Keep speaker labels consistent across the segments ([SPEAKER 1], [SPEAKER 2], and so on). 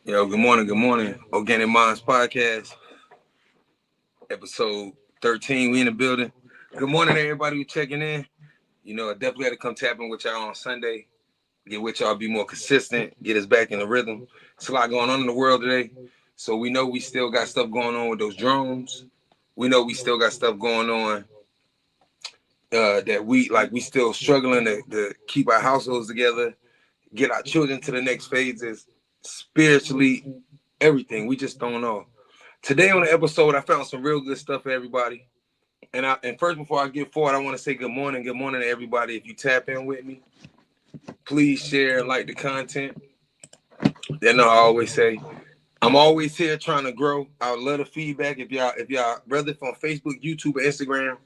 [SPEAKER 1] Yo, good morning, good morning. Organic Minds Podcast, episode 13. We in the building. Good morning, everybody who checking in. I definitely had to come tapping with y'all on Sunday. Get with y'all, be more consistent, get us back in the rhythm. It's a lot going on in the world today. So we know we still got stuff going on with those drones. We know we still got stuff going on that we still struggling to keep our households together, get our children to the next phases, spiritually, everything. We just don't know. Today on the episode, I found some real good stuff for everybody. And first, before I get forward, I want to say good morning to everybody. If you tap in with me, please share and like the content. Then I always say, I'm always here trying to grow. I would love the feedback if y'all, whether from Facebook, YouTube, or Instagram.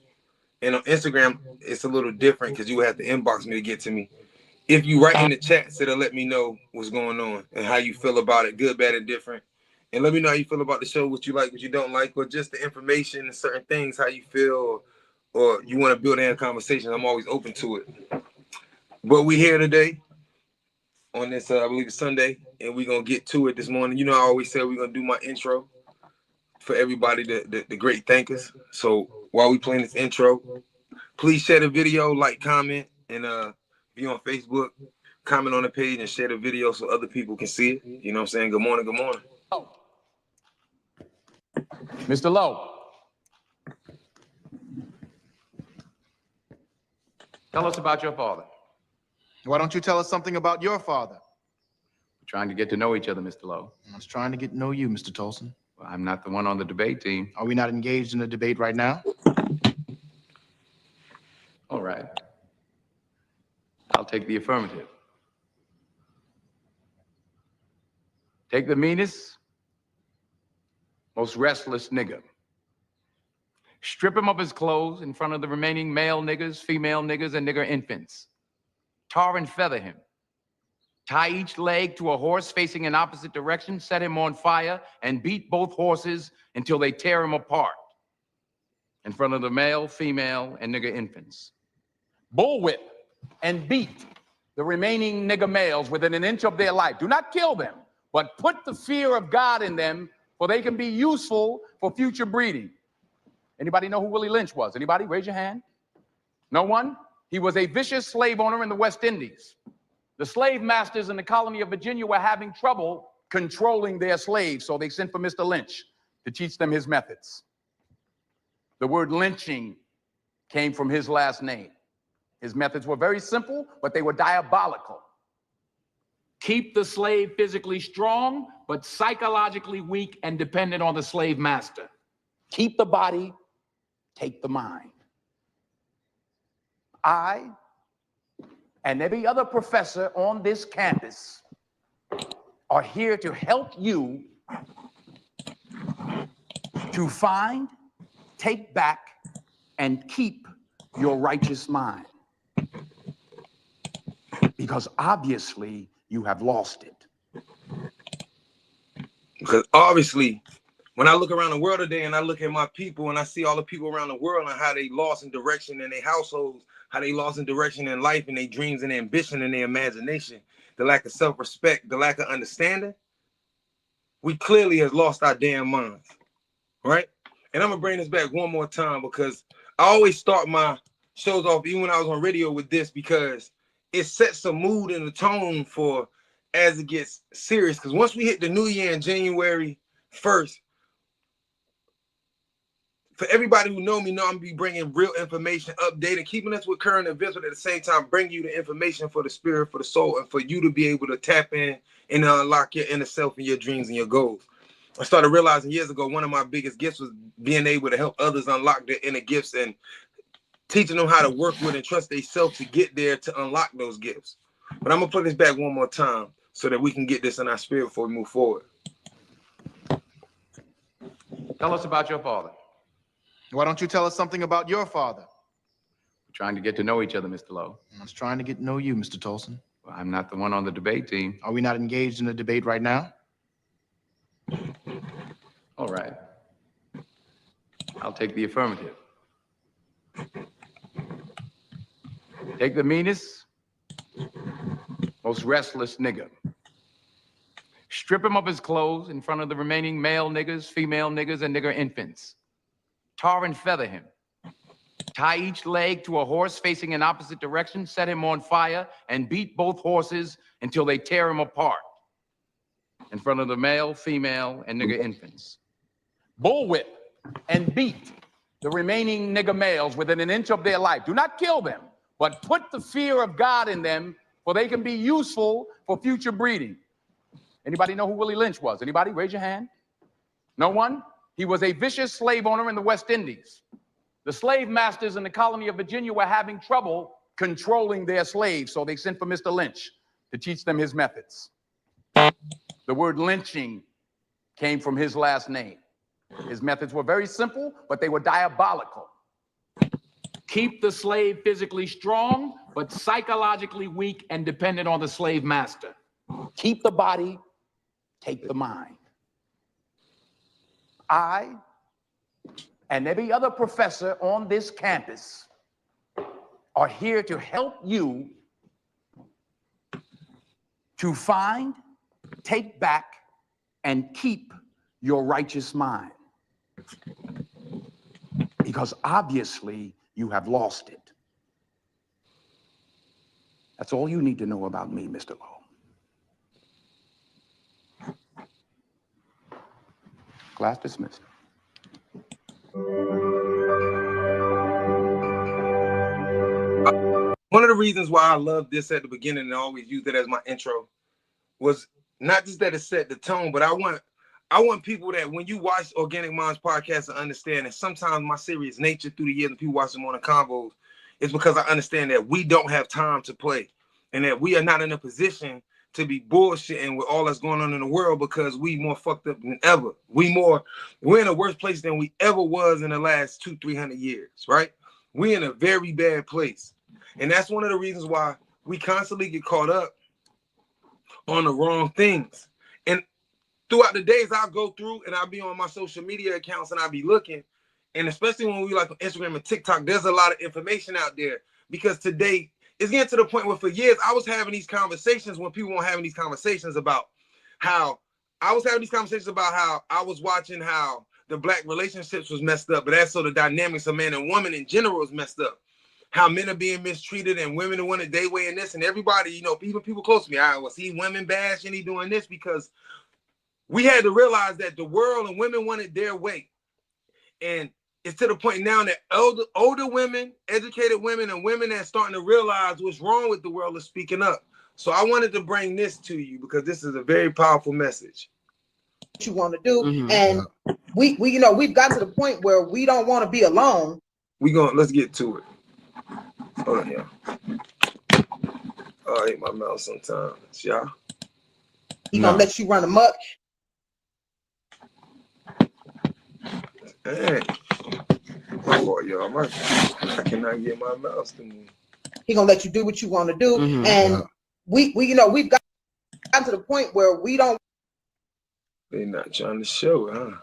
[SPEAKER 1] And on Instagram, it's a little different because you would have to inbox me to get to me. If you write in the chat, it'll let me know what's going on and how you feel about it, good, bad, and different. And let me know how you feel about the show, what you like, what you don't like, or just the information and certain things, how you feel, or you want to build in a conversation. I'm always open to it. But we here today on this, I believe it's Sunday, and we're going to get to it this morning. I always say we're going to do my intro for everybody, the great thinkers. So while we playing this intro, please share the video, like, comment, and if you're on Facebook, comment on the page and share the video so other people can see it. You know what I'm saying? Good morning, good morning.
[SPEAKER 2] Oh. Mr. Lowe, tell us about your father.
[SPEAKER 3] Why don't you tell us something about your father?
[SPEAKER 2] We're trying to get to know each other, Mr. Lowe.
[SPEAKER 3] I was trying to get to know you, Mr. Tolson.
[SPEAKER 2] Well, I'm not the one on the debate team.
[SPEAKER 3] Are we not engaged in a debate right now?
[SPEAKER 2] All right. I'll take the affirmative. Take the meanest, most restless nigger. Strip him of his clothes in front of the remaining male niggers, female niggers, and nigger infants. Tar and feather him. Tie each leg to a horse facing in opposite direction, set him on fire, and beat both horses until they tear him apart in front of the male, female, and nigger infants. Bullwhip and beat the remaining nigger males within an inch of their life. Do not kill them, but put the fear of God in them, for they can be useful for future breeding. Anybody know who Willie Lynch was? Anybody? Raise your hand. No one? He was a vicious slave owner in the West Indies. The slave masters in the colony of Virginia were having trouble controlling their slaves, so they sent for Mr. Lynch to teach them his methods. The word lynching came from his last name. His methods were very simple, but they were diabolical. Keep the slave physically strong, but psychologically weak and dependent on the slave master. Keep the body, take the mind. I and every other professor on this campus are here to help you to find, take back, and keep your righteous mind. Because obviously you have lost it.
[SPEAKER 1] Because obviously, when I look around the world today and I look at my people and I see all the people around the world and how they lost in direction in their households, how they lost in direction in life and their dreams and their ambition and their imagination, the lack of self-respect, the lack of understanding, we clearly has lost our damn minds, right? And I'm going to bring this back one more time because I always start my shows off, even when I was on radio, with this because it sets a mood and a tone for as it gets serious. Because once we hit the new year in January 1st, for everybody who know me, know I'm gonna be bringing real information, updating, keeping us with current events, but at the same time, bring you the information for the spirit, for the soul, and for you to be able to tap in and unlock your inner self and your dreams and your goals. I started realizing years ago, one of my biggest gifts was being able to help others unlock their inner gifts and teaching them how to work with and trust themselves to get there to unlock those gifts. But I'm gonna put this back one more time so that we can get this in our spirit before we move forward.
[SPEAKER 2] Tell us about your father.
[SPEAKER 3] Why don't you tell us something about your father?
[SPEAKER 2] We're trying to get to know each other, Mr. Lowe.
[SPEAKER 3] I was trying to get to know you, Mr. Tolson.
[SPEAKER 2] Well, I'm not the one on the debate team.
[SPEAKER 3] Are we not engaged in a debate right now?
[SPEAKER 2] All right. I'll take the affirmative. Take the meanest, most restless nigger. Strip him of his clothes in front of the remaining male niggas, female niggas, and nigger infants. Tar and feather him. Tie each leg to a horse facing in opposite direction, set him on fire, and beat both horses until they tear him apart in front of the male, female, and nigger infants. Bullwhip and beat the remaining nigger males within an inch of their life. Do not kill them, but put the fear of God in them, for they can be useful for future breeding. Anybody know who Willie Lynch was? Anybody? Raise your hand. No one? He was a vicious slave owner in the West Indies. The slave masters in the colony of Virginia were having trouble controlling their slaves, so they sent for Mr. Lynch to teach them his methods. The word lynching came from his last name. His methods were very simple, but they were diabolical. Keep the slave physically strong, but psychologically weak and dependent on the slave master. Keep the body, take the mind. I and every other professor on this campus are here to help you to find, take back, and keep your righteous mind. Because obviously you have lost it. That's all you need to know about me, Mr. Lowe. Class dismissed.
[SPEAKER 1] One of the reasons why I love this at the beginning and always use it as my intro was not just that it set the tone, but I want people that when you watch Organic Minds podcast to understand that sometimes my serious nature through the years and people watch them on the convos is because I understand that we don't have time to play and that we are not in a position to be bullshitting with all that's going on in the world because we more fucked up than ever. We're in a worse place than we ever was in the last 200-300 years, right? We're in a very bad place. And that's one of the reasons why we constantly get caught up on the wrong things. And throughout the days, I'll go through and I'll be on my social media accounts and I'll be looking. And especially when we like on Instagram and TikTok, there's a lot of information out there because today it's getting to the point where for years I was having these conversations when people weren't having these conversations about how I was watching how the black relationships was messed up, but also the dynamics of man and woman in general is messed up. How men are being mistreated and women are wanting their way in this, and everybody, you know, even people close to me, I was he women bashing, he doing this because we had to realize that the world and women wanted their way. And it's to the point now that older women, educated women, and women that's starting to realize what's wrong with the world are speaking up. So I wanted to bring this to you because this is a very powerful message.
[SPEAKER 4] What you want to do, and we've gotten to the point where we don't want to be alone.
[SPEAKER 1] Let's get to it. Hold on, y'all. I hate my mouth sometimes, y'all.
[SPEAKER 4] He gonna let you run amok.
[SPEAKER 1] Hey, my fault, y'all. I cannot get my mouse to move.
[SPEAKER 4] He gonna let you do what you want to do, and we've gotten to the point where we don't.
[SPEAKER 1] They're not trying to show, huh?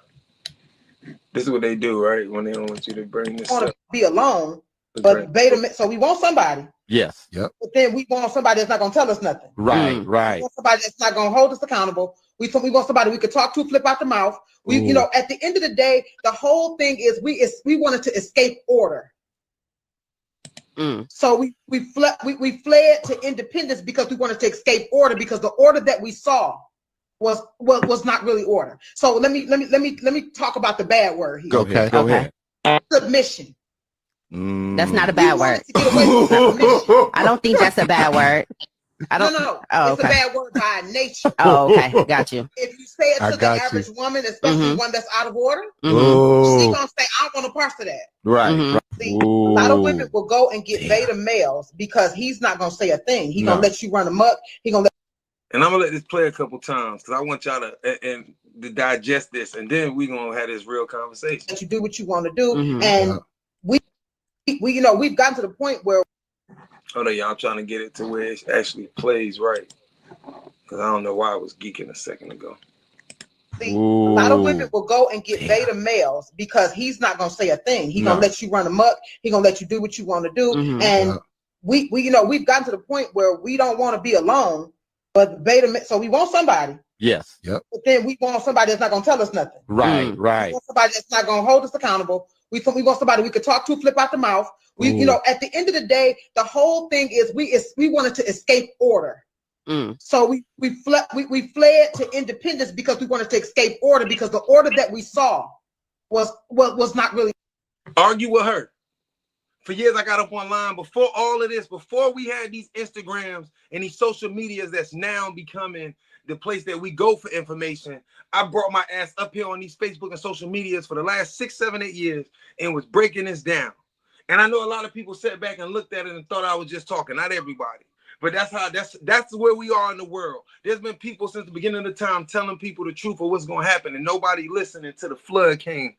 [SPEAKER 1] This is what they do, right? When they don't want you to bring this up.
[SPEAKER 4] Be alone. But beta, so we want somebody.
[SPEAKER 5] Yes. Yep.
[SPEAKER 4] But then we want somebody that's not gonna tell us nothing.
[SPEAKER 5] Right. Right.
[SPEAKER 4] We want somebody that's not gonna hold us accountable. We want somebody we could talk to, flip out the mouth. At the end of the day, the whole thing is we wanted to escape order. So we fled to independence because we wanted to escape order because the order that we saw was not really order. So let me talk about the bad word here.
[SPEAKER 5] Okay. Go ahead.
[SPEAKER 4] Submission.
[SPEAKER 6] That's not a bad word. I don't think that's a bad word.
[SPEAKER 4] No.
[SPEAKER 6] Oh,
[SPEAKER 4] it's a bad word by nature.
[SPEAKER 6] Oh, okay. Got you.
[SPEAKER 4] If you say it to the average woman, especially one that's out of order, she's gonna say, I want a part of that.
[SPEAKER 5] Right.
[SPEAKER 4] See, a lot of women will go and get beta males because he's not gonna say a thing. He's gonna let you run amok.
[SPEAKER 1] And I'm gonna let this play a couple times because I want y'all to digest this, and then we're gonna have this real conversation.
[SPEAKER 4] Let you do what you want to do, and we've gotten to the point where.
[SPEAKER 1] Hold on, y'all. I'm trying to get it to where it actually plays right because I don't know why I was geeking a second ago.
[SPEAKER 4] See, a lot of women will go and get beta males because he's not gonna say a thing. He's gonna let you run amok. He's gonna let you do what you want to do, and we've gotten to the point where we don't want to be alone. But beta, so we want somebody.
[SPEAKER 5] Yes. Yep.
[SPEAKER 4] But then we want somebody that's not gonna tell us nothing.
[SPEAKER 5] Right. Right.
[SPEAKER 4] We want somebody that's not gonna hold us accountable. We want somebody we could talk to, flip out the mouth. You know, at the end of the day, the whole thing is we wanted to escape order. So we fled to independence because we wanted to escape order, because the order that we saw was not really.
[SPEAKER 1] Argue with her. For years, I got up online before all of this, before we had these Instagrams and these social medias that's now becoming the place that we go for information. I brought my ass up here on these Facebook and social medias for the last 6, 7, 8 years and was breaking this down. And I know a lot of people sat back and looked at it and thought I was just talking, not everybody. But that's where we are in the world. There's been people since the beginning of the time telling people the truth of what's going to happen, and nobody listened until the flood came.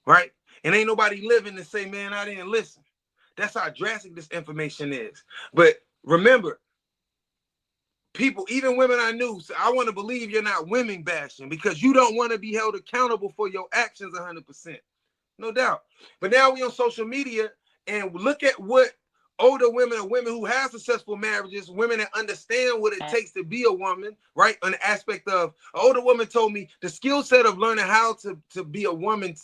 [SPEAKER 1] Right? And ain't nobody living to say, man, I didn't listen. That's how drastic this information is. But remember, people, even women I knew, so I want to believe you're not women bashing, because you don't want to be held accountable for your actions 100%. No doubt. But now we on social media and look at what older women or women who have successful marriages, women that understand what it takes to be a woman, right? On the aspect of, an older woman told me the skill set of learning how to be a woman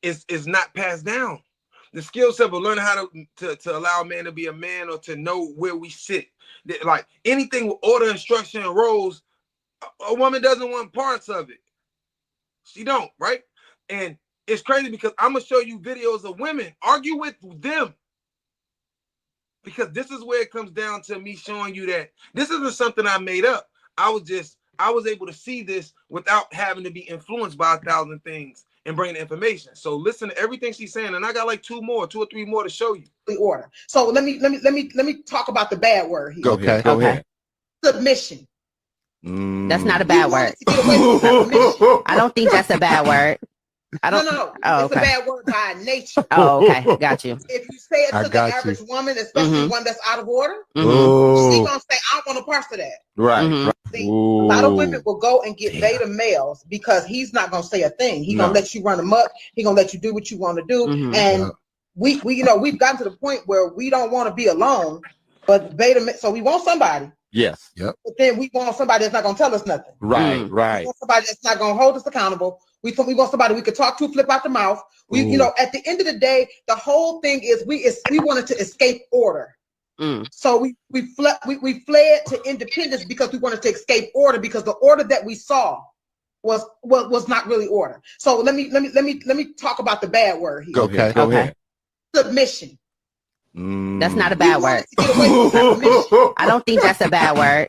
[SPEAKER 1] is not passed down. The skill set of learning how to allow a man to be a man, or to know where we sit. Like anything with order, instruction, and roles, a woman doesn't want parts of it. She don't, right? And it's crazy because I'm going to show you videos of women. Argue with them. Because this is where it comes down to me showing you that this isn't something I made up. I was able to see this without having to be influenced by 1,000 things and bring the information. So listen to everything she's saying, and I got like 2 or 3 more to show you.
[SPEAKER 4] Order. So let me talk about the bad word here.
[SPEAKER 5] Okay. Go ahead.
[SPEAKER 4] Submission.
[SPEAKER 6] That's not a bad word. I don't think that's a bad word. I don't.
[SPEAKER 4] No.
[SPEAKER 6] Oh,
[SPEAKER 4] it's a bad word by nature.
[SPEAKER 6] Oh, okay. Got you.
[SPEAKER 4] If you say it to the average woman, especially one that's out of order, she's gonna say, "I want a part of that."
[SPEAKER 5] Right.
[SPEAKER 4] See, a lot of women will go and get beta males because he's not gonna say a thing. He's gonna let you run amok. He's gonna let you do what you want to do. And we you know, we've gotten to the point where we don't want to be alone, but so we want somebody.
[SPEAKER 5] Yes. Yep.
[SPEAKER 4] But then we want somebody that's not gonna tell us nothing.
[SPEAKER 5] Right. Right.
[SPEAKER 4] We want somebody that's not gonna hold us accountable. We want somebody we could talk to, flip out the mouth. You know, at the end of the day, the whole thing is we wanted to escape order. So we fled to independence because we wanted to escape order, because the order that we saw was not really order. So let me talk about the bad word here.
[SPEAKER 5] Okay. Go ahead.
[SPEAKER 4] Submission.
[SPEAKER 6] That's not a bad word. I don't think that's a bad word.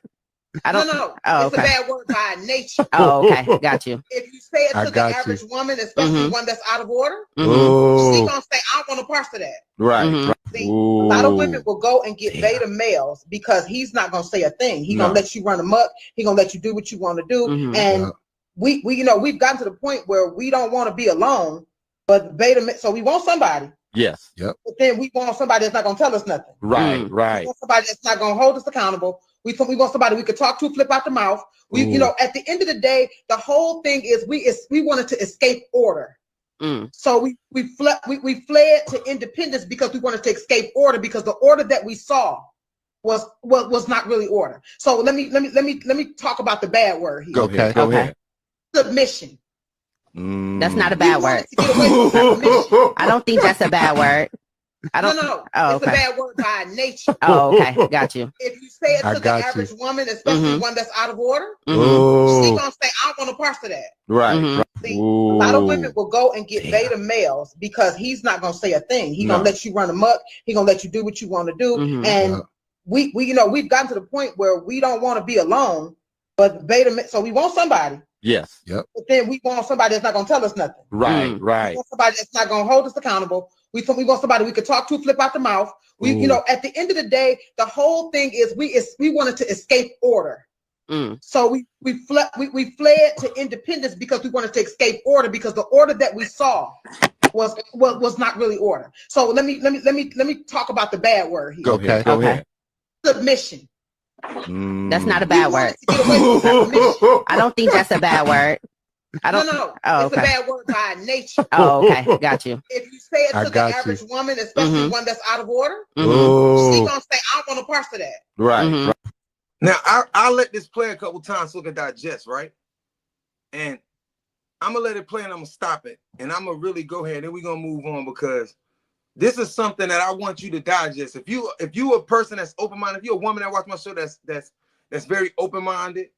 [SPEAKER 6] I don't.
[SPEAKER 4] No.
[SPEAKER 6] Oh,
[SPEAKER 4] it's a bad word by nature.
[SPEAKER 6] Oh, okay. Got you.
[SPEAKER 4] If you say it to the average woman, especially one that's out of order, she's gonna say, "I want a part of that."
[SPEAKER 5] Right.
[SPEAKER 4] See, a lot of women will go and get beta males because he's not gonna say a thing. He's gonna let you run amok. He's gonna let you do what you want to do. And we you know, we've gotten to the point where we don't want to be alone, but so we want somebody.
[SPEAKER 5] Yes. Yep.
[SPEAKER 4] But then we want somebody that's not gonna tell us nothing.
[SPEAKER 5] Right. Right.
[SPEAKER 4] We want somebody that's not gonna hold us accountable. We want somebody we could talk to, flip out the mouth. You know, at the end of the day, the whole thing is we wanted to escape order. So we fled to independence because we wanted to escape order, because the order that we saw was not really order. So let me talk about the bad word here.
[SPEAKER 5] Okay. Go ahead.
[SPEAKER 4] Submission.
[SPEAKER 6] That's not a bad word. I don't think that's a bad word. I don't.
[SPEAKER 4] No.
[SPEAKER 6] Oh,
[SPEAKER 4] it's a bad word by nature.
[SPEAKER 6] Oh, okay. Got you.
[SPEAKER 4] If you say it to the average woman, especially one that's out of order, she's gonna say, "I want a part of that."
[SPEAKER 5] Right.
[SPEAKER 4] See, a lot of women will go and get beta males because he's not gonna say a thing. He's gonna let you run amok. He's gonna let you do what you want to do. And we you know, we've gotten to the point where we don't want to be alone, but so we want somebody.
[SPEAKER 5] Yes. Yep.
[SPEAKER 4] But then we want somebody that's not gonna tell us nothing.
[SPEAKER 5] Right. Right.
[SPEAKER 4] We want somebody that's not gonna hold us accountable. We want somebody we could talk to, flip out the mouth. You know, at the end of the day, the whole thing is we wanted to escape order. So we fled to independence because we wanted to escape order, because the order that we saw was not really order. So let me talk about the bad word here.
[SPEAKER 5] Okay. Go ahead.
[SPEAKER 4] Submission.
[SPEAKER 6] That's not a bad word. I don't think that's a bad word. I don't.
[SPEAKER 4] No.
[SPEAKER 6] Oh,
[SPEAKER 4] it's a bad word by nature.
[SPEAKER 6] Oh, okay. Got you.
[SPEAKER 4] If you say it to the average woman, especially one that's out of order, she's gonna say, "I want a part of that."
[SPEAKER 5] Right.
[SPEAKER 1] Now, I let this play a couple times so it can digest, right? And I'm going to let it play and I'm going to stop it. And I'm going to really go ahead and we're going to move on because this is something that I want you to digest. If you a person that's open-minded, if you're a woman that watch my show that's very open-minded,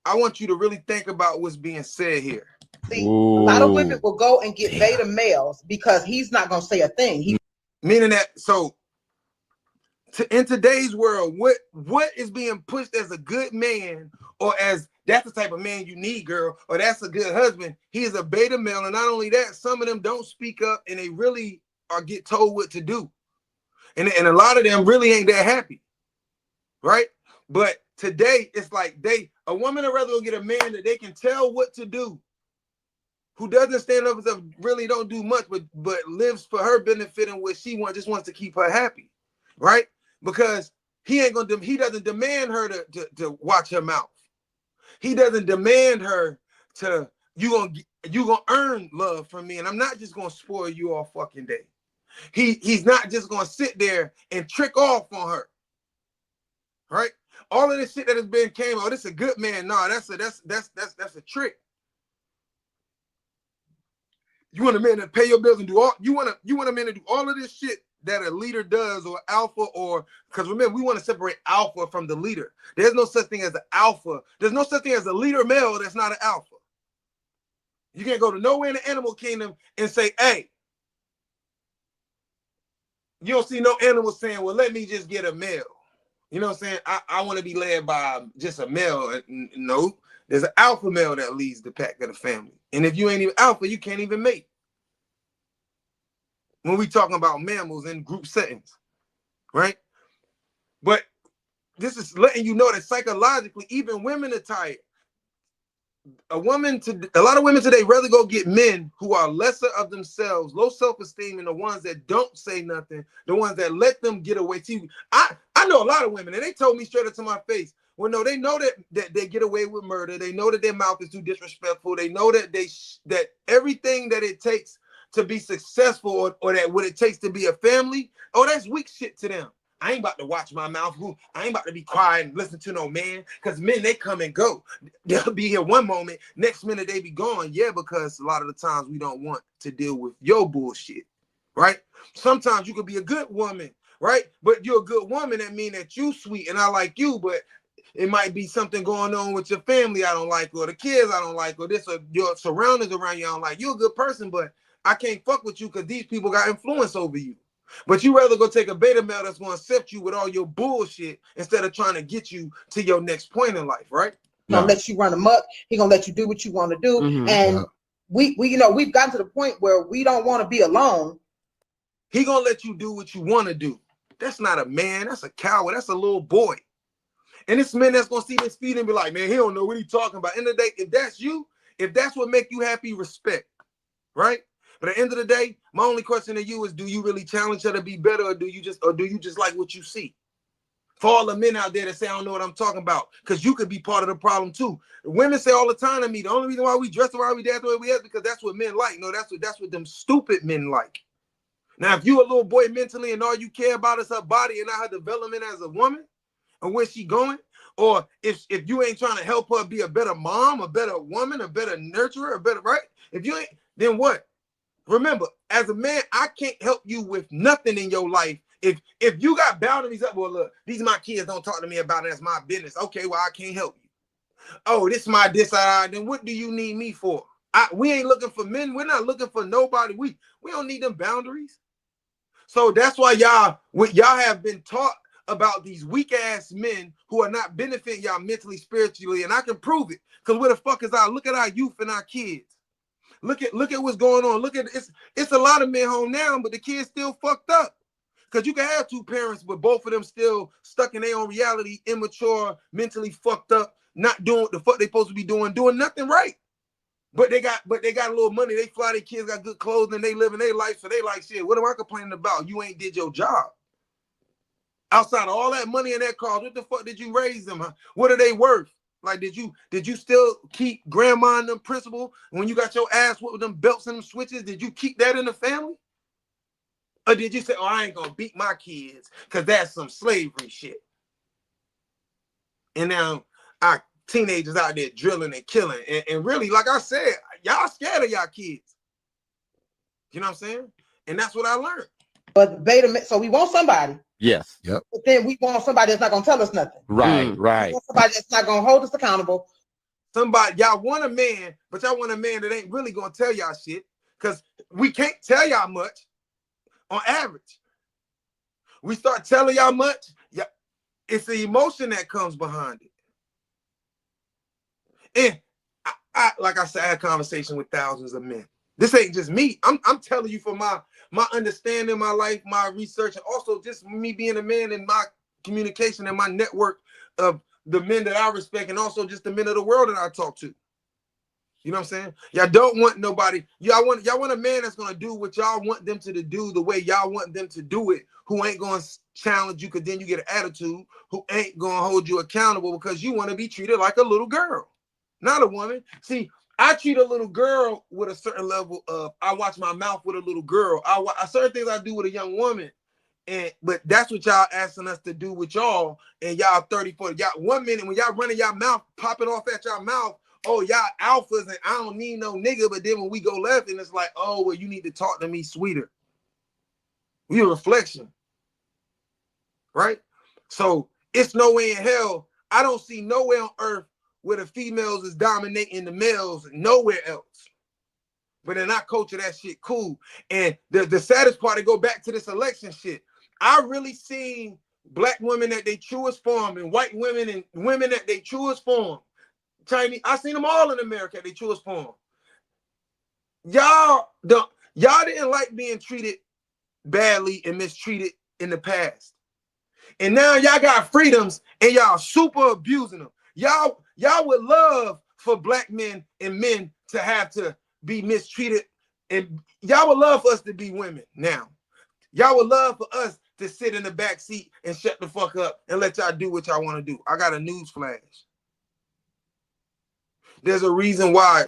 [SPEAKER 1] I want you to really think about what's being said here.
[SPEAKER 4] See, a lot of women will go and get beta males because he's not going to say a thing.
[SPEAKER 1] Meaning that, so in today's world, what is being pushed as a good man, or as that's the type of man you need, girl, or that's a good husband, he is a beta male. And not only that, some of them don't speak up and they really are get told what to do. And a lot of them really ain't that happy, right? But today, it's like a woman would rather go get a man that they can tell what to do, who doesn't stand up and stuff, really don't do much, but lives for her benefit and what she wants, just wants to keep her happy, right? Because he doesn't demand her to watch her mouth. He doesn't demand her to, you gonna earn love from me, and I'm not just gonna spoil you all fucking day. He's not just gonna sit there and trick off on her, right? All of this shit that has been came out, this is a good man. No, that's a trick. You want a man to pay your bills and do all, you want a man to do all of this shit that a leader does, or alpha, or, because remember, we want to separate alpha from the leader. There's no such thing as an alpha. There's no such thing as a leader male that's not an alpha. You can't go to nowhere in the animal kingdom and say, hey, you don't see no animal saying, well, let me just get a male. You know what I'm saying? I want to be led by just a male. No, there's an alpha male that leads the pack of the family. And if you ain't even alpha, you can't even mate. When we talking about mammals in group settings, right? But this is letting you know that psychologically, even women are tired. A lot of women today rather go get men who are lesser of themselves, low self-esteem, and the ones that don't say nothing, the ones that let them get away. See, I know a lot of women, and they told me straight up to my face, well, no, they know that they get away with murder. They know that their mouth is too disrespectful. They know that that everything that it takes to be successful, or that what it takes to be a family, oh, that's weak shit to them. I ain't about to watch my mouth. I ain't about to be quiet and listen to no man, because men, they come and go. They'll be here one moment, next minute they be gone. Yeah, because a lot of the times we don't want to deal with your bullshit, right? Sometimes you could be a good woman, right? But you're a good woman, that mean that you sweet and I like you, but it might be something going on with your family I don't like, or the kids I don't like, or this, or your surroundings around you I don't like. You're a good person, but I can't fuck with you because these people got influence over you. But you rather go take a beta male that's going to accept you with all your bullshit instead of trying to get you to your next point in life, right?
[SPEAKER 4] He's gonna let you run amok. He's gonna let you do what you want to do. And we we've gotten to the point where we don't want to be alone.
[SPEAKER 1] He gonna let you do what you want to do. That's not a man. That's a coward. That's a little boy. And this man that's gonna see this feed and be like, man, he don't know what he's talking about. End of the day, if that's you, if that's what make you happy, respect, right? But at the end of the day, my only question to you is, do you really challenge her to be better, or do you just like what you see? For all the men out there that say I don't know what I'm talking about, because you could be part of the problem too. Women say all the time to me, the only reason why we dress the way we dance the way we are because that's what men like. No, that's what them stupid men like. Now, if you a little boy mentally and all you care about is her body and not her development as a woman and where she going, or if you ain't trying to help her be a better mom, a better woman, a better nurturer, a better, right? If you ain't, then what? Remember, as a man, I can't help you with nothing in your life. If you got boundaries up, well, look, these my kids, don't talk to me about it. That's my business. Okay, well, I can't help you. Oh, this my then what do you need me for? We ain't looking for men. We're not looking for nobody. We don't need them boundaries. So that's why y'all have been taught about these weak ass men who are not benefiting y'all mentally, spiritually, and I can prove it. Because where the fuck is look at our youth and our kids. Look at what's going on. Look at it's a lot of men home now, but the kids still fucked up. Because you can have two parents, but both of them still stuck in their own reality, immature, mentally fucked up, not doing what the fuck they supposed to be doing nothing right. But they got a little money. They fly, their kids got good clothes, and they living their life. So they like, shit, what am I complaining about? You ain't did your job. Outside of all that money in that car, what the fuck did you raise them? Huh? What are they worth? Like, did you still keep grandma and them principle when you got your ass with them belts and them switches? Did you keep that in the family? Or did you say, oh, I ain't gonna beat my kids because that's some slavery shit? And now our teenagers out there drilling and killing. And really, like I said, y'all scared of y'all kids. You know what I'm saying? And that's what I learned.
[SPEAKER 4] But beta, so we want somebody.
[SPEAKER 5] Yes. Yep.
[SPEAKER 4] But then we want somebody that's not gonna tell us nothing.
[SPEAKER 5] Right. Right.
[SPEAKER 4] We want somebody that's not gonna hold us accountable.
[SPEAKER 1] Somebody, y'all want a man, but y'all want a man that ain't really gonna tell y'all shit, because we can't tell y'all much on average. We start telling y'all much, yeah, it's the emotion that comes behind it. And I like I said, I had a conversation with thousands of men. This ain't just me. I'm telling you from my understanding, my life, my research, and also just me being a man and my communication and my network of the men that I respect, and also just the men of the world that I talk to. You know what I'm saying? Y'all don't want nobody. Y'all want a man that's gonna do what y'all want them to do the way y'all want them to do it, who ain't gonna challenge you because then you get an attitude, who ain't gonna hold you accountable because you want to be treated like a little girl, not a woman. See, I treat a little girl with a certain level of, I watch my mouth with a little girl. I certain things I do with a young woman. But that's what y'all asking us to do with y'all, and y'all 30, 40. Y'all 1 minute when y'all running y'all mouth, popping off at y'all mouth, oh, y'all alphas and I don't need no nigga. But then when we go left and it's like, oh, well, you need to talk to me sweeter. We a reflection, right? So it's no way in hell. I don't see nowhere on earth where the females is dominating the males, nowhere else. But in our culture, that shit cool. And the saddest part, to go back to this election shit, I really seen black women at their truest form and white women and women at their truest form. Chinese, I seen them all in America at their truest form. Y'all didn't like being treated badly and mistreated in the past. And now y'all got freedoms and y'all super abusing them. Y'all would love for black men and men to have to be mistreated, and y'all would love for us to be women now. Y'all would love for us to sit in the back seat and shut the fuck up and let y'all do what y'all want to do. I got a news flash. There's a reason why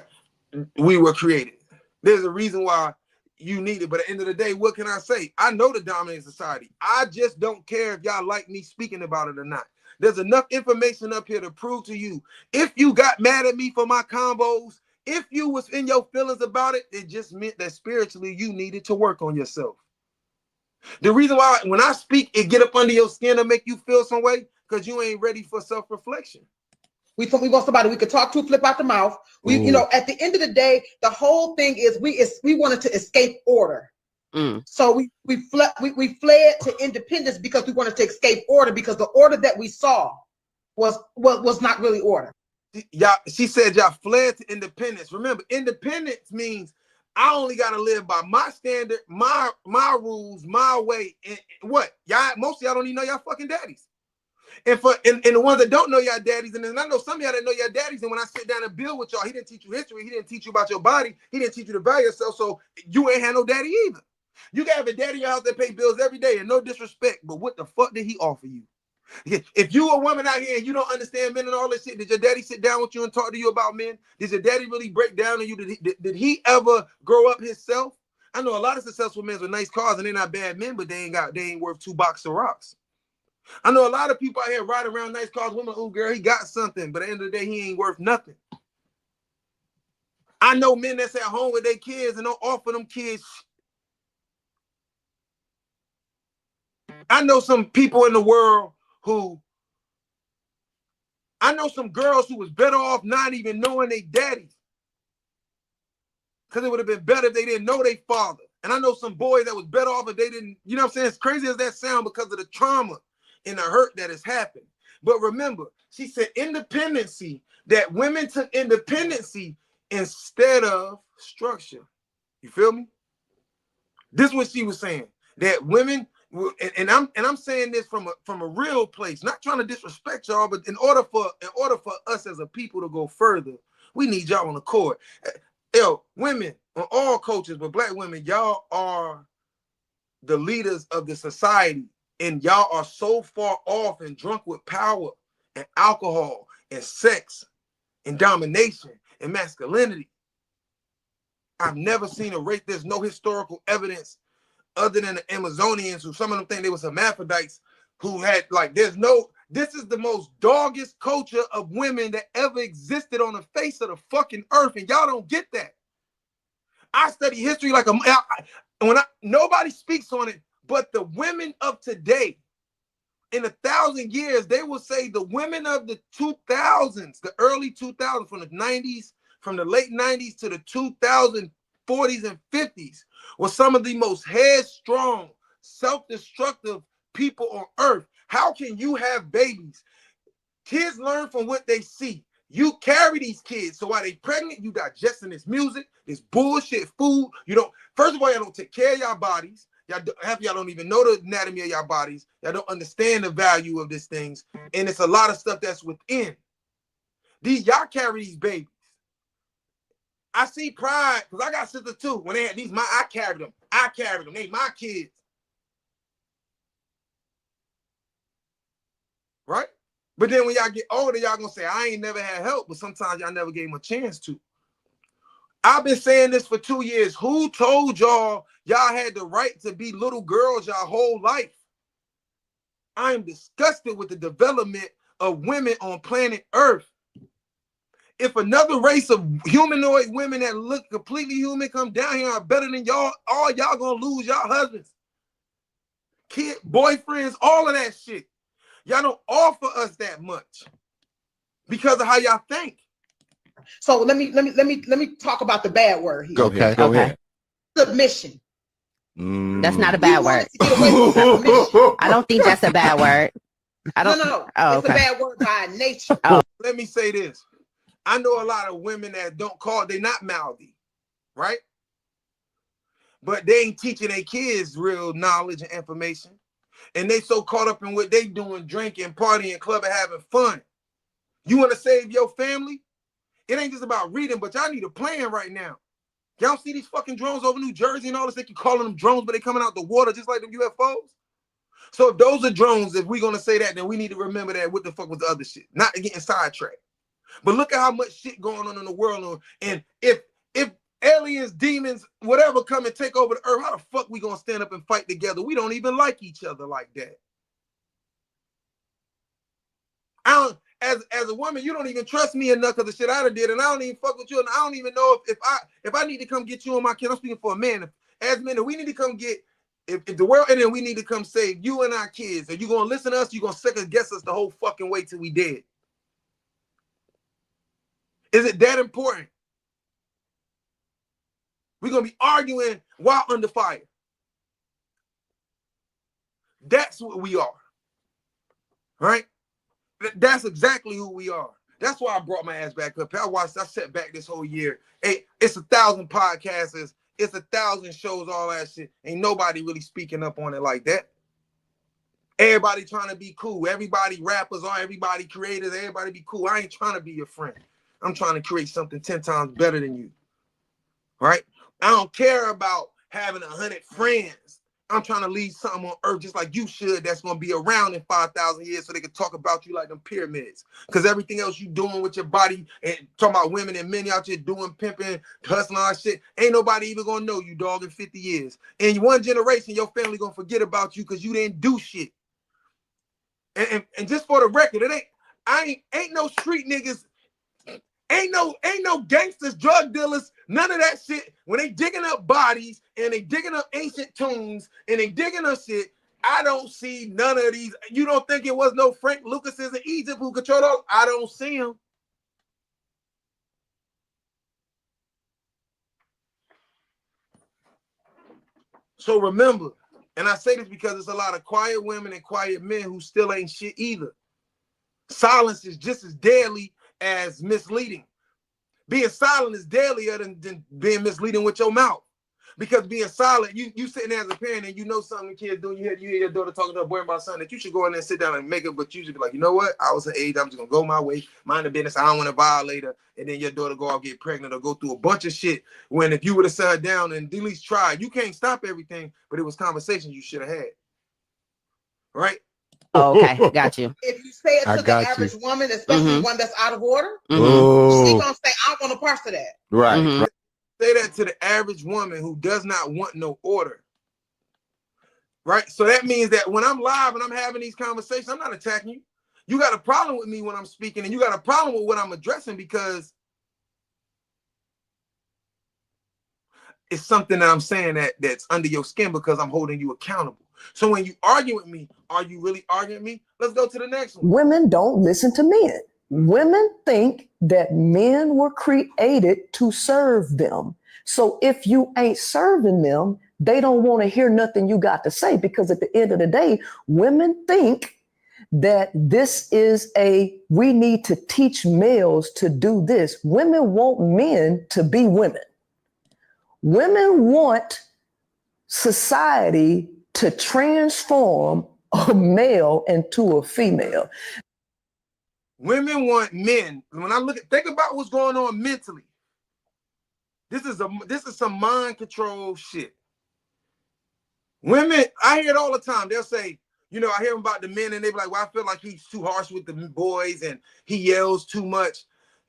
[SPEAKER 1] we were created. There's a reason why you need it. But at the end of the day, what can I say? I know the dominant society. I just don't care if y'all like me speaking about it or not. There's enough information up here to prove to you. If you got mad at me for my combos, if you was in your feelings about it, it just meant that spiritually you needed to work on yourself. The reason why when I speak, it get up under your skin to make you feel some way, because you ain't ready for self-reflection.
[SPEAKER 4] We want somebody we could talk to, flip out the mouth. At the end of the day, the whole thing is we wanted to escape order. So we fled to independence because we wanted to escape order, because the order that we saw was not really order.
[SPEAKER 1] She said y'all fled to independence. Remember, independence means I only gotta live by my standard, my rules, my way. And what? Most of y'all don't even know y'all fucking daddies. And the ones that don't know y'all daddies, and then I know some of y'all that know y'all daddies, and when I sit down and build with y'all, he didn't teach you history, he didn't teach you about your body, he didn't teach you to value yourself, so you ain't had no daddy either. You can have a daddy in your house that pay bills every day, and no disrespect, but what the fuck did he offer you? If you a woman out here and you don't understand men and all this shit, did your daddy sit down with you and talk to you about men? Did your daddy really break down on you? Did he ever grow up himself? I know a lot of successful men with nice cars and they're not bad men, but they ain't worth 2 boxes of rocks. I know a lot of people out here riding around nice cars, women, oh girl, he got something, but at the end of the day, he ain't worth nothing. I know men that's at home with their kids and don't offer them kids. I know some people in the world I know some girls who was better off not even knowing their daddies, because it would have been better if they didn't know their father. And I know some boys that was better off if they didn't, you know what I'm saying? As crazy as that sound, because of the trauma and the hurt that has happened. But remember, she said independency, that women took independency instead of structure. You feel me? This is what she was saying, that women, and I'm saying this from a real place, not trying to disrespect y'all, but in order for us as a people to go further, we need y'all on the court. Yo, women on all cultures, but black women, y'all are the leaders of the society, and y'all are so far off and drunk with power and alcohol and sex and domination and masculinity. I've never seen a race. There's no historical evidence other than the Amazonians, who some of them think they were hermaphrodites, who had, like, there's no This is the most doggest culture of women that ever existed on the face of the fucking earth, and y'all don't get that. I study history like nobody speaks on it, but the women of today, in 1,000 years, they will say the women of the 2000s, the early 2000s, from the 90s, from the late 90s to the 2040s and 50s, were some of the most headstrong, self-destructive people on earth. How can you have babies? Kids learn from what they see. You carry these kids, so while they pregnant, you digesting this music, this bullshit food. You don't. First of all, y'all don't take care of y'all bodies. Half of y'all don't even know the anatomy of y'all bodies. Y'all don't understand the value of these things, and it's a lot of stuff that's within. Y'all carry these babies. I see pride because I got sisters too. When they had these, I carried them. I carried them. They my kids, right? But then when y'all get older, y'all gonna say, I ain't never had help, but sometimes y'all never gave them a chance to. I've been saying this for 2 years. Who told y'all had the right to be little girls your whole life? I am disgusted with the development of women on planet Earth. If another race of humanoid women that look completely human come down here are better than y'all, all y'all gonna lose y'all husbands, kids, boyfriends, all of that shit. Y'all don't offer us that much because of how y'all think.
[SPEAKER 4] So let me talk about the bad word here.
[SPEAKER 5] Go ahead.
[SPEAKER 4] Submission.
[SPEAKER 6] That's not a bad word. I don't think that's a bad word.
[SPEAKER 4] No.
[SPEAKER 6] Oh,
[SPEAKER 4] it's a bad word by nature.
[SPEAKER 1] Let me say this. I know a lot of women that they're not mouthy, right? But they ain't teaching their kids real knowledge and information. And they so caught up in what they doing, drinking, partying, clubbing, having fun. You want to save your family? It ain't just about reading, but y'all need a plan right now. Y'all see these fucking drones over New Jersey and all this? They keep calling them drones, but they coming out the water just like them UFOs. So if those are drones, if we're going to say that, then we need to remember that what the fuck was the other shit? Not getting sidetracked. But look at how much shit going on in the world. And if aliens, demons, whatever come and take over the earth, how the fuck we going to stand up and fight together? We don't even like each other like that. As a woman, you don't even trust me enough because the shit I done did, and I don't even fuck with you, and I don't even know if I need to come get you and my kids. I'm speaking for a man. As men, we need to come get, if the world ended, we need to come save you and our kids. Are you gonna listen to us? You gonna second guess us the whole fucking way till we dead? Is it that important? We're gonna be arguing while under fire. That's what we are, right? That's exactly who we are. That's why I brought my ass back up. I sat back this whole year. Hey, it's 1,000 podcasters. It's 1,000 shows, all that shit. Ain't nobody really speaking up on it like that. Everybody trying to be cool. Everybody rappers are, everybody creators, everybody be cool. I ain't trying to be your friend. I'm trying to create something 10 times better than you, right? I don't care about having 100 friends. I'm trying to leave something on earth just like you should that's going to be around in 5,000 years so they can talk about you like them pyramids. Because everything else you doing with your body and talking about women and men out here doing pimping, hustling, all that shit, ain't nobody even going to know you, dog, in 50 years. In one generation, your family going to forget about you because you didn't do shit. And just for the record, ain't no street niggas. Ain't no gangsters, drug dealers, none of that shit. When they digging up bodies and they digging up ancient tombs and they digging up shit, I don't see none of these. You don't think it was no Frank Lucases in Egypt who controlled those? I don't see them. So remember, and I say this because there's a lot of quiet women and quiet men who still ain't shit either. Silence is just as deadly as misleading. Being silent is deadlier than being misleading with your mouth. Because being silent, you sitting there as a parent and you know something the kids doing, you hear your daughter talking to her boy about something that you should go in there and sit down and make it, but you should be like, you know what? I was an age, I'm just gonna go my way, mind the business, I don't want to violate her, and then your daughter go out, get pregnant, or go through a bunch of shit. When if you would have sat her down and at least tried, you can't stop everything, but it was conversations you should have had. Right?
[SPEAKER 6] Oh, okay, got you.
[SPEAKER 4] If you say it to the average woman, especially one that's out of order, she gonna say, I want a part of that.
[SPEAKER 5] Right.
[SPEAKER 1] Say that to the average woman who does not want no order. Right? So that means that when I'm live and I'm having these conversations, I'm not attacking you. you got a problem with me when I'm speaking, and you got a problem with what I'm addressing because it's something that I'm saying that's under your skin because I'm holding you accountable. So when you argue with me, are you really arguing with me? Let's go to the next one.
[SPEAKER 7] Women don't listen to men. Women think that men were created to serve them. So if you ain't serving them, they don't want to hear nothing you got to say, because at the end of the day, women think that this is we need to teach males to do this. Women want men to be women. Women want society to transform a male into a female.
[SPEAKER 1] Women want men. When I think about what's going on mentally. This is some mind control shit. Women, I hear it all the time. They'll say, you know, I hear about the men and they be like, well, I feel like he's too harsh with the boys and he yells too much.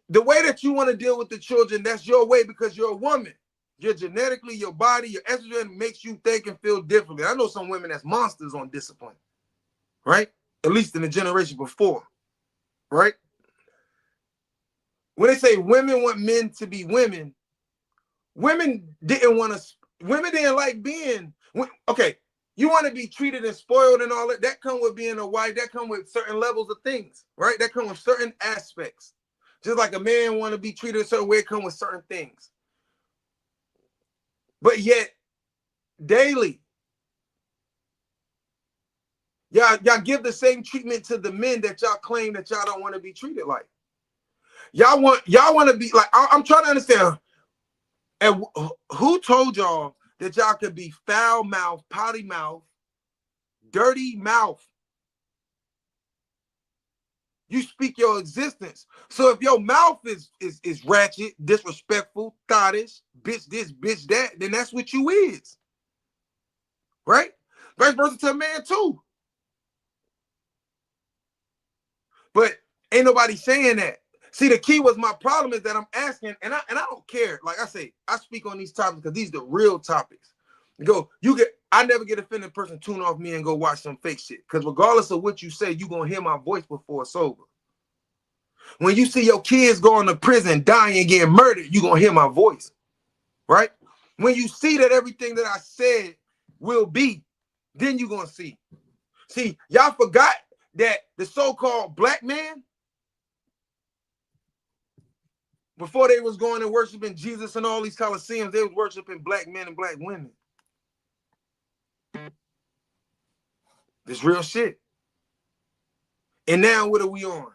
[SPEAKER 1] The way that you want to deal with the children, that's your way because you're a woman. You're genetically, your body, your estrogen makes you think and feel differently. I know some women that's monsters on discipline, right? At least in the generation before, right? When they say women want men to be women, women didn't like being, okay, you want to be treated and spoiled and all that. That comes with being a wife. That comes with certain levels of things, right? That comes with certain aspects. Just like a man want to be treated a certain way, it comes with certain things. But yet, daily, y'all give the same treatment to the men that y'all claim that y'all don't want to be treated like. Y'all want to be like, I'm trying to understand. And who told y'all that y'all could be foul mouth, potty mouth, dirty mouth? You speak your existence. So if your mouth is ratchet, disrespectful, thottish, bitch this, bitch that, then that's what you is. Right? Vice versa to a man too. But ain't nobody saying that. See, the key was my problem is that I'm asking, and I don't care. Like I say, I speak on these topics because these are the real topics. I never get offended person tune off me and go watch some fake shit. Because regardless of what you say, you're gonna hear my voice before it's over. When you see your kids going to prison, dying and getting murdered, you're gonna hear my voice. Right? When you see that everything that I said will be, then you're gonna see. See, y'all forgot that the so-called black man, before they was going and worshiping Jesus and all these coliseums, they was worshiping black men and black women. This real shit. And now what are we on?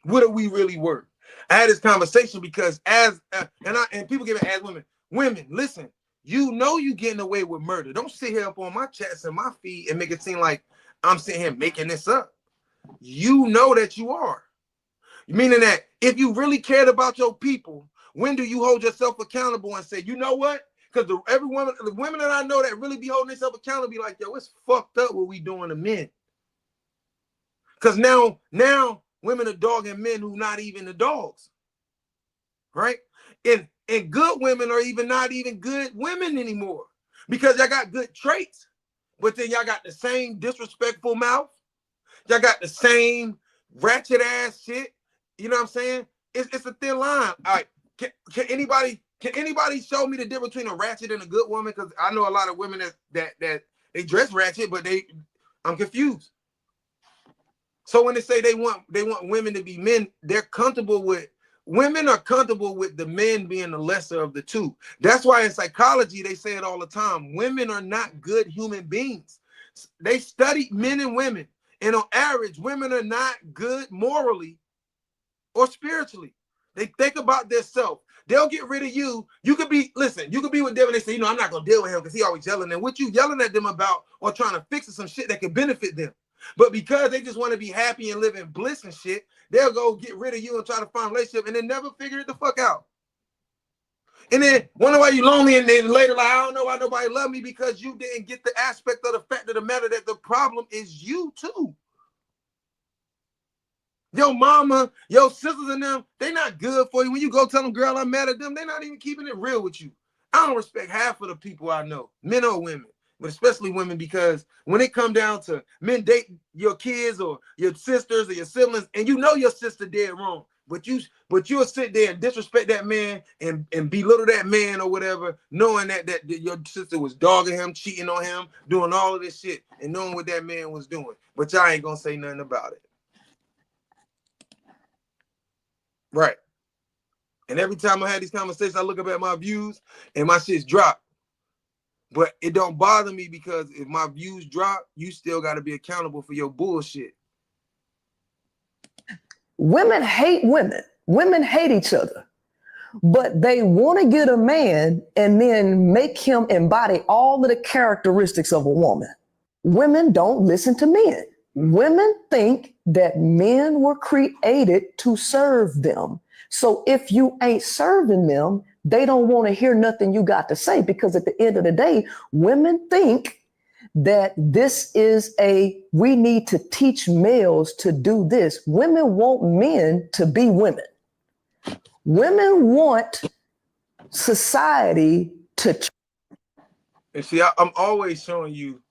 [SPEAKER 1] What are we really worth? I had this conversation because and people give it as women, listen, you know you getting away with murder. Don't sit here up on my chats and my feed and make it seem like I'm sitting here making this up. You know that you are. Meaning that if you really cared about your people, when do you hold yourself accountable and say, you know what? Because the women that I know that really be holding themselves accountable be like, yo, it's fucked up what we doing to men. Because now women are dogging men who not even the dogs. Right? And good women are even not even good women anymore. Because y'all got good traits, but then y'all got the same disrespectful mouth. Y'all got the same ratchet ass shit. You know what I'm saying? It's a thin line. All right. Can anybody show me the difference between a ratchet and a good woman? Because I know a lot of women that they dress ratchet, but I'm confused. So when they say they want women to be men, women are comfortable with the men being the lesser of the two. That's why in psychology they say it all the time. Women are not good human beings. They study men and women, and on average, women are not good morally or spiritually. They think about themselves. They'll get rid of you. You could be with them and they say, I'm not gonna deal with him because he always yelling. And what you yelling at them about or trying to fix some shit that could benefit them. But because they just want to be happy and live in bliss and shit, they'll go get rid of you and try to find a relationship and then never figure it the fuck out. And then wonder why you lonely, and then later like, I don't know why nobody love me, because you didn't get the aspect of the fact of the matter that the problem is you too. Your mama, your sisters and them, they not good for you. When you go tell them, girl, I'm mad at them, they're not even keeping it real with you. I don't respect half of the people I know, men or women. but especially women, because when it come down to men dating your kids or your sisters or your siblings, and you know your sister dead wrong, but you'll sit there and disrespect that man and belittle that man or whatever, knowing that your sister was dogging him, cheating on him, doing all of this shit, and knowing what that man was doing, but y'all ain't gonna say nothing about it, right? And every time I had these conversations, I look up at my views and my shit's dropped. But it don't bother me, because if my views drop, you still got to be accountable for your bullshit.
[SPEAKER 7] Women hate women. Women hate each other. But they want to get a man and then make him embody all of the characteristics of a woman. Women don't listen to men. Women think that men were created to serve them. So if you ain't serving them, they don't want to hear nothing you got to say, because at the end of the day, women think that this is we need to teach males to do this. Women want men to be women. Women want society to.
[SPEAKER 1] And see, I'm always showing you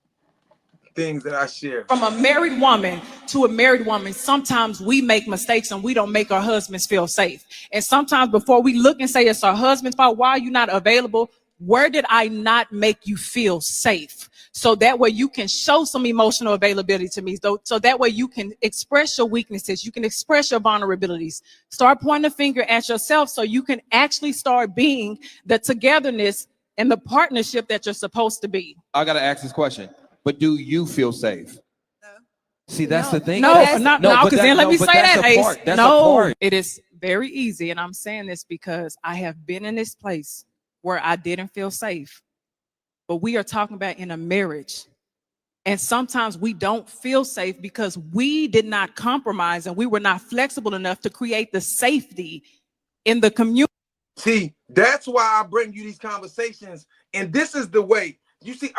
[SPEAKER 1] things that I share.
[SPEAKER 8] From a married woman to a married woman, sometimes we make mistakes and we don't make our husbands feel safe. And sometimes before we look and say it's our husband's fault, why are you not available? Where did I not make you feel safe? So that way you can show some emotional availability to me. So that way you can express your weaknesses. You can express your vulnerabilities. Start pointing the finger at yourself so you can actually start being the togetherness and the partnership that you're supposed to be.
[SPEAKER 9] I got to ask this question. But do you feel safe?
[SPEAKER 8] No.
[SPEAKER 9] See, that's the thing.
[SPEAKER 8] No, because then let me say that, Ace.
[SPEAKER 9] No,
[SPEAKER 8] it is very easy. And I'm saying this because I have been in this place where I didn't feel safe. But we are talking about in a marriage. And sometimes we don't feel safe because we did not compromise and we were not flexible enough to create the safety in the community.
[SPEAKER 1] See, that's why I bring you these conversations. And this is the way. You see,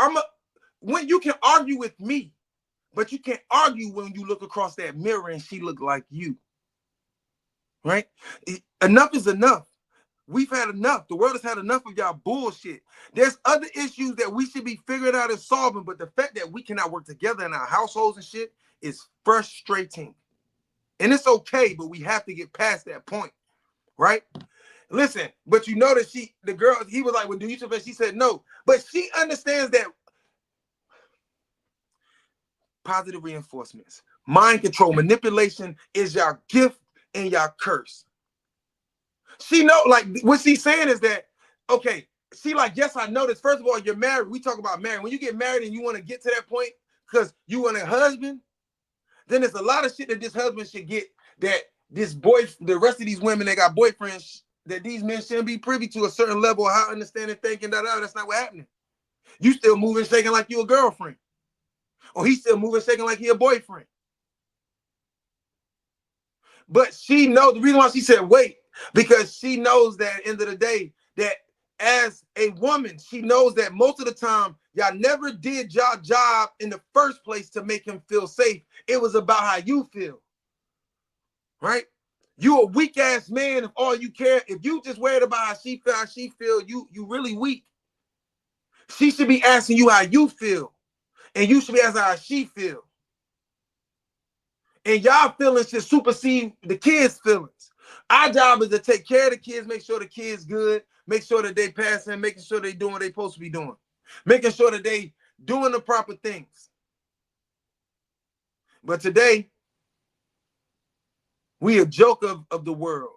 [SPEAKER 1] when you can argue with me, but you can't argue when you look across that mirror and she look like you, right? Enough is enough. We've had enough. The world has had enough of y'all bullshit. There's other issues that we should be figuring out and solving, but the fact that we cannot work together in our households and shit is frustrating. And it's okay, but we have to get past that point, right? Listen, but you know that the girl, he was like, well, do you feel? She said no, but she understands that positive reinforcements, mind control, manipulation is your gift and your curse. She know, like, what she's saying is that, okay, she like, yes, I know this. First of all, you're married. We talk about marriage. When you get married and you want to get to that point because you want a husband, then there's a lot of shit that this husband should get that this boy, the rest of these women that got boyfriends, that these men shouldn't be privy to a certain level of how understanding, thinking, that's not what happening. You still moving, shaking like you a girlfriend. Or he's still moving, shaking like he a boyfriend. But she knows, the reason why she said wait, because she knows that at the end of the day, that as a woman, she knows that most of the time, y'all never did y'all job in the first place to make him feel safe. It was about how you feel, right? You a weak ass man if all you care, if you just worried about how she feel, you really weak. She should be asking you how you feel, and you should be asking how she feel. And y'all feelings should supersede the kids' feelings. Our job is to take care of the kids, make sure the kids good, make sure that they passing, making sure they doing what they supposed to be doing, making sure that they doing the proper things. But today, we a joke of the world.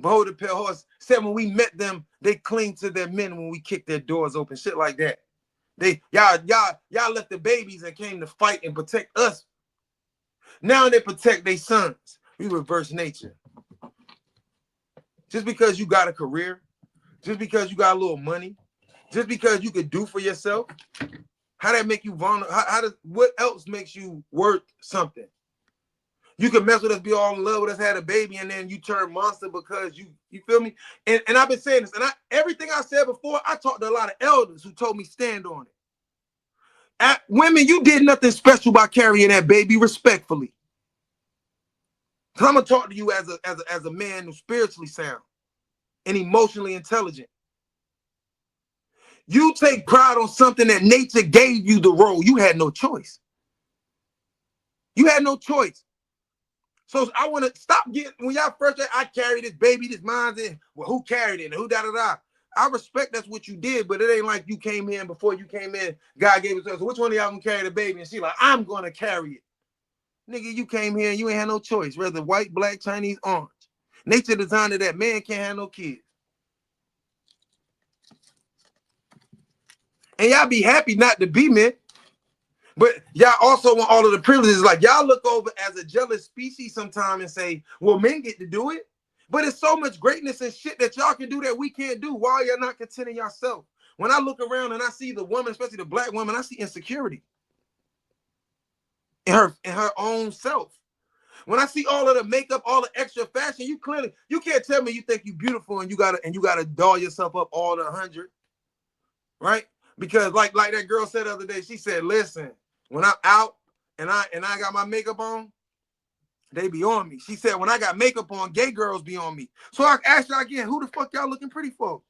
[SPEAKER 1] Behold the pale horse said when we met them, they cling to their men when we kicked their doors open, shit like that. Y'all left the babies and came to fight and protect us. Now they protect their sons. We reverse nature. Just because you got a career, just because you got a little money, just because you could do for yourself, how that make you vulnerable? What else makes you worth something? You can mess with us, be all in love with us, had a baby, and then you turn monster because you feel me? And I've been saying this, and everything I said before, I talked to a lot of elders who told me stand on it. Women, you did nothing special by carrying that baby respectfully. So I'm gonna talk to you as a man who's spiritually sound and emotionally intelligent. You take pride on something that nature gave you the role. You had no choice. You had no choice. So I want to stop getting, when y'all first say, I carry this baby, this mine's in. Well, who carried it? And who da-da-da? I respect that's what you did, but it ain't like you came in before you came in. God gave it to us. So which one of y'all gonna carry the baby? And she like, I'm gonna carry it. Nigga, you came here and you ain't had no choice. Whether white, black, Chinese, orange. Nature designed that man can't have no kids. And y'all be happy not to be men. But y'all also want all of the privileges. Like y'all look over as a jealous species sometime and say, well, men get to do it. But it's so much greatness and shit that y'all can do that we can't do while you're not contenting yourself. When I look around and I see the woman, especially the black woman, I see insecurity in her own self. When I see all of the makeup, all the extra fashion, you can't tell me you think you beautiful and you gotta doll yourself up all the 100, right? Because like that girl said the other day, she said, listen, when I'm out and I got my makeup on, they be on me. She said, when I got makeup on, gay girls be on me. So I asked y'all again, who the fuck y'all looking pretty for?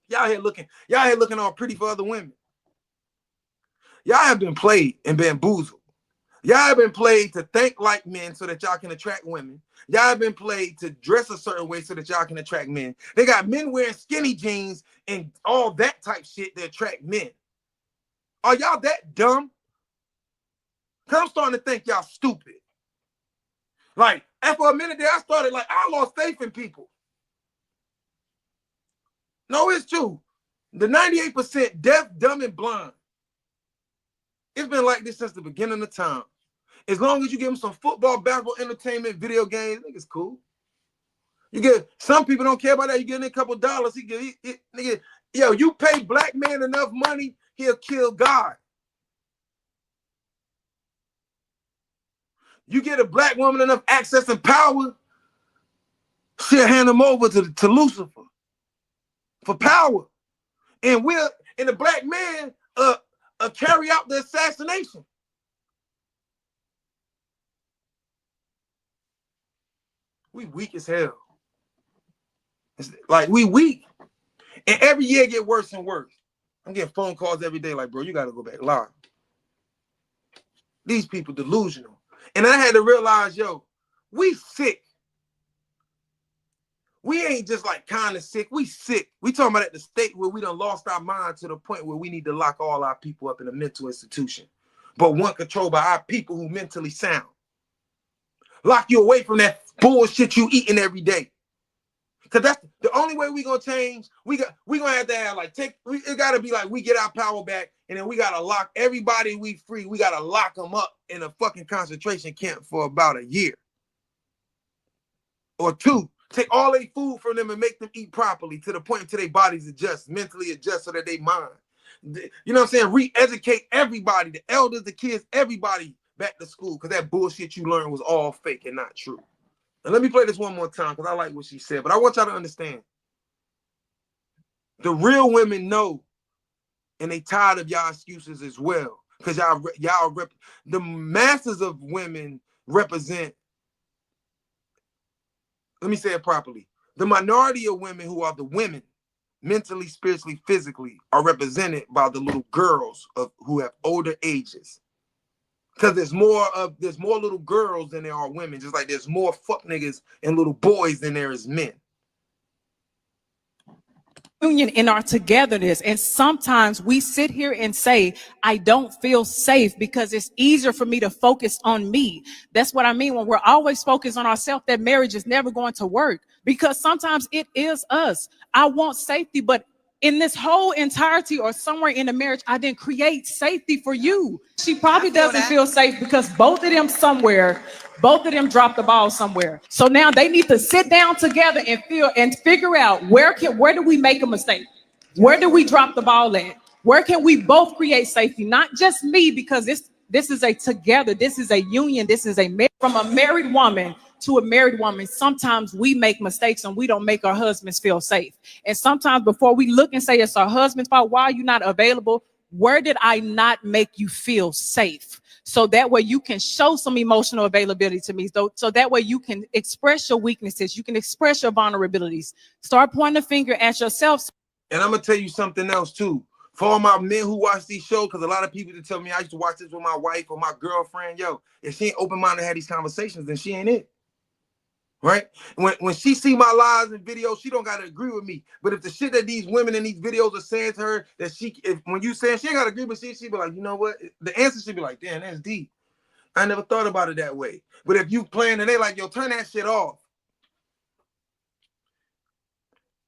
[SPEAKER 1] Y'all here looking all pretty for other women. Y'all have been played and bamboozled. Y'all have been played to think like men so that y'all can attract women. Y'all have been played to dress a certain way so that y'all can attract men. They got men wearing skinny jeans and all that type shit to attract men. Are y'all that dumb? Cause I'm starting to think y'all stupid. Like, and for a minute there, I started like, I lost faith in people. No, it's true. The 98% deaf, dumb, and blind. It's been like this since the beginning of time. As long as you give them some football, basketball, entertainment, video games, I think it's cool. You get, some people don't care about that. You get in a couple dollars. Yo, you pay black man enough money, he'll kill God. You get a black woman enough access and power, she'll hand them over to Lucifer for power. And the black man carry out the assassination. We weak as hell. It's like we weak. And every year get worse and worse. I'm getting phone calls every day like, bro, you gotta go back live. These people delusional. And I had to realize, yo, we sick. We ain't just like kind of sick. We sick. We talking about at the state where we done lost our mind to the point where we need to lock all our people up in a mental institution. But one controlled by our people who mentally sound. Lock you away from that bullshit you eating every day. Cause that's the only way we gonna change. We gonna have to have like it gotta be like we get our power back, and then we gotta lock everybody we free. We gotta lock them up in a fucking concentration camp for about a year or two. Take all their food from them and make them eat properly to the point until their bodies adjust, mentally adjust so that they mind. You know what I'm saying? Re-educate everybody, the elders, the kids, everybody back to school, because that bullshit you learned was all fake and not true. And let me play this one more time because I like what she said, but I want y'all to understand. The real women know, and they tired of y'all excuses as well, because the masses of women represent, let me say it properly, the minority of women who are the women, mentally, spiritually, physically, are represented by the little girls who have older ages. Because there's more little girls than there are women, just like there's more fuck niggas and little boys than there is men.
[SPEAKER 8] Union in our togetherness, and sometimes we sit here and say, I don't feel safe because it's easier for me to focus on me. That's what I mean when we're always focused on ourselves, that marriage is never going to work, because sometimes it is us. I want safety, but in this whole entirety or somewhere in the marriage, I didn't create safety for you. She probably doesn't feel safe because both of them dropped the ball somewhere. So now they need to sit down together and figure out where do we make a mistake? Where do we drop the ball at? Where can we both create safety? Not just me, because this is a together, this is a union, this is from a married woman to a married woman. Sometimes we make mistakes and we don't make our husbands feel safe. And sometimes before we look and say it's our husband's fault, why are you not available? Where did I not make you feel safe? So that way you can show some emotional availability to me. So that way you can express your weaknesses. You can express your vulnerabilities. Start pointing the finger at yourself.
[SPEAKER 1] And I'm going to tell you something else too. For all my men who watch these shows, because a lot of people that tell me I used to watch this with my wife or my girlfriend, yo, if she ain't open-minded to have these conversations, then she ain't it. Right? When she see my lives and videos, she don't gotta agree with me. But if the shit that these women in these videos are saying to her, that when you saying she ain't gotta agree with she be like, you know what? The answer should be like, damn, that's deep. I never thought about it that way. But if you playing and they like, yo, turn that shit off.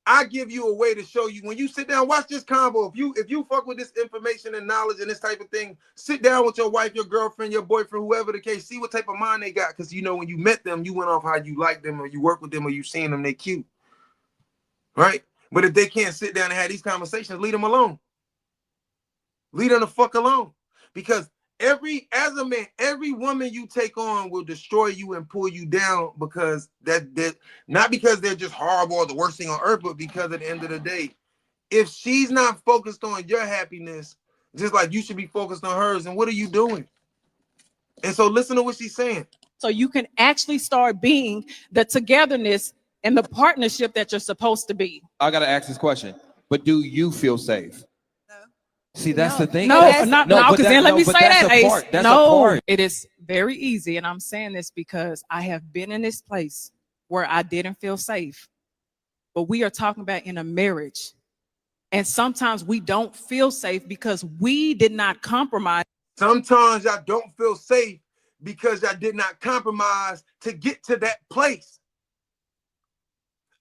[SPEAKER 1] I give you a way to show you when you sit down, watch this combo. If you fuck with this information and knowledge and this type of thing, sit down with your wife, your girlfriend, your boyfriend, whoever the case, see what type of mind they got. Because you know, when you met them, you went off how you like them or you work with them or you seen them, they cute. Right? But if they can't sit down and have these conversations, leave them alone. Leave them the fuck alone. Because as a man, every woman you take on will destroy you and pull you down, because that not because they're just horrible or the worst thing on earth, but because at the end of the day, if she's not focused on your happiness, just like you should be focused on hers, and what are you doing? And so listen to what she's saying.
[SPEAKER 8] So you can actually start being the togetherness and the partnership that you're supposed to be.
[SPEAKER 9] I gotta ask this question, but do you feel safe? See, that's the thing.
[SPEAKER 8] No, because then let me say that, Ace.
[SPEAKER 9] That's
[SPEAKER 8] no,
[SPEAKER 9] a part.
[SPEAKER 8] it is very easy. And I'm saying this because I have been in this place where I didn't feel safe. But we are talking about in a marriage. And sometimes we don't feel safe because we did not compromise.
[SPEAKER 1] Sometimes y'all don't feel safe because y'all did not compromise to get to that place.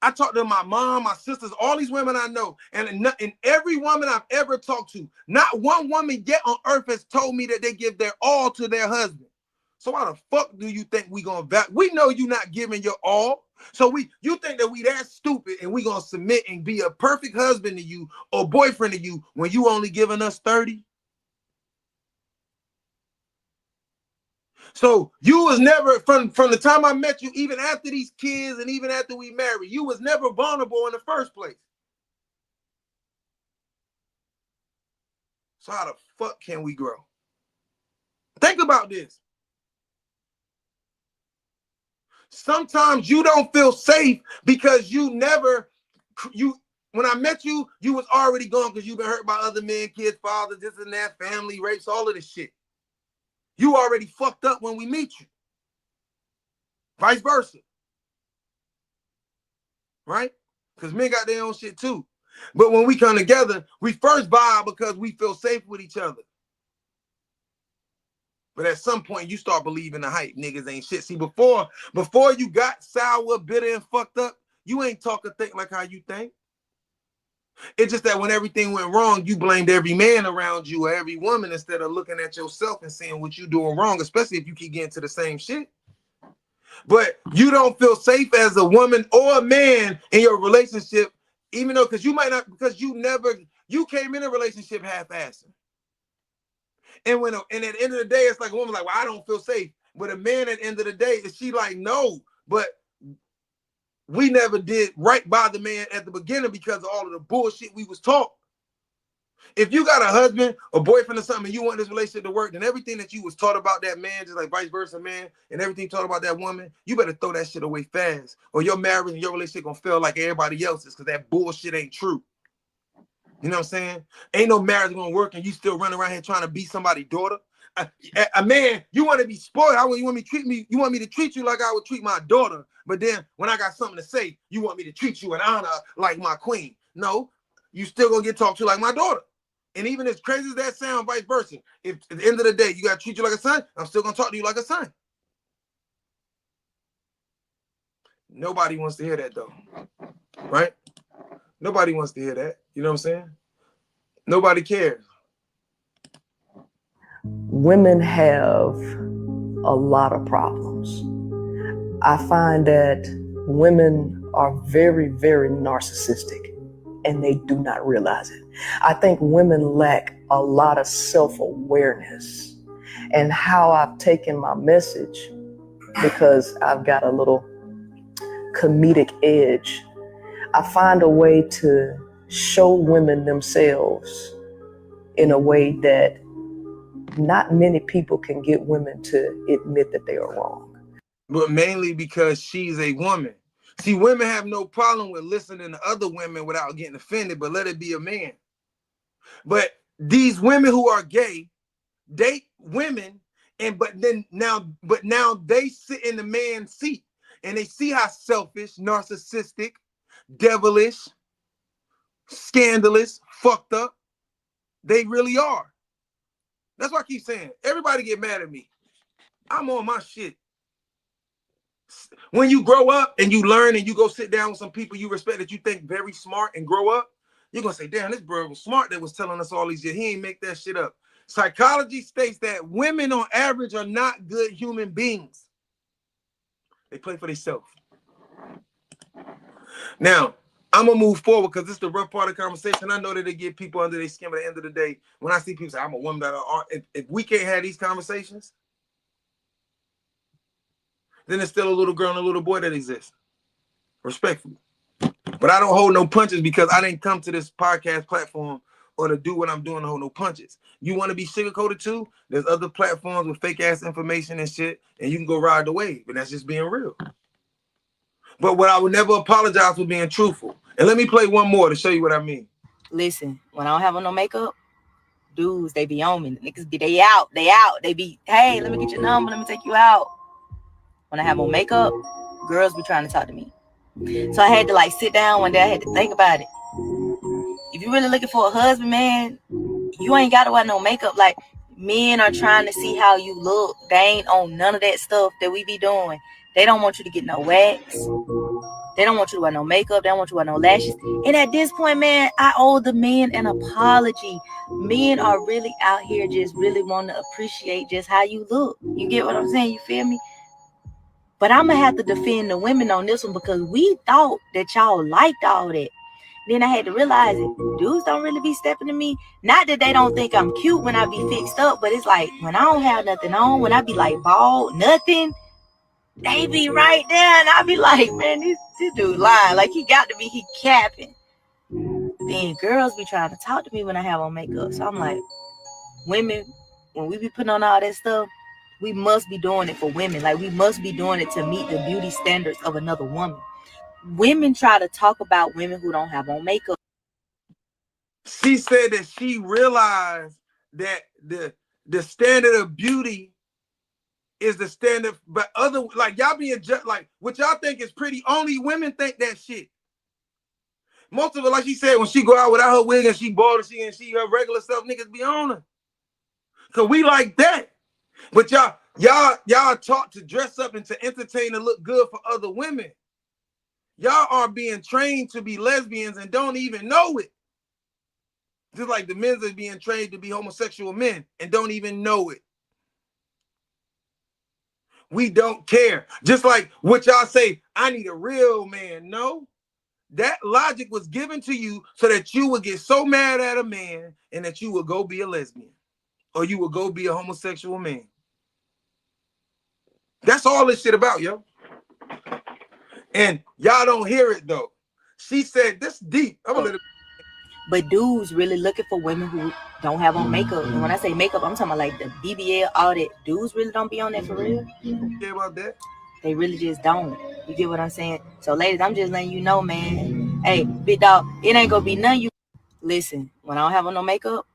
[SPEAKER 1] I talked to my mom, my sisters, all these women I know, and every woman I've ever talked to, not one woman yet on earth has told me that they give their all to their husband. So why the fuck do you think we gonna back? We know you're not giving your all. So you think that we that stupid and we gonna submit and be a perfect husband to you or boyfriend to you when you only giving us 30? So you was never, from the time I met you, even after these kids and even after we married, you was never vulnerable in the first place. So how the fuck can we grow? Think about this. Sometimes you don't feel safe because when I met you, you was already gone because you've been hurt by other men, kids, fathers, this and that, family, rapes, all of this shit. You already fucked up when we meet you. Vice versa. Right? Because men got their own shit too. But when we come together, we first vibe because we feel safe with each other. But at some point, you start believing the hype. Niggas ain't shit. See, before you got sour, bitter, and fucked up, you ain't talk or think like how you think. It's just that when everything went wrong, you blamed every man around you or every woman instead of looking at yourself and seeing what you doing wrong, especially if you keep getting to the same shit. But you don't feel safe as a woman or a man in your relationship, even though because you came in a relationship half-assing. And at the end of the day, it's like a woman like, well, I don't feel safe. But a man at the end of the day, is she like, no, but we never did right by the man at the beginning because of all of the bullshit we was taught. If you got a husband or boyfriend or something and you want this relationship to work, then everything that you was taught about that man, just like vice versa, man, and everything taught about that woman, you better throw that shit away fast. Or your marriage and your relationship gonna feel like everybody else's because that bullshit ain't true. You know what I'm saying? Ain't no marriage gonna work and you still running around here trying to be somebody's daughter. A man, you want to be spoiled. You want me to treat you like I would treat my daughter. But then when I got something to say, you want me to treat you in honor like my queen. No, you still gonna get talked to like my daughter. And even as crazy as that sound, vice versa. If at the end of the day, you gotta treat you like a son, I'm still gonna talk to you like a son. Nobody wants to hear that though, right? Nobody wants to hear that. You know what I'm saying? Nobody cares.
[SPEAKER 7] Women have a lot of problems. I find that women are very, very narcissistic and they do not realize it. I think women lack a lot of self-awareness, and how I've taken my message, because I've got a little comedic edge, I find a way to show women themselves in a way that not many people can get women to admit that they are wrong.
[SPEAKER 1] But mainly because she's a woman. See, women have no problem with listening to other women without getting offended, but let it be a man. But these women who are gay date women, but now they sit in the man's seat and they see how selfish, narcissistic, devilish, scandalous, fucked up they really are. That's why I keep saying, everybody get mad at me. I'm on my shit. When you grow up and you learn and you go sit down with some people you respect that you think very smart and grow up, you're going to say, damn, this bro was smart that was telling us all these years. He ain't make that shit up. Psychology states that women on average are not good human beings. They play for themselves. Now, I'm going to move forward because this is the rough part of the conversation. I know that they get people under their skin, but at the end of the day, when I see people say, I'm a woman that are, if we can't have these conversations, then there's still a little girl and a little boy that exists. Respectfully. But I don't hold no punches because I didn't come to this podcast platform or to do what I'm doing to hold no punches. You want to be sugarcoated too? There's other platforms with fake ass information and shit, and you can go ride the wave, but that's just being real. But what I would never apologize for being truthful. And let me play one more to show you what I mean.
[SPEAKER 10] Listen, when I don't have on no makeup, dudes, they be on me. Niggas be, they out. They be, hey, let me get your number. Let me take you out. When I have on makeup, girls be trying to talk to me. So I had to like sit down one day. I had to think about it. If you're really looking for a husband, man, you ain't got to wear no makeup. Like, men are trying to see how you look. They ain't on none of that stuff that we be doing. They don't want you to get no wax. They don't want you to wear no makeup. They don't want you to wear no lashes. And at this point, man, I owe the men an apology. Men are really out here just really want to appreciate just how you look. You get what I'm saying? You feel me? But I'm going to have to defend the women on this one because we thought that y'all liked all that. Then I had to realize it. Dudes don't really be stepping to me. Not that they don't think I'm cute when I be fixed up, but it's like when I don't have nothing on, when I be like bald, nothing, they be right there. And I be like, man, this dude lying. Like he capping. Then girls be trying to talk to me when I have on makeup. So I'm like, women, when we be putting on all that stuff, we must be doing it for women. Like we must be doing it to meet the beauty standards of another woman. Women try to talk about women who don't have on makeup.
[SPEAKER 1] She said that she realized that the standard of beauty is the standard, but other, like y'all being just like what y'all think is pretty, only women think that shit. Most of it, like she said, when she go out without her wig and she bald and she her regular stuff, niggas be on her. Cause we like that. But y'all taught to dress up and to entertain and look good for other women. Y'all are being trained to be lesbians and don't even know it. Just like the men are being trained to be homosexual men and don't even know it. We don't care. Just like what y'all say, I need a real man. No, that logic was given to you so that you would get so mad at a man and that you would go be a lesbian or you would go be a homosexual man. That's all this shit about, yo. And y'all don't hear it though. She said this deep. I'm gonna let it.
[SPEAKER 10] But dudes really looking for women who don't have on makeup. And when I say makeup, I'm talking about like the BBL, all that. Dudes really don't be on that for real.
[SPEAKER 1] Yeah, about that.
[SPEAKER 10] They really just don't. You get what I'm saying? So ladies, I'm just letting you know, man. Hey, big dog, it ain't gonna be none of you. Listen, when I don't have on no makeup,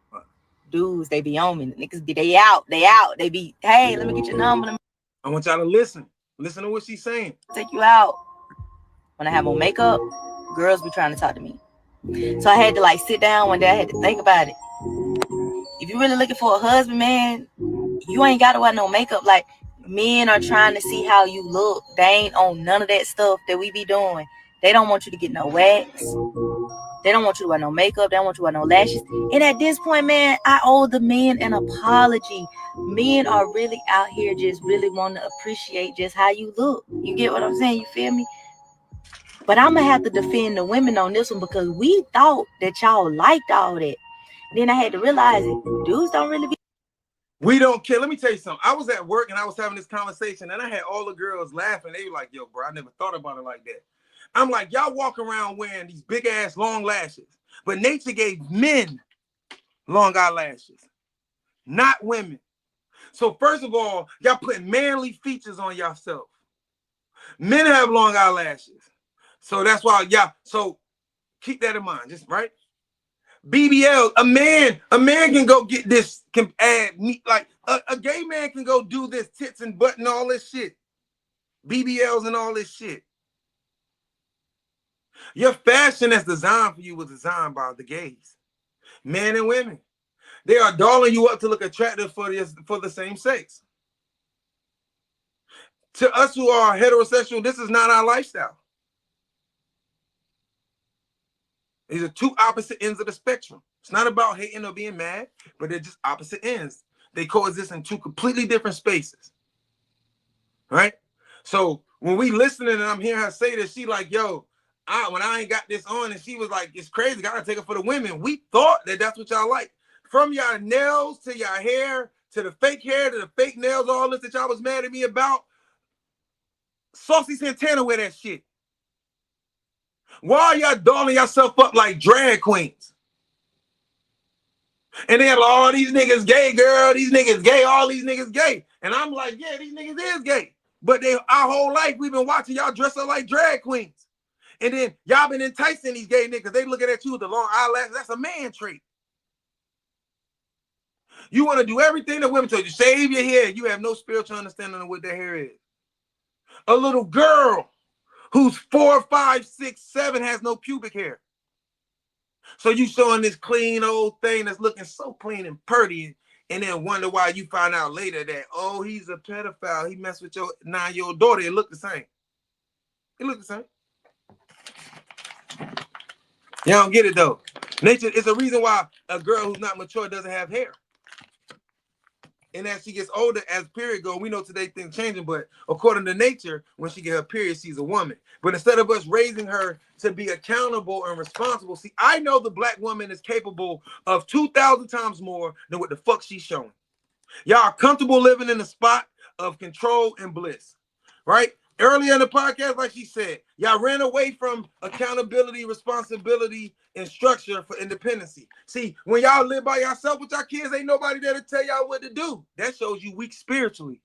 [SPEAKER 10] dudes, they be on me. Niggas be, they out. They be, hey, let me get your number.
[SPEAKER 1] I want y'all to listen. Listen to what she's saying.
[SPEAKER 10] Take you out. When I have on makeup, girls be trying to talk to me. So I had to like sit down one day. I had to think about it. If you're really looking for a husband, man, you ain't got to wear no makeup. Like, men are trying to see how you look. They ain't on none of that stuff that we be doing. They don't want you to get no wax. They don't want you to wear no makeup. They don't want you to wear no lashes. And at this point, man, I owe the men an apology. Men are really out here just really want to appreciate just how you look. You get what I'm saying? You feel me? But I'm going to have to defend the women on this one because we thought that y'all liked all that. Then I had to realize it. Dudes don't really be.
[SPEAKER 1] We don't care. Let me tell you something. I was at work and I was having this conversation and I had all the girls laughing. They were like, yo, bro, I never thought about it like that. I'm like, y'all walk around wearing these big ass long lashes, but nature gave men long eyelashes, not women. So first of all, y'all putting manly features on yourself. Men have long eyelashes. So that's why y'all, so keep that in mind, just right? BBL, a man can go get this, can add meat, like a gay man can go do this, tits and butt and all this shit. BBLs and all this shit. Your fashion that's designed for you was designed by the gays, men and women. They are dolling you up to look attractive for the same sex. To us who are heterosexual, this is not our lifestyle. These are two opposite ends of the spectrum. It's not about hating or being mad, but they're just opposite ends. They coexist in two completely different spaces. Right? So when we listening and I'm hearing her say this, she like, yo, when I ain't got this on, and she was like, it's crazy, gotta take it for the women. We thought that that's what y'all like. From your nails to your hair, to the fake hair, to the fake nails, all this that y'all was mad at me about. Saucy Santana wear that shit. Why are y'all dolling yourself up like drag queens? And they have all these niggas gay, girl. These niggas gay. All these niggas gay. And I'm like, yeah, these niggas is gay. But our whole life we've been watching y'all dress up like drag queens. And then y'all been enticing these gay niggas. They looking at you with the long eyelashes. That's a man trait. You want to do everything that women tell you. Shave your hair. You have no spiritual understanding of what their hair is. A little girl who's 4, 5, 6, 7 has no pubic hair. So you showing this clean old thing that's looking so clean and pretty, and then wonder why you find out later that, oh, he's a pedophile. He messed with your 9-year-old daughter. It looked the same. It looked the same. You don't get it though. Nature is a reason why a girl who's not mature doesn't have hair. And as she gets older, as period go, we know today things changing, but according to nature, when she get her period, she's a woman. But instead of us raising her to be accountable and responsible, see, I know the black woman is capable of 2,000 times more than what the fuck she's showing. Y'all are comfortable living in a spot of control and bliss, right? Earlier in the podcast, like she said, y'all ran away from accountability, responsibility, and structure for independency. See, when y'all live by yourself with your kids, ain't nobody there to tell y'all what to do. That shows you weak spiritually.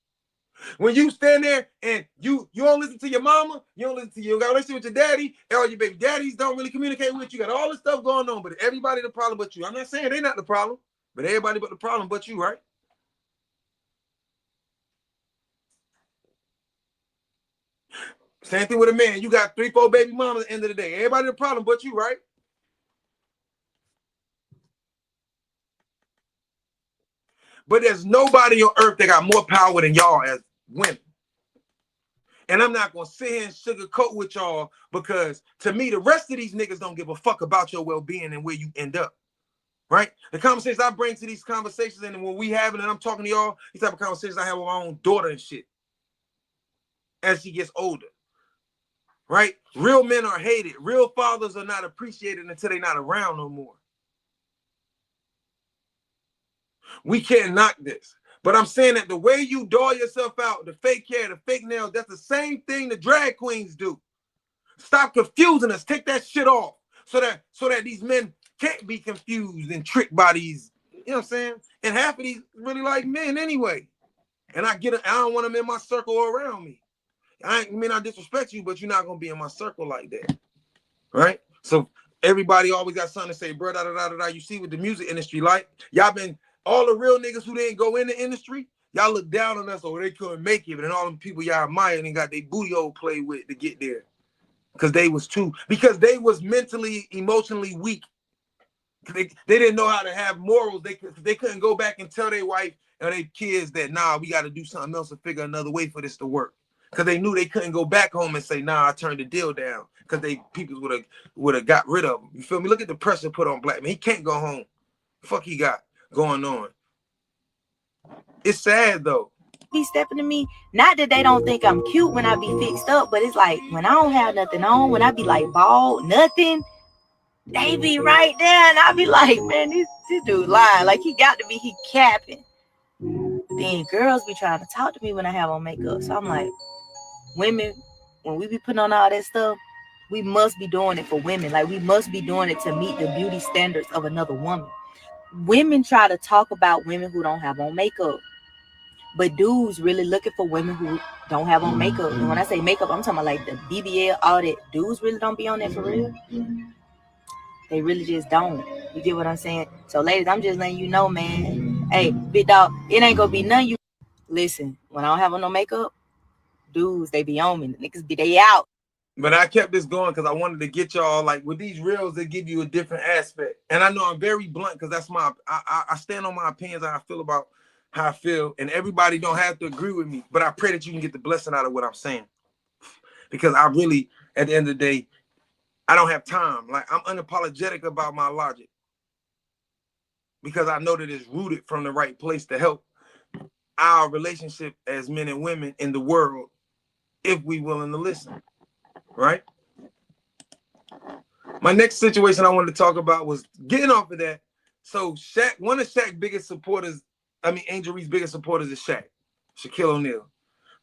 [SPEAKER 1] When you stand there and you don't listen to your mama, you don't listen to your relationship with your daddy, or your baby daddies don't really communicate with you, got all this stuff going on, but everybody the problem but you. I'm not saying they're not the problem, but everybody but the problem but you, right? Same thing with a man. You got 3, 4 baby mamas at the end of the day. Everybody the problem but you, right? But there's nobody on earth that got more power than y'all as women. And I'm not going to sit here and sugarcoat with y'all, because to me, the rest of these niggas don't give a fuck about your well-being and where you end up. Right? The conversations I bring to these conversations, and when we have it and I'm talking to y'all, these type of conversations I have with my own daughter and shit as she gets older. Right? Real men are hated. Real fathers are not appreciated until they're not around no more. We can't knock this. But I'm saying that the way you doll yourself out, the fake hair, the fake nails, that's the same thing the drag queens do. Stop confusing us. Take that shit off so that these men can't be confused and tricked by these, you know what I'm saying? And half of these really like men anyway. And I don't want them in my circle or around me. I disrespect you, but you're not gonna be in my circle like that, right? So everybody always got something to say, bro. You see what the music industry like? Y'all been all the real niggas who didn't go in the industry. Y'all look down on us, or they couldn't make it, but then all them people y'all admired and got their booty hole played with to get there, because they was mentally, emotionally weak. They didn't know how to have morals. They couldn't go back and tell their wife or their kids that, nah, we got to do something else and figure another way for this to work. Because they knew they couldn't go back home and say, nah, I turned the deal down. Because people would have got rid of him. You feel me? Look at the pressure put on black men. He can't go home. Fuck he got going on. It's sad though.
[SPEAKER 10] Be stepping to me. Not that they don't think I'm cute when I be fixed up, but it's like when I don't have nothing on, when I be like bald, nothing, they be right there, and I be like, man, this dude lying. Like he capping. Then girls be trying to talk to me when I have on makeup. So I'm like, women, when we be putting on all that stuff, we must be doing it for women. Like we must be doing it to meet the beauty standards of another woman. Women try to talk about women who don't have on makeup, but dudes really looking for women who don't have on makeup. And when I say makeup, I'm talking about like the BBL, all that. Dudes really don't be on that for real. They really just don't. You get what I'm saying? So ladies, I'm just letting you know, man. Hey, big dog, it ain't gonna be none you. Listen, when I don't have on no makeup, dudes, they be on me. The niggas be they out.
[SPEAKER 1] But I kept this going because I wanted to get y'all, like, with these reels, they give you a different aspect. And I know I'm very blunt because that's I stand on my opinions, how I feel about how I feel. And everybody don't have to agree with me. But I pray that you can get the blessing out of what I'm saying. Because I really, at the end of the day, I don't have time. Like, I'm unapologetic about my logic. Because I know that it's rooted from the right place to help our relationship as men and women in the world, if we willing to listen. Right? My next situation I wanted to talk about was getting off of that. So SHAQ, one of SHAQ's biggest supporters, Angel Reese's biggest supporters is SHAQ, Shaquille O'Neal.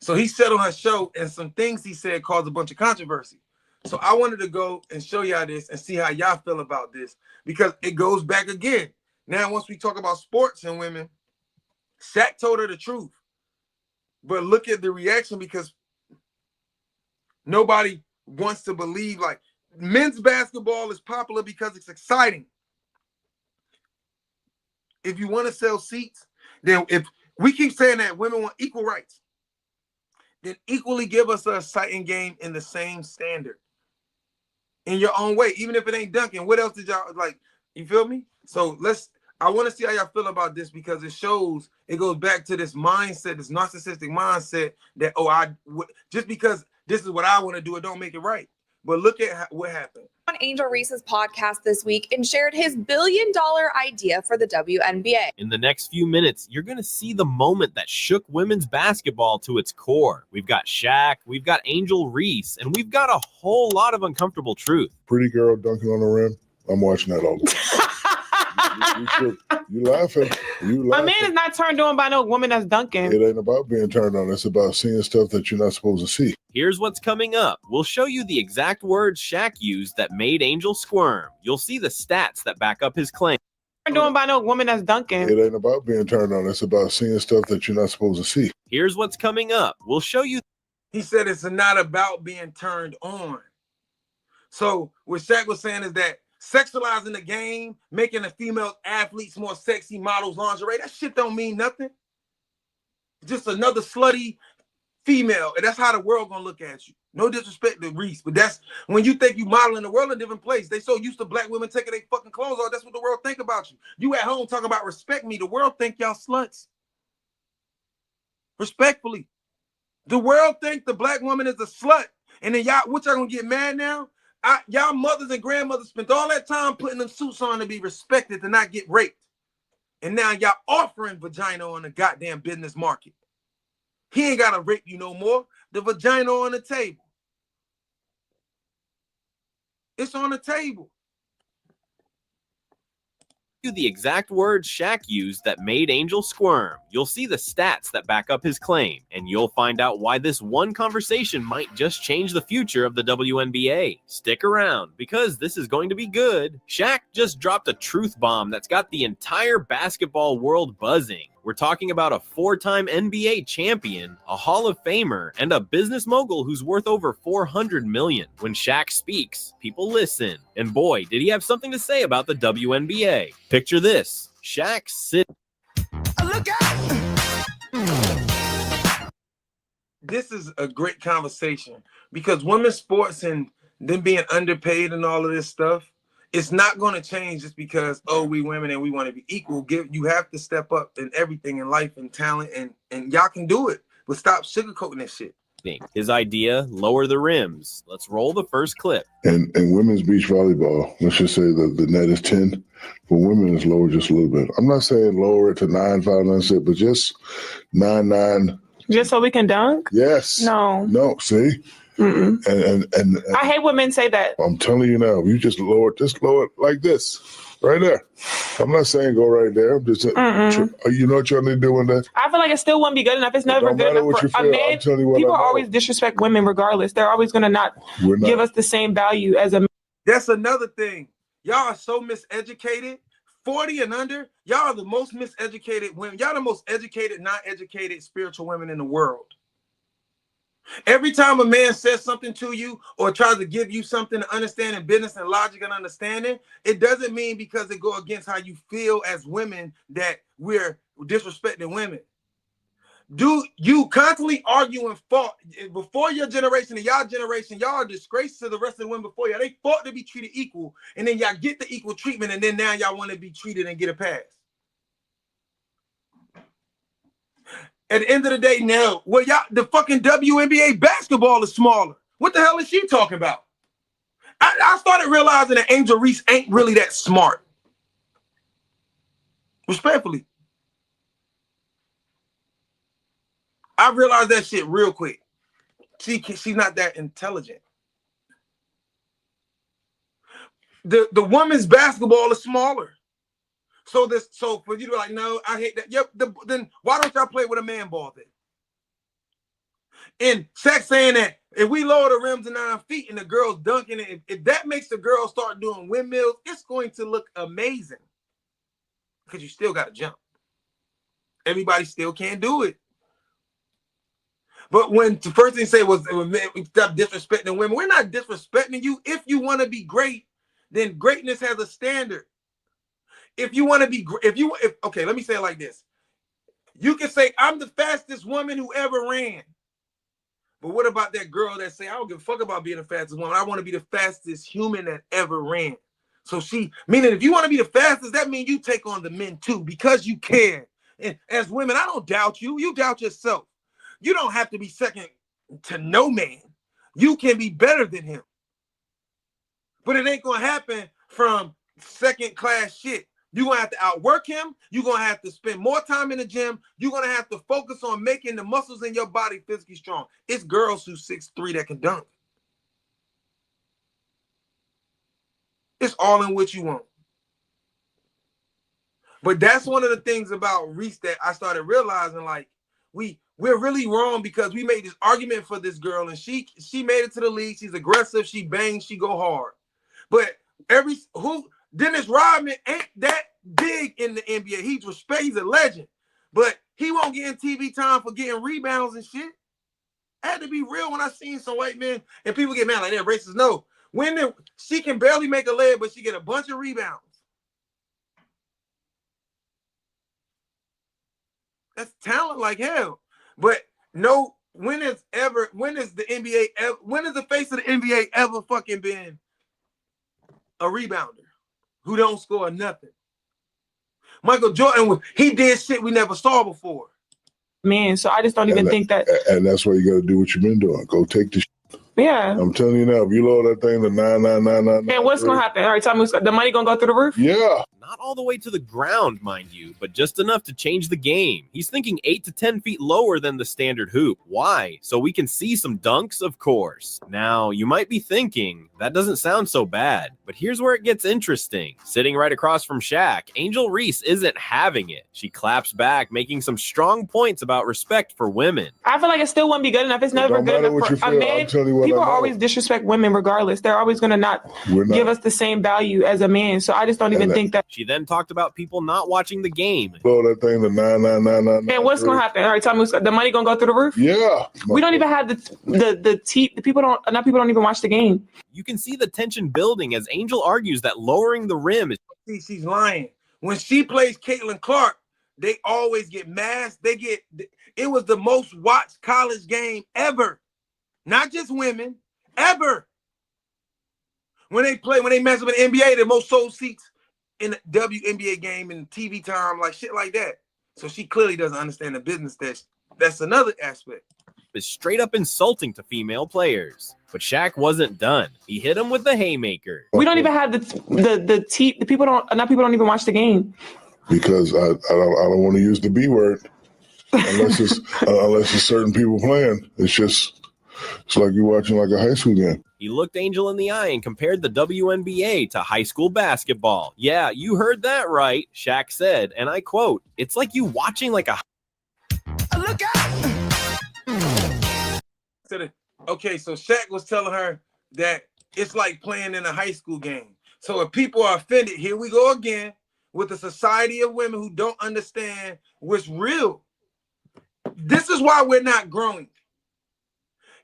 [SPEAKER 1] So he said on her show, and some things he said caused a bunch of controversy. So I wanted to go and show y'all this and see how y'all feel about this, because it goes back again. Now, once we talk about sports and women, SHAQ told her the truth. But look at the reaction, because nobody wants to believe, like, men's basketball is popular because it's exciting. If you want to sell seats, then if we keep saying that women want equal rights, then equally give us a exciting game in the same standard. In your own way, even if it ain't dunking. What else did y'all like? You feel me? So I want to see how y'all feel about this, because it shows, it goes back to this mindset, this narcissistic mindset that, just because this is what I want to do, it don't make it right. But look at what happened.
[SPEAKER 11] On Angel Reese's podcast this week and shared his $1 billion idea for the WNBA.
[SPEAKER 12] In the next few minutes, you're going to see the moment that shook women's basketball to its core. We've got SHAQ, we've got Angel Reese, and we've got a whole lot of uncomfortable truth.
[SPEAKER 5] Pretty girl dunking on the rim. I'm watching that all the time. You laughing.
[SPEAKER 13] My man is not turned on by no woman that's dunking.
[SPEAKER 5] It ain't about being turned on. It's about seeing stuff that you're not supposed to see.
[SPEAKER 12] Here's what's coming up. We'll show you the exact words SHAQ used that made Angel squirm. You'll see the stats that back up his claim.
[SPEAKER 13] Turned on by no woman that's dunking.
[SPEAKER 5] It ain't about being turned on. It's about seeing stuff that you're not supposed to see.
[SPEAKER 12] Here's what's coming up. We'll show you.
[SPEAKER 1] He said it's not about being turned on. So what SHAQ was saying is that sexualizing the game, making the female athletes more sexy, models, lingerie, that shit don't mean nothing. Just another slutty female, and that's how the world gonna look at you. No disrespect to Reese, but that's when you think you modeling the world in a different place. They so used to black women taking their fucking clothes off. That's what the world think about you. You at home talking about respect me. The world think y'all sluts. Respectfully. The world think the black woman is a slut. And then y'all, what y'all gonna get mad now? Y'all mothers and grandmothers spent all that time putting them suits on to be respected, to not get raped. And now y'all offering vagina on the goddamn business market. He ain't gotta rape you no more. The vagina on the table. It's on the table.
[SPEAKER 12] The exact words SHAQ used that made Angel squirm. You'll see the stats that back up his claim, and you'll find out why this one conversation might just change the future of the WNBA. Stick around, because this is going to be good. SHAQ just dropped a truth bomb that's got the entire basketball world buzzing. We're talking about a 4-time NBA champion, a Hall of Famer, and a business mogul who's worth over $400 million. When SHAQ speaks, people listen. And boy, did he have something to say about the WNBA. Picture this. SHAQ sits.
[SPEAKER 1] Look out! This is a great conversation, because women's sports and them being underpaid and all of this stuff, it's not going to change just because, we women and we want to be equal. You have to step up in everything in life and talent, and y'all can do it, but stop sugarcoating this shit.
[SPEAKER 12] His idea, lower the rims. Let's roll the first clip.
[SPEAKER 5] And women's beach volleyball, let's just say that the net is 10. For women, it's lower just a little bit. I'm not saying lower it to 9, 5, 9, 6, but just 9, 9.
[SPEAKER 13] Just so we can dunk?
[SPEAKER 5] Yes. No, see?
[SPEAKER 13] Mm-mm.
[SPEAKER 5] And
[SPEAKER 13] I hate when men say that.
[SPEAKER 5] I'm telling you now, you just lower it like this, right there. I'm not saying go right there. I'm just saying, you know what y'all need to do one day?
[SPEAKER 13] I feel like it still wouldn't be good enough. It's never good enough for a man. People always disrespect women regardless. They're always going to not give us the same value as a man.
[SPEAKER 1] That's another thing. Y'all are so miseducated. 40 and under, y'all are the most miseducated women. Y'all the most educated, not educated spiritual women in the world. Every time a man says something to you or tries to give you something to understand in business and logic and understanding, it doesn't mean because it go against how you feel as women that we're disrespecting women. Do you constantly argue and fought before your generation and y'all generation? Y'all are disgrace to the rest of the women before y'all. They fought to be treated equal, and then y'all get the equal treatment, and then now y'all want to be treated and get a pass. At the end of the day, now, well, y'all, the fucking WNBA basketball is smaller. What the hell is she talking about? I started realizing that Angel Reese ain't really that smart. Respectfully. I realized that shit real quick. She's not that intelligent. The women's basketball is smaller. So for you to be like, no, I hate that. Yep. Then why don't y'all play with a man ball then? And SHAQ saying that if we lower the rim to 9 feet and the girls dunking it, if that makes the girls start doing windmills, it's going to look amazing. Because you still got to jump. Everybody still can't do it. But when the first thing they say was, we stop disrespecting women. We're not disrespecting you. If you want to be great, then greatness has a standard. If you want to be, okay, let me say it like this. You can say, I'm the fastest woman who ever ran. But what about that girl that say, I don't give a fuck about being the fastest woman. I want to be the fastest human that ever ran. So meaning if you want to be the fastest, that means you take on the men too, because you care. And as women, I don't doubt you. You doubt yourself. You don't have to be second to no man. You can be better than him. But it ain't going to happen from second class shit. You're going to have to outwork him. You're going to have to spend more time in the gym. You're going to have to focus on making the muscles in your body physically strong. It's girls who's 6'3" that can dunk. It's all in what you want. But that's one of the things about Reese that I started realizing, like, we're really wrong because we made this argument for this girl and she made it to the league. She's aggressive. She bangs. She go hard. But Dennis Rodman ain't that big in the NBA. He's a legend. But he won't get in TV time for getting rebounds and shit. I had to be real when I seen some white men and people get mad like they're racist. No. She can barely make a leg, but she get a bunch of rebounds. That's talent like hell. But no, when is the face of the NBA ever fucking been a rebounder who don't score nothing? Michael Jordan, he did shit we never saw before.
[SPEAKER 13] Man, so I just don't even think that.
[SPEAKER 5] And that's why you got to do what you've been doing. Go take the
[SPEAKER 13] Yeah.
[SPEAKER 5] I'm telling you now, if you lower that thing to 99999.
[SPEAKER 13] And what's gonna happen? All right, tell me, the money gonna go through the roof?
[SPEAKER 5] Yeah.
[SPEAKER 12] Not all the way to the ground, mind you, but just enough to change the game. He's thinking 8 to 10 feet lower than the standard hoop. Why? So we can see some dunks, of course. Now, you might be thinking, that doesn't sound so bad, but here's where it gets interesting. Sitting right across from SHAQ, Angel Reese isn't having it. She claps back, making some strong points about respect for women.
[SPEAKER 13] I feel like it still wouldn't be good enough. It's never good enough for a man. People always disrespect women regardless. They're always going to not give us the same value as a man. So I just don't even think that.
[SPEAKER 12] She then talked about people not watching the game.
[SPEAKER 5] Blow that thing to 99999.
[SPEAKER 13] And what's going to happen? All right, tell me, the money going to go through the roof?
[SPEAKER 5] Yeah.
[SPEAKER 13] We don't even have the people don't even watch the game.
[SPEAKER 12] You can see the tension building as Angel argues that lowering the rim is.
[SPEAKER 1] She's lying. When she plays Caitlin Clark, they always get masked. It was the most watched college game ever. Not just women, ever. When they mess up in the NBA, the most sold seats in the WNBA game and TV time, like shit like that. So she clearly doesn't understand the business. That's another aspect.
[SPEAKER 12] Is straight up insulting to female players. But SHAQ wasn't done. He hit him with the haymaker.
[SPEAKER 13] We don't even have the people don't even watch the game.
[SPEAKER 5] Because I don't want to use the B word unless it's certain people playing. It's like you're watching like a high school game.
[SPEAKER 12] He looked Angel in the eye and compared the WNBA to high school basketball. Yeah, you heard that right, SHAQ said, and I quote, "It's like you watching like a."
[SPEAKER 1] Look out! Okay, so SHAQ was telling her that it's like playing in a high school game. So if people are offended, here we go again with a society of women who don't understand what's real. This is why we're not growing.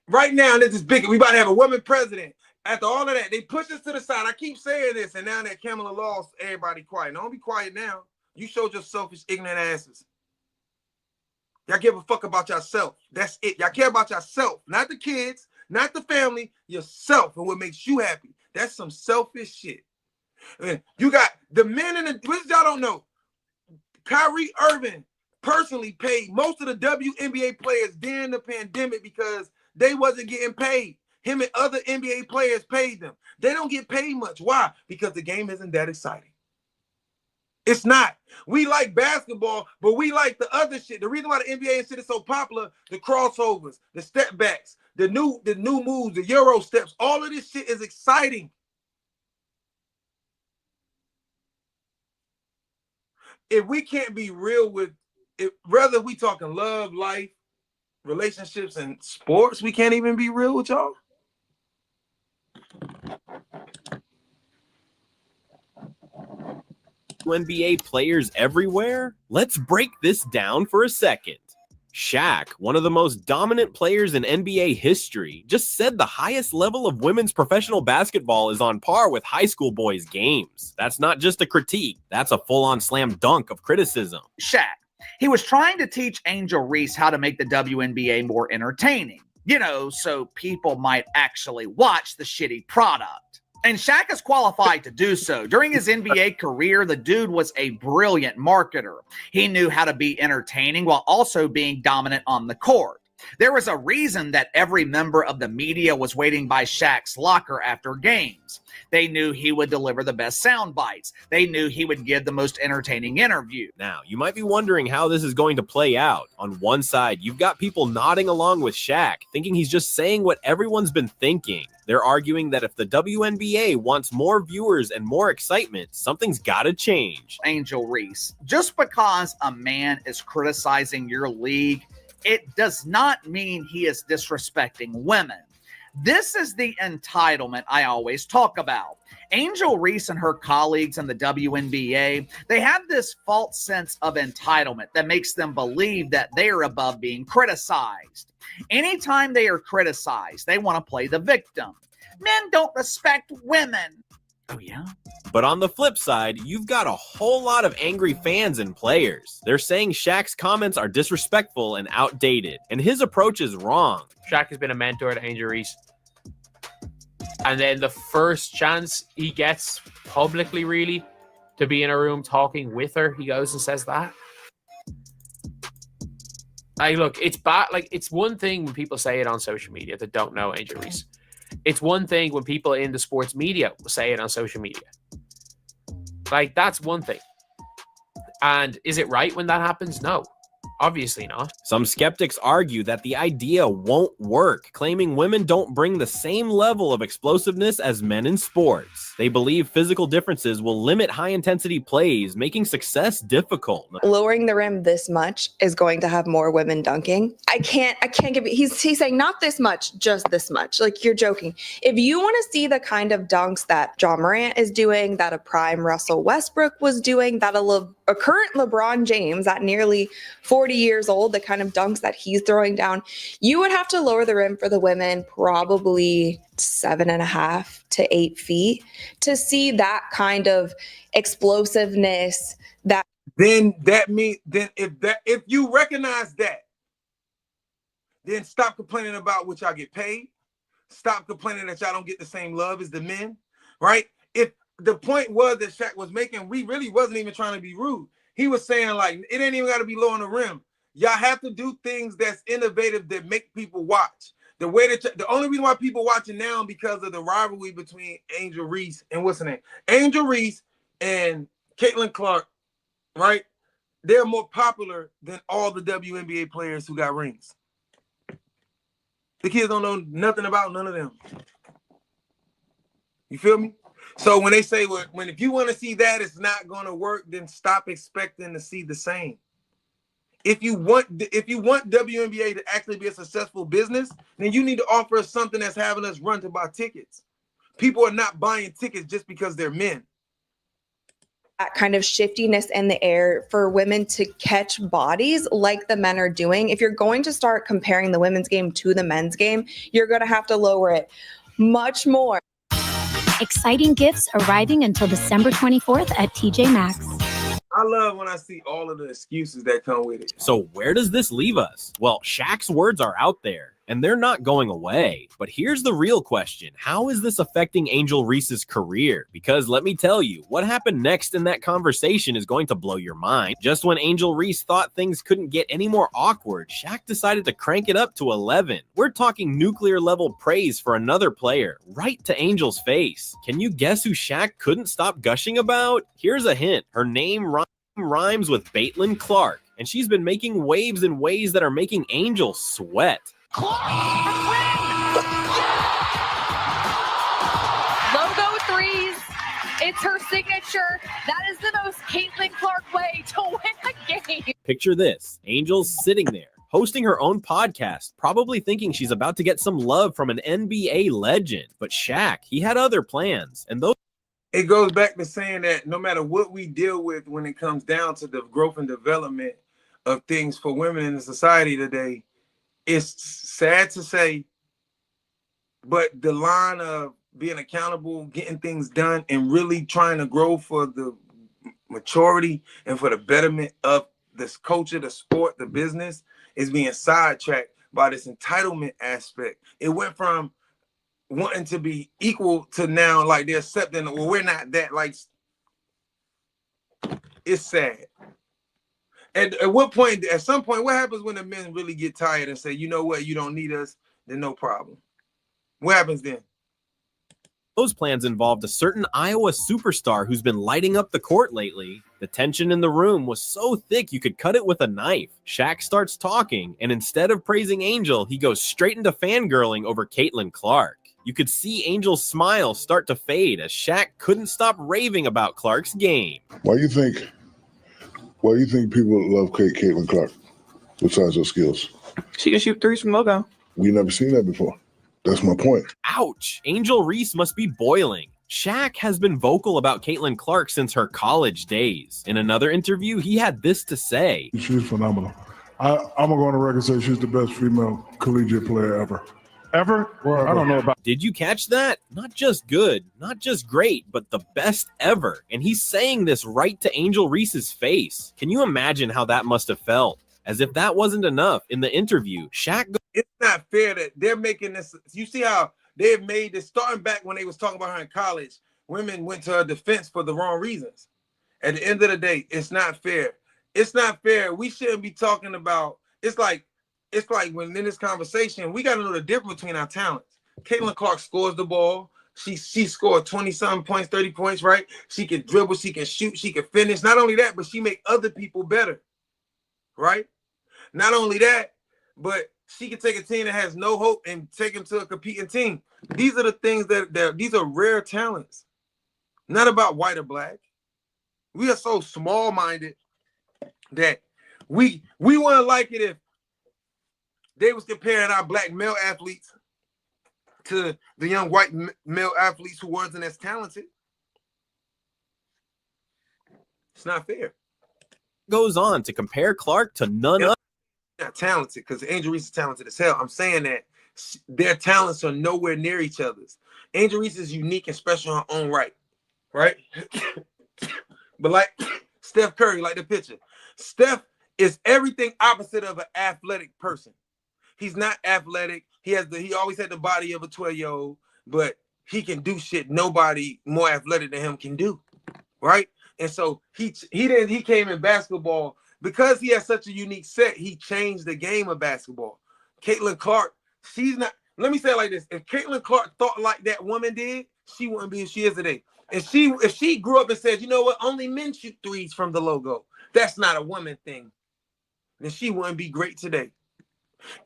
[SPEAKER 1] right now, this is big. We about to have a woman president. After all of that, they push us to the side. I keep saying this, and now that Kamala lost, everybody quiet. Don't be quiet now. You showed your selfish, ignorant asses. Y'all give a fuck about yourself. That's it. Y'all care about yourself, not the kids, not the family, yourself, and what makes you happy. That's some selfish shit. And you got the men in the, which y'all don't know. Kyrie Irving personally paid most of the WNBA players during the pandemic because they wasn't getting paid. Him and other NBA players paid them. They don't get paid much. Why? Because the game isn't that exciting. It's not. We like basketball, but we like the other shit. The reason why the NBA and shit is so popular, the crossovers, the step backs, the new moves, the Euro steps, all of this shit is exciting. If we can't be real with it, whether we talking love, life, relationships, and sports, we can't even be real with y'all.
[SPEAKER 12] WNBA players everywhere? Let's break this down for a second. SHAQ, one of the most dominant players in NBA history, just said the highest level of women's professional basketball is on par with high school boys' games. That's not just a critique, that's a full-on slam dunk of criticism.
[SPEAKER 14] SHAQ, he was trying to teach Angel Reese how to make the WNBA more entertaining, you know, so people might actually watch the shitty product. And SHAQ is qualified to do so. During his NBA career, the dude was a brilliant marketer. He knew how to be entertaining while also being dominant on the court. There was a reason that every member of the media was waiting by SHAQ's locker after games. They knew he would deliver the best sound bites. They knew he would give the most entertaining interview.
[SPEAKER 12] Now, you might be wondering how this is going to play out. On one side, you've got people nodding along with SHAQ, thinking he's just saying what everyone's been thinking. They're arguing that if the WNBA wants more viewers and more excitement, something's got to change.
[SPEAKER 14] Angel Reese, just because a man is criticizing your league, it does not mean he is disrespecting women. This is the entitlement I always talk about. Angel Reese and her colleagues in the WNBA, they have this false sense of entitlement that makes them believe that they are above being criticized. Anytime they are criticized, they want to play the victim. Men don't respect women. Oh, yeah?
[SPEAKER 12] But on the flip side, you've got a whole lot of angry fans and players. They're saying SHAQ's comments are disrespectful and outdated, and his approach is wrong.
[SPEAKER 15] SHAQ has been a mentor to Angel Reese. And then the first chance he gets publicly, really, to be in a room talking with her, he goes and says that. Like, look, it's bad. Like, it's one thing when people say it on social media that don't know Angel Reese. It's one thing when people in the sports media say it on social media. Like, that's one thing. And is it right when that happens? No. Obviously not.
[SPEAKER 12] Some skeptics argue that the idea won't work, claiming women don't bring the same level of explosiveness as men in sports. They believe physical differences will limit high-intensity plays, making success difficult.
[SPEAKER 11] Lowering the rim this much is going to have more women dunking. I can't give it. He's saying not this much, just this much. Like, you're joking. If you want to see the kind of dunks that John Morant is doing, that a prime Russell Westbrook was doing, that a current LeBron James at nearly 40 years old, the kind of dunks that he's throwing down, you would have to lower the rim for the women probably 7.5 to 8 feet to see that kind of explosiveness.
[SPEAKER 1] If you recognize that, then stop complaining about what y'all get paid. Stop complaining that y'all don't get the same love as the men, right? If the point was that SHAQ was making, we really wasn't even trying to be rude. He was saying, like, it ain't even got to be low on the rim. Y'all have to do things that's innovative that make people watch. The only reason why people watching now because of the rivalry between Angel Reese and what's her name? Angel Reese and Caitlin Clark, right? They're more popular than all the WNBA players who got rings. The kids don't know nothing about none of them. You feel me? So when they say, if you want to see that it's not going to work, then stop expecting to see the same. If you want WNBA to actually be a successful business, then you need to offer us something that's having us run to buy tickets. People are not buying tickets just because they're men.
[SPEAKER 11] kind of shiftiness in the air for women to catch bodies like the men are doing. If you're going to start comparing the women's game to the men's game, you're going to have to lower it much more.
[SPEAKER 16] Exciting gifts arriving until December 24th at TJ Maxx.
[SPEAKER 1] I love when I see all of the excuses that come with it.
[SPEAKER 12] So where does this leave us? Well, Shaq's words are out there, and they're not going away. But here's the real question. How is this affecting Angel Reese's career? Because let me tell you, what happened next in that conversation is going to blow your mind. Just when Angel Reese thought things couldn't get any more awkward, Shaq decided to crank it up to 11. We're talking nuclear level praise for another player, right to Angel's face. Can you guess who Shaq couldn't stop gushing about? Here's a hint. Her name rhymes with Caitlin Clark, and she's been making waves in ways that are making Angel sweat.
[SPEAKER 17] Logo 3s. It's her signature. That is the most Caitlin Clark way to win a game.
[SPEAKER 12] Picture this. Angel's sitting there, hosting her own podcast, probably thinking she's about to get some love from an NBA legend. But Shaq, he had other plans, and those...
[SPEAKER 1] It goes back to saying that no matter what we deal with when it comes down to the growth and development of things for women in the society today, it's sad to say, but the line of being accountable, getting things done, and really trying to grow for the maturity and for the betterment of this culture, the sport, the business, is being sidetracked by this entitlement aspect. It went from wanting to be equal to now like they're accepting, well, we're not that, like, it's sad. And at what point, at some point, what happens when the men really get tired and say, you know what, you don't need us, then no problem. What happens then?
[SPEAKER 12] Those plans involved a certain Iowa superstar who's been lighting up the court lately. The tension in the room was so thick you could cut it with a knife. Shaq starts talking, and instead of praising Angel, he goes straight into fangirling over Caitlin Clark. You could see Angel's smile start to fade as Shaq couldn't stop raving about Clark's game.
[SPEAKER 5] Why do you think people love Caitlin Clark besides her skills?
[SPEAKER 13] She can shoot threes from logo.
[SPEAKER 5] We never seen that before. That's my point.
[SPEAKER 12] Ouch! Angel Reese must be boiling. Shaq has been vocal about Caitlin Clark since her college days. In another interview, he had this to say.
[SPEAKER 18] She's phenomenal. I'm going to go on the record and say she's the best female collegiate player ever. Ever? Well, I don't know about.
[SPEAKER 12] Did you catch that? Not just good, not just great, but the best ever. And he's saying this right to Angel Reese's face. Can you imagine how that must have felt? As if that wasn't enough, in the interview, Shaq...
[SPEAKER 1] It's not fair that they're making this... You see how they've made this, starting back when they was talking about her in college, women went to her defense for the wrong reasons. At the end of the day, it's not fair. It's not fair. We shouldn't be talking about... It's like when in this conversation, we got to know the difference between our talents. Caitlin Clark scores the ball. She scored 20-something points, 30 points, right? She can dribble, she can shoot, she can finish. Not only that, but she make other people better, right? Not only that, but she can take a team that has no hope and take them to a competing team. These are the things these are rare talents. Not about white or black. We are so small-minded that we wouldn't like it if they was comparing our black male athletes to the young white male athletes who wasn't as talented. It's not fair.
[SPEAKER 12] Goes on to compare Clark to none other.
[SPEAKER 1] Not talented, because Angel Reese is talented as hell. I'm saying that their talents are nowhere near each other's. Angel Reese is unique and special in her own right? But like Steph Curry, like the picture, Steph is everything opposite of an athletic person. He's not athletic. He always had the body of a 12-year-old, but he can do shit nobody more athletic than him can do, right? And so he came in basketball because he has such a unique set. He changed the game of basketball. Caitlin Clark, she's not. Let me say it like this: if Caitlin Clark thought like that woman did, she wouldn't be who she is today. If she grew up and said, you know what, only men shoot threes from the logo, that's not a woman thing, then she wouldn't be great today.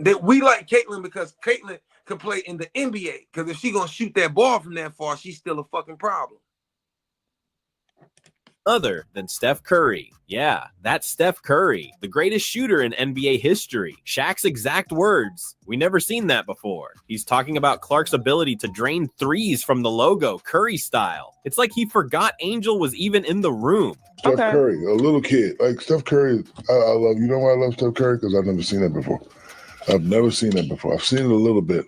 [SPEAKER 1] That we like Caitlin because Caitlin can play in the NBA. Because if she gonna shoot that ball from that far, she's still a fucking problem.
[SPEAKER 12] other than Steph Curry. Yeah, that's Steph Curry, the greatest shooter in NBA history. Shaq's exact words, "We never seen that before." He's talking about Clark's ability to drain threes from the logo, Curry style. It's like he forgot Angel was even in the room.
[SPEAKER 5] Steph Curry, a little kid. Like Steph Curry, I love, you know why I love Steph Curry? Because I've never seen that before. I've never seen that before. I've seen it a little bit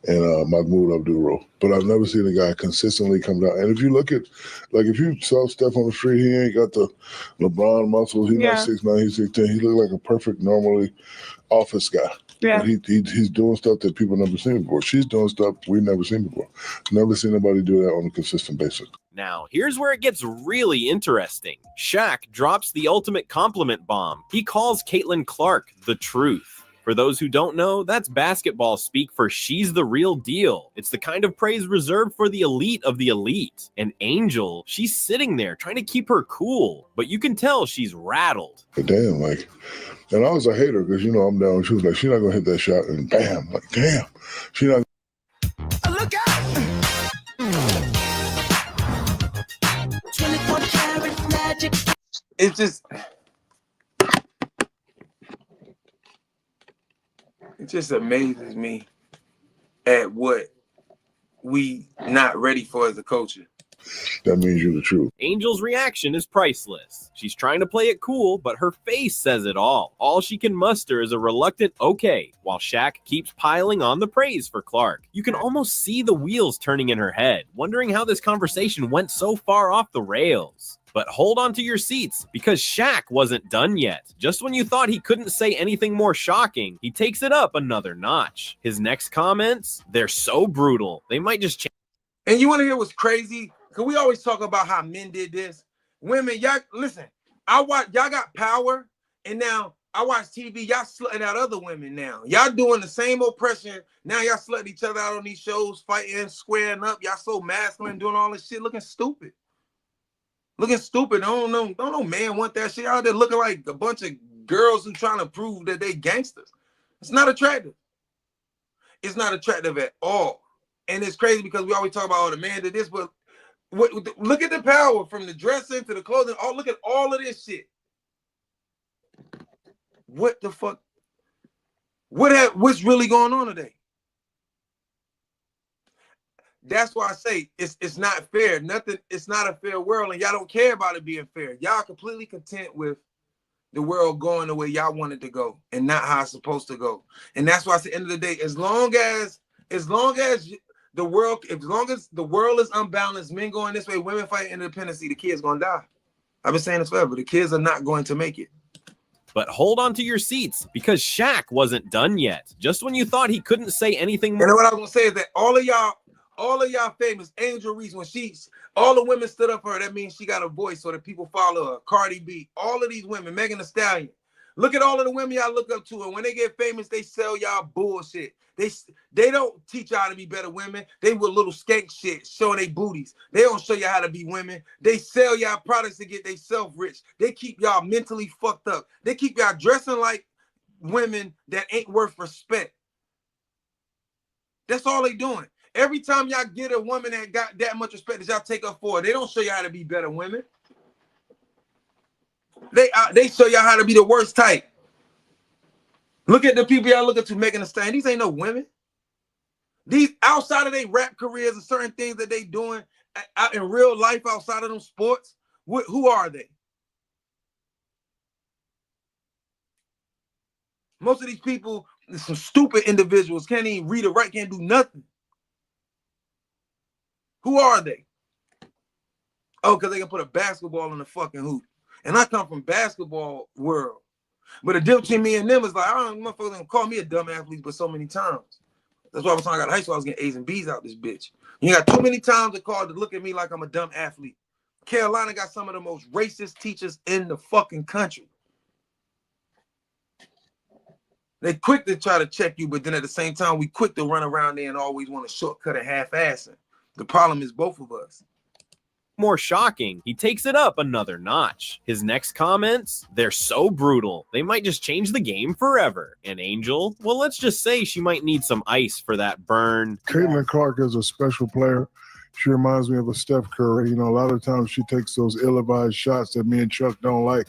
[SPEAKER 5] in Mahmoud Abdul-Roh, but I've never seen a guy consistently come down. And if you look at, like, if you saw Steph on the street, he ain't got the LeBron muscles. He's not 6'9", he's 6'10". He look like a perfect, normally office guy.
[SPEAKER 13] Yeah.
[SPEAKER 5] But he's doing stuff that people never seen before. She's doing stuff we've never seen before. Never seen anybody do that on a consistent basis.
[SPEAKER 12] Now, here's where it gets really interesting. Shaq drops the ultimate compliment bomb. He calls Caitlin Clark the truth. For those who don't know, that's basketball speak for she's the real deal. It's the kind of praise reserved for the elite of the elite. And Angel, she's sitting there trying to keep her cool, but you can tell she's rattled.
[SPEAKER 5] But damn, like, and I was a hater because, you know, I'm down. She was like, she's not going to hit that shot. And bam, like, damn. She's not.
[SPEAKER 19] Look out! 24 karat magic.
[SPEAKER 1] It's just, it just amazes me at what we not ready for as a culture.
[SPEAKER 5] That means you're the truth.
[SPEAKER 12] Angel's reaction is priceless. She's trying to play it cool, but her face says it all. All she can muster is a reluctant okay, while Shaq keeps piling on the praise for Clark. You can almost see the wheels turning in her head, wondering how this conversation went so far off the rails. But hold on to your seats, because Shaq wasn't done yet. Just when you thought he couldn't say anything more shocking, he takes it up another notch. His next comments, they're so brutal, they might just change.
[SPEAKER 1] And you want to hear what's crazy? Because we always talk about how men did this. Women, y'all, listen, y'all got power, and now I watch TV, y'all slutting out other women now. Y'all doing the same oppression. Now y'all slutting each other out on these shows, fighting, squaring up. Y'all so masculine, doing all this shit, looking stupid. Looking stupid. Don't no man want that shit out there looking like a bunch of girls who trying to prove that they gangsters. It's not attractive. It's not attractive at all. And it's crazy because we always talk about, oh, the man did this, but look at the power from the dressing to the clothing. Oh, look at all of this shit. What the fuck? What's really going on today? That's why I say it's not fair. It's not a fair world, and y'all don't care about it being fair. Y'all completely content with the world going the way y'all want it to go and not how it's supposed to go. And that's why at the end of the day, as long as the world is unbalanced, men going this way, women fighting independency, the kids gonna die. I've been saying this forever. The kids are not going to make it.
[SPEAKER 12] But hold on to your seats, because Shaq wasn't done yet. Just when you thought he couldn't say anything more.
[SPEAKER 1] And what I was gonna say is that all of y'all famous, Angel Reese, when all the women stood up for her, that means she got a voice so that people follow her. Cardi B, all of these women, Megan Thee Stallion. Look at all of the women y'all look up to, and when they get famous, they sell y'all bullshit. They don't teach y'all to be better women. They with little skank shit showing they booties. They don't show you how to be women. They sell y'all products to get they self rich. They keep y'all mentally fucked up. They keep y'all dressing like women that ain't worth respect. That's all they doing. Every time y'all get a woman that got that much respect that y'all take up for, they don't show you how to be better women. They show y'all how to be the worst type. Look at the people y'all look at to making a stand. These ain't no women. These outside of their rap careers and certain things that they doing out in real life outside of them sports, who are they? Most of these people, some stupid individuals, can't even read or write, can't do nothing. Who are they? Oh, because they can put a basketball in the fucking hoop. And I come from basketball world. But the difference between me and them is like, I don't know, motherfuckers gonna call me a dumb athlete, but so many times. That's why I was talking about high school, I was getting A's and B's out this bitch. You got too many times to call to look at me like I'm a dumb athlete. Carolina got some of the most racist teachers in the fucking country. They quick to try to check you, but then at the same time, we quick to run around there and always want to shortcut and half-ass it. The problem is both of us.
[SPEAKER 12] More shocking, he takes it up another notch. His next comments, they're so brutal, they might just change the game forever. And Angel, well, let's just say she might need some ice for that burn.
[SPEAKER 18] Caitlin Clark is a special player. She reminds me of a Steph Curry. You know, a lot of times she takes those ill-advised shots that me and Chuck don't like,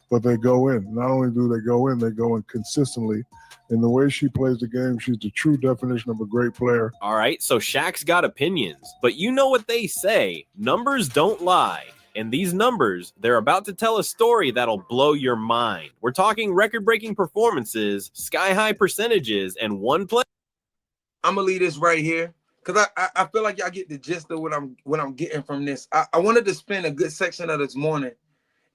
[SPEAKER 18] but they go in. Not only do they go in consistently. And the way she plays the game, she's the true definition of a great player.
[SPEAKER 12] All right, so Shaq's got opinions, but you know what they say, numbers don't lie. And these numbers, they're about to tell a story that'll blow your mind. We're talking record-breaking performances, sky-high percentages, and one play.
[SPEAKER 1] I'm gonna leave this right here because I feel like y'all get the gist of what I'm getting from this. I wanted to spend a good section of this morning,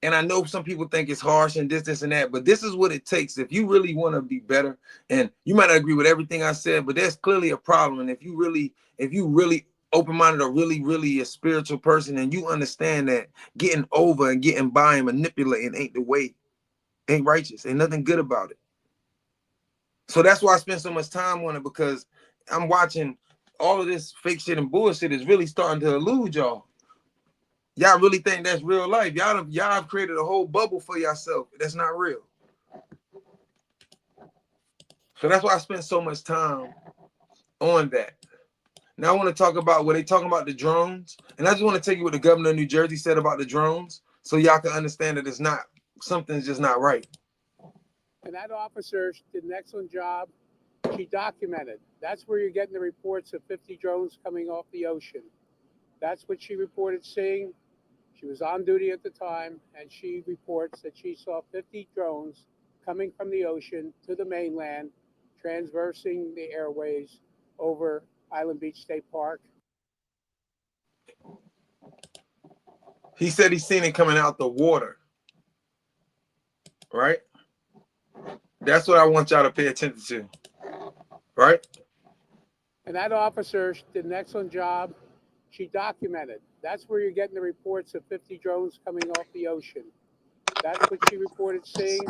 [SPEAKER 1] and I know some people think it's harsh and this and that, but this is what it takes if you really want to be better. And you might not agree with everything I said, but there's clearly a problem. And if you really open-minded or really a spiritual person, and you understand that getting over and getting by and manipulating ain't the way, ain't righteous, ain't nothing good about it. So that's why I spend so much time on it, because I'm watching all of this fake shit and bullshit is really starting to elude y'all. Y'all really think that's real life. Y'all have created a whole bubble for yourself. That's not real. So that's why I spend so much time on that. Now I want to talk about what they talking about the drones. And I just want to tell you what the governor of New Jersey said about the drones, so y'all can understand that it's not, something's just not right.
[SPEAKER 20] And that officer did an excellent job. She documented. That's where you're getting the reports of 50 drones coming off the ocean. That's what she reported seeing. She was on duty at the time, and she reports that she saw 50 drones coming from the ocean to the mainland, transversing the airways over Island Beach State Park.
[SPEAKER 1] He said he's seen it coming out the water, right? That's what I want y'all to pay attention to, right?
[SPEAKER 20] And that officer did an excellent job. She documented. That's where you're getting the reports of 50 drones coming off the ocean. That's what she reported seeing.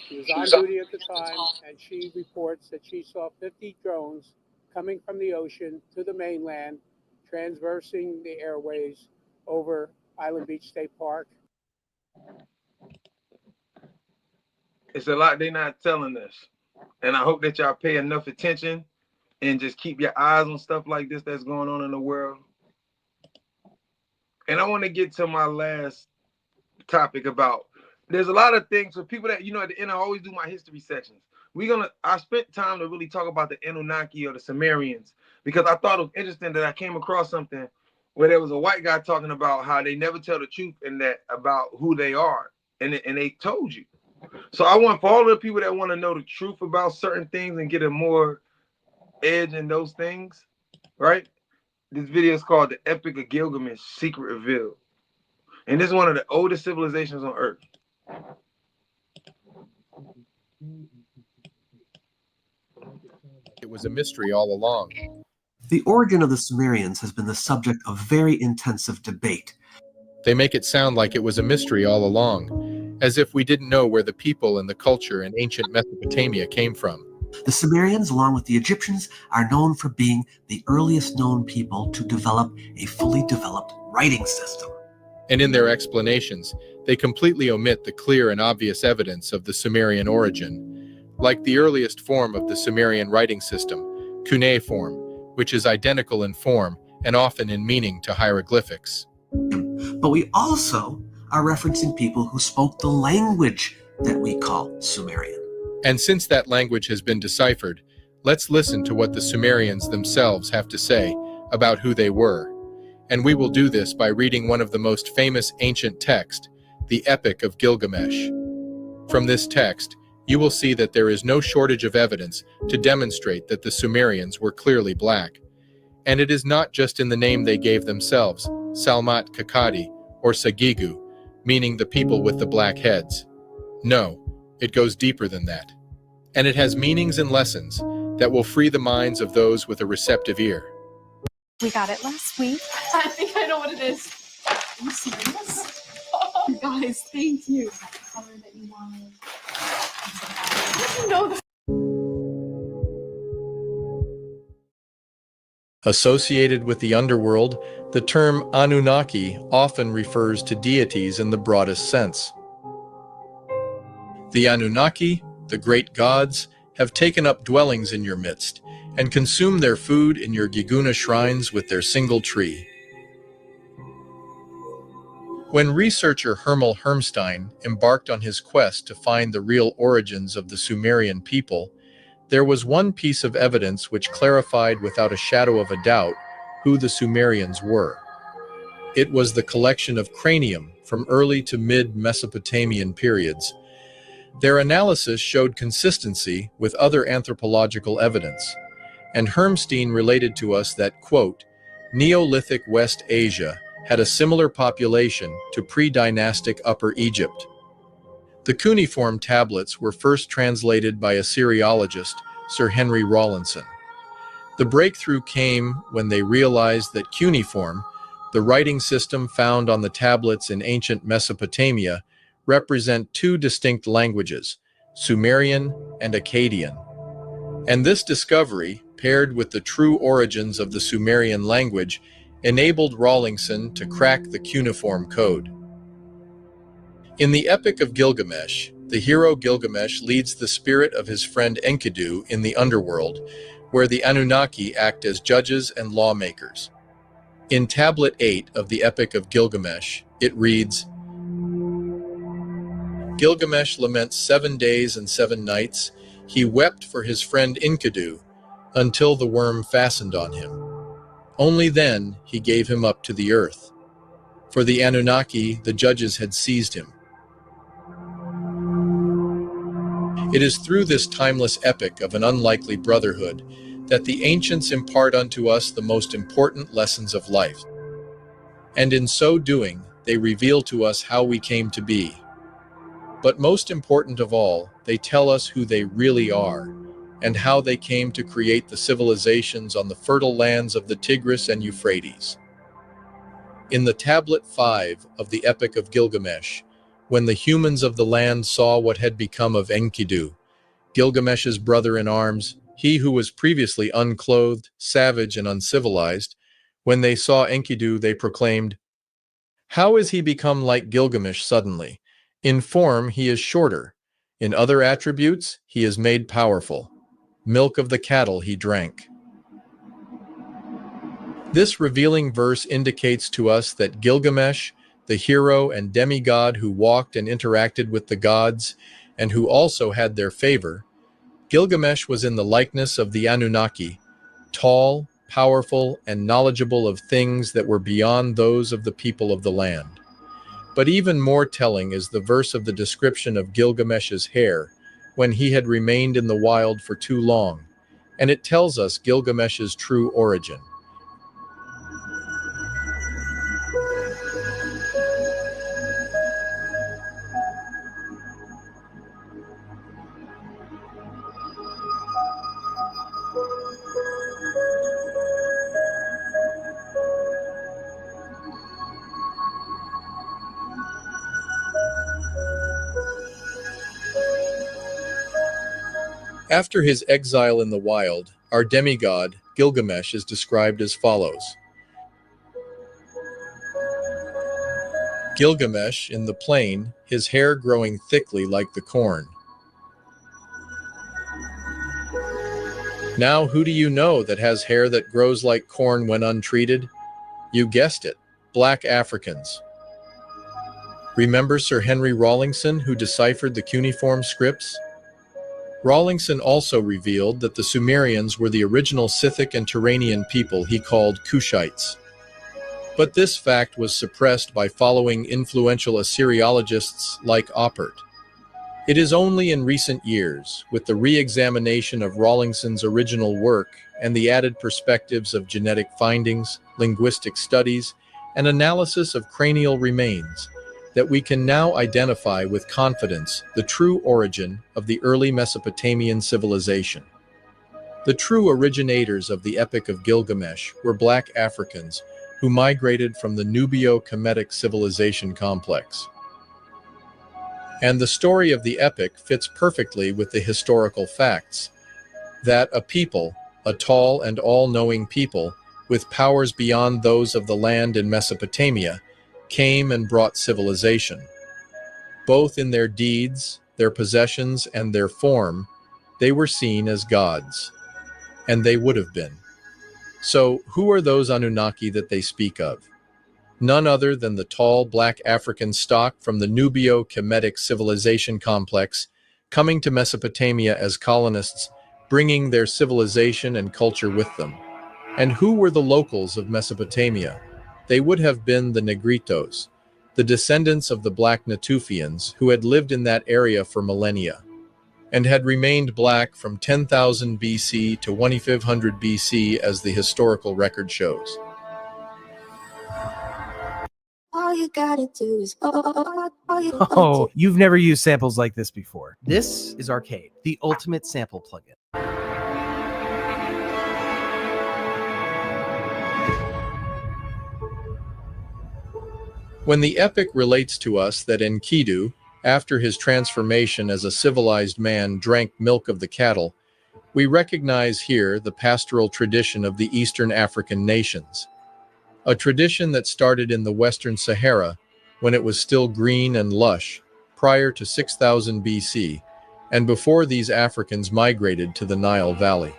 [SPEAKER 20] She was on duty at the time, and she reports that she saw 50 drones coming from the ocean to the mainland, transversing the airways over Island Beach State Park.
[SPEAKER 1] It's a lot they're not telling us. And I hope that y'all pay enough attention and just keep your eyes on stuff like this that's going on in the world. And I want to get to my last topic about, there's a lot of things for people that, you know, at the end, I always do my history sections. I spent time to really talk about the Anunnaki or the Sumerians, because I thought it was interesting that I came across something where there was a white guy talking about how they never tell the truth and that about who they are. And they told you. So I want for all the people that want to know the truth about certain things and get a more edge in those things, right? This video is called The Epic of Gilgamesh, Secret Revealed. And this is one of the oldest civilizations on Earth.
[SPEAKER 21] It was a mystery all along.
[SPEAKER 22] The origin of the Sumerians has been the subject of very intensive debate.
[SPEAKER 21] They make it sound like it was a mystery all along, as if we didn't know where the people and the culture in ancient Mesopotamia came from.
[SPEAKER 22] The Sumerians, along with the Egyptians, are known for being the earliest known people to develop a fully developed writing system.
[SPEAKER 21] And in their explanations, they completely omit the clear and obvious evidence of the Sumerian origin, like the earliest form of the Sumerian writing system, cuneiform, which is identical in form and often in meaning to hieroglyphics.
[SPEAKER 22] But we also are referencing people who spoke the language that we call Sumerian.
[SPEAKER 21] And since that language has been deciphered, let's listen to what the Sumerians themselves have to say about who they were. And we will do this by reading one of the most famous ancient texts, the Epic of Gilgamesh. From this text, you will see that there is no shortage of evidence to demonstrate that the Sumerians were clearly black. And it is not just in the name they gave themselves, Salmat Kakadi, or Sagigu, meaning the people with the black heads. No, it goes deeper than that. And it has meanings and lessons that will free the minds of those with a receptive ear.
[SPEAKER 17] We got it last week. I think I know what it is. Are you serious? You guys, thank you. The color that you wanted. You know the
[SPEAKER 21] Associated with the underworld, the term Anunnaki often refers to deities in the broadest sense. The Anunnaki, the great gods, have taken up dwellings in your midst and consume their food in your Giguna shrines with their single tree. When researcher Hermel Hermstein embarked on his quest to find the real origins of the Sumerian people, there was one piece of evidence which clarified without a shadow of a doubt who the Sumerians were. It was the collection of cranium from early to mid-Mesopotamian periods. Their analysis showed consistency with other anthropological evidence, and Hermstein related to us that, quote, Neolithic West Asia had a similar population to pre-dynastic Upper Egypt. The cuneiform tablets were first translated by Assyriologist Sir Henry Rawlinson. The breakthrough came when they realized that cuneiform, the writing system found on the tablets in ancient Mesopotamia, represent two distinct languages, Sumerian and Akkadian. And this discovery, paired with the true origins of the Sumerian language, enabled Rawlinson to crack the cuneiform code. In the Epic of Gilgamesh, the hero Gilgamesh leads the spirit of his friend Enkidu in the underworld, where the Anunnaki act as judges and lawmakers. In Tablet 8 of the Epic of Gilgamesh, it reads, Gilgamesh laments 7 days and 7 nights. He wept for his friend Enkidu until the worm fastened on him. Only then he gave him up to the earth. For the Anunnaki, the judges had seized him. It is through this timeless epic of an unlikely brotherhood that the ancients impart unto us the most important lessons of life. And in so doing, they reveal to us how we came to be. But most important of all, they tell us who they really are, and how they came to create the civilizations on the fertile lands of the Tigris and Euphrates. In the Tablet 5 of the Epic of Gilgamesh, when the humans of the land saw what had become of Enkidu, Gilgamesh's brother-in-arms, he who was previously unclothed, savage, and uncivilized, when they saw Enkidu, they proclaimed, How is he become like Gilgamesh suddenly? In form, he is shorter. In other attributes, he is made powerful. Milk of the cattle he drank. This revealing verse indicates to us that Gilgamesh, the hero and demigod who walked and interacted with the gods, and who also had their favor, Gilgamesh was in the likeness of the Anunnaki, tall, powerful, and knowledgeable of things that were beyond those of the people of the land. But even more telling is the verse of the description of Gilgamesh's hair, when he had remained in the wild for too long, and it tells us Gilgamesh's true origin. After his exile in the wild, our demigod, Gilgamesh, is described as follows. Gilgamesh, in the plain, his hair growing thickly like the corn. Now, who do you know that has hair that grows like corn when untreated? You guessed it, black Africans. Remember Sir Henry Rawlinson, who deciphered the cuneiform scripts? Rawlinson also revealed that the Sumerians were the original Scythic and Turanian people he called Kushites. But this fact was suppressed by following influential Assyriologists like Oppert. It is only in recent years, with the re-examination of Rawlinson's original work and the added perspectives of genetic findings, linguistic studies, and analysis of cranial remains, that we can now identify with confidence the true origin of the early Mesopotamian civilization. The true originators of the Epic of Gilgamesh were black Africans who migrated from the Nubio-Kemetic civilization complex. And the story of the epic fits perfectly with the historical facts that a people, a tall and all-knowing people, with powers beyond those of the land in Mesopotamia, came and brought civilization. Both in their deeds, their possessions, and their form, they were seen as gods. And they would have been. So, who are those Anunnaki that they speak of? none other than the tall black African stock from the Nubio-Kemetic civilization complex, coming to Mesopotamia as colonists, bringing their civilization and culture with them. And who were the locals of Mesopotamia? They would have been the Negritos, the descendants of the black Natufians who had lived in that area for millennia, and had remained black from 10,000 BC to 2500 BC as the historical record shows.
[SPEAKER 2] All you gotta do is
[SPEAKER 3] Oh, you've never used samples like this before. This is Arcade, the ultimate sample plugin.
[SPEAKER 21] When the epic relates to us that Enkidu, after his transformation as a civilized man, drank milk of the cattle, we recognize here the pastoral tradition of the Eastern African nations. A tradition that started in the Western Sahara when it was still green and lush, prior to 6000 BC, and before these Africans migrated to the Nile Valley.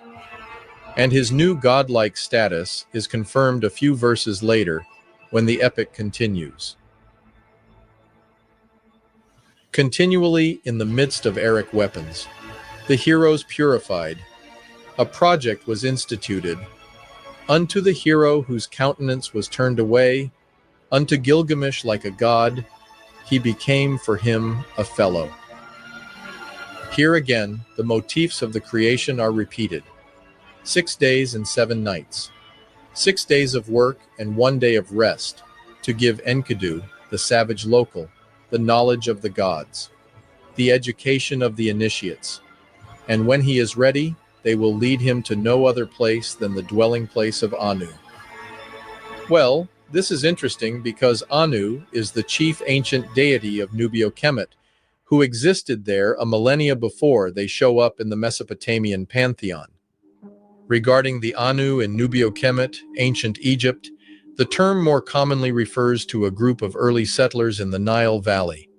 [SPEAKER 21] And his new godlike status is confirmed a few verses later when the epic continues. Continually in the midst of Eric weapons, the heroes purified, a project was instituted. Unto the hero whose countenance was turned away, unto Gilgamesh like a god, he became for him a fellow. Here again, the motifs of the creation are repeated. 6 days and 7 nights. 6 days of work and 1 day of rest, to give Enkidu, the savage local, the knowledge of the gods, the education of the initiates. And when he is ready, they will lead him to no other place than the dwelling place of Anu. Well, this is interesting because Anu is the chief ancient deity of Nubio-Kemet, who existed there a millennia before they show up in the Mesopotamian pantheon. Regarding the Anu in Nubio-Kemet, ancient Egypt, the term more commonly refers to a group of early settlers in the Nile Valley.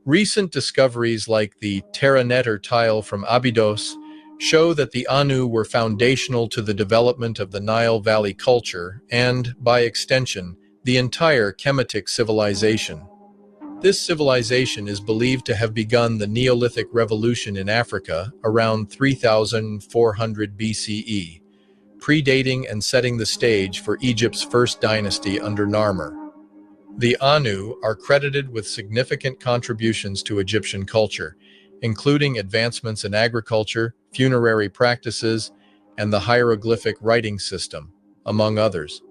[SPEAKER 21] Recent discoveries like the Terranetter tile from Abydos show that the Anu were foundational to the development of the Nile Valley culture and, by extension, the entire Kemetic civilization. This civilization is believed to have begun the Neolithic Revolution in Africa around 3400 BCE, predating and setting the stage for Egypt's first dynasty under Narmer. The Anu are credited with significant contributions to Egyptian culture, including advancements in agriculture, funerary practices, and the hieroglyphic writing system, among others.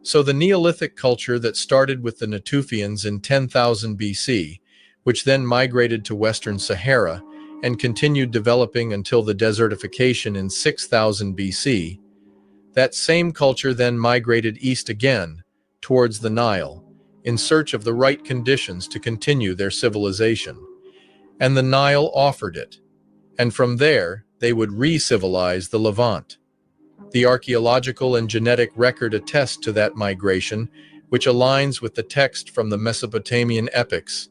[SPEAKER 21] So the Neolithic culture that started with the Natufians in 10,000 BC, which then migrated to Western Sahara and continued developing until the desertification in 6000 BC, that same culture then migrated east again, towards the Nile, in search of the right conditions to continue their civilization. And the Nile offered it. And from there, they would re-civilize the Levant. The archaeological and genetic record attest to that migration, which aligns with the text from the Mesopotamian epics.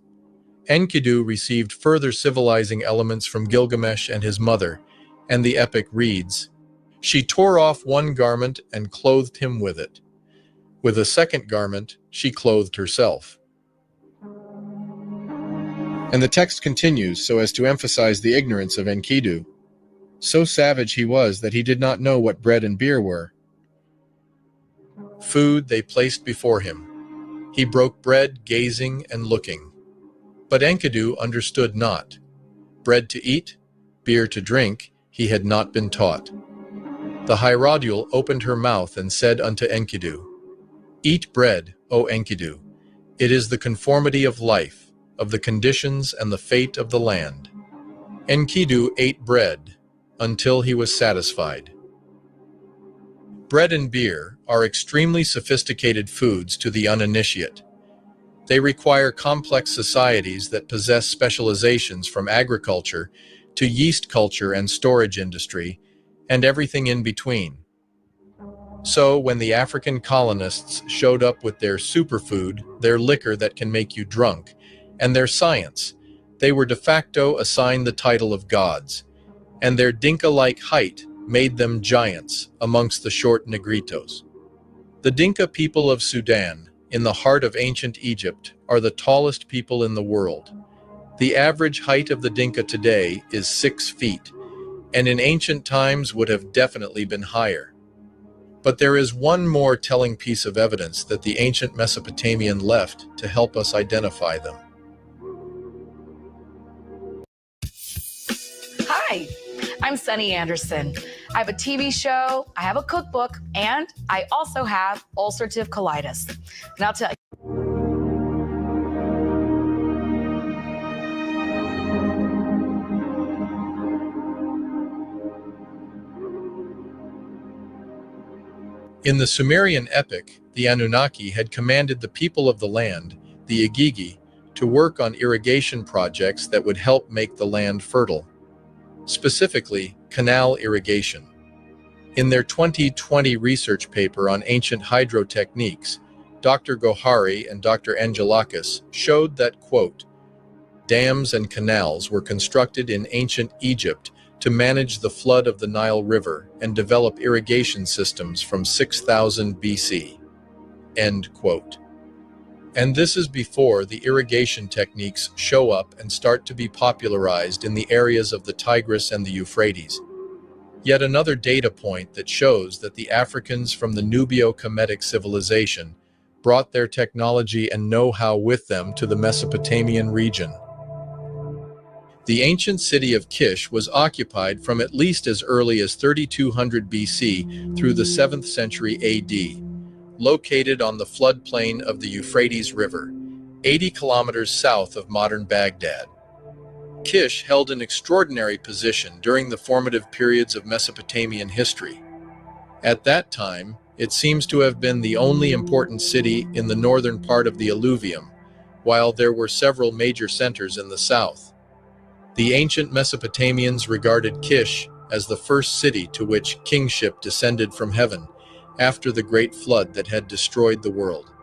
[SPEAKER 21] Enkidu received further civilizing elements from Gilgamesh and his mother, and the epic reads, "She tore off one garment and clothed him with it. With a second garment, she clothed herself." And the text continues so as to emphasize the ignorance of Enkidu. So savage he was that he did not know what bread and beer were. Food they placed before him. He broke bread, gazing and looking. But Enkidu understood not. Bread to eat, beer to drink, he had not been taught. The Hierodule opened her mouth and said unto Enkidu, "Eat bread, O Enkidu. It is the conformity of life, of the conditions and the fate of the land." Enkidu ate bread until he was satisfied. Bread and beer are extremely sophisticated foods to the uninitiate. They require complex societies that possess specializations from agriculture to yeast culture and storage industry, and everything in between. So when the African colonists showed up with their superfood, their liquor that can make you drunk, and their science, they were de facto assigned the title of gods, and their Dinka-like height made them giants amongst the short Negritos. The Dinka people of Sudan, in the heart of ancient Egypt, are the tallest people in the world. The average height of the Dinka today is 6 feet, and in ancient times would have definitely been higher. But there is one more telling piece of evidence that the ancient Mesopotamian left to help us identify them.
[SPEAKER 4] Hi, I'm Sunny Anderson. I have a TV show, I have a cookbook, and I also have ulcerative colitis. And I'll tell you.
[SPEAKER 21] In the Sumerian epic, the Anunnaki had commanded the people of the land, the Igigi, to work on irrigation projects that would help make the land fertile. Specifically, canal irrigation. In their 2020 research paper on ancient hydro techniques, Dr. Gohari and Dr. Angelakis showed that, quote, dams and canals were constructed in ancient Egypt to manage the flood of the Nile River and develop irrigation systems from 6000 BC. End quote. And this is before the irrigation techniques show up and start to be popularized in the areas of the Tigris and the Euphrates. Yet another data point that shows that the Africans from the Nubio-Kemetic civilization brought their technology and know-how with them to the Mesopotamian region. The ancient city of Kish was occupied from at least as early as 3200 BC through the 7th century AD, located on the floodplain of the Euphrates River, 80 kilometers south of modern Baghdad. Kish held an extraordinary position during the formative periods of Mesopotamian history. At that time, it seems to have been the only important city in the northern part of the alluvium, while there were several major centers in the south. The ancient Mesopotamians regarded Kish as the first city to which kingship descended from heaven after the great flood that had destroyed the world.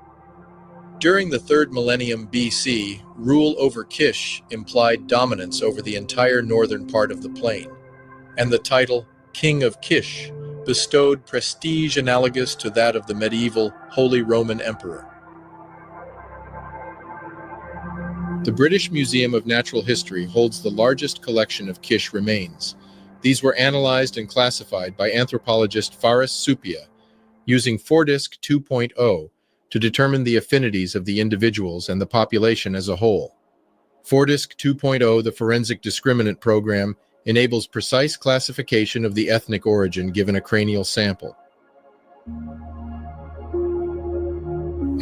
[SPEAKER 21] During the 3rd millennium BC, rule over Kish implied dominance over the entire northern part of the plain, and the title King of Kish bestowed prestige analogous to that of the medieval Holy Roman Emperor. The British Museum of Natural History holds the largest collection of Kish remains. These were analyzed and classified by anthropologist Faris Supia using Fordisk 2.0 to determine the affinities of the individuals and the population as a whole. Fordisk 2.0, the forensic discriminant program, enables precise classification of the ethnic origin given a cranial sample.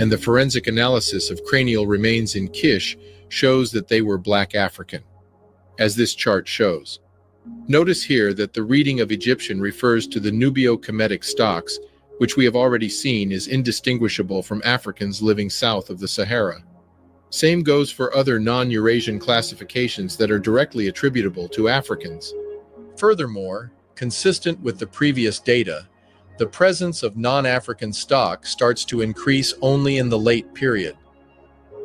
[SPEAKER 21] And the forensic analysis of cranial remains in Kish shows that they were Black African, as this chart shows. Notice here that the reading of Egyptian refers to the Nubio-Kemetic stocks, which we have already seen is indistinguishable from Africans living south of the Sahara. Same goes for other non-Eurasian classifications that are directly attributable to Africans. Furthermore, consistent with the previous data, the presence of non-African stock starts to increase only in the late period.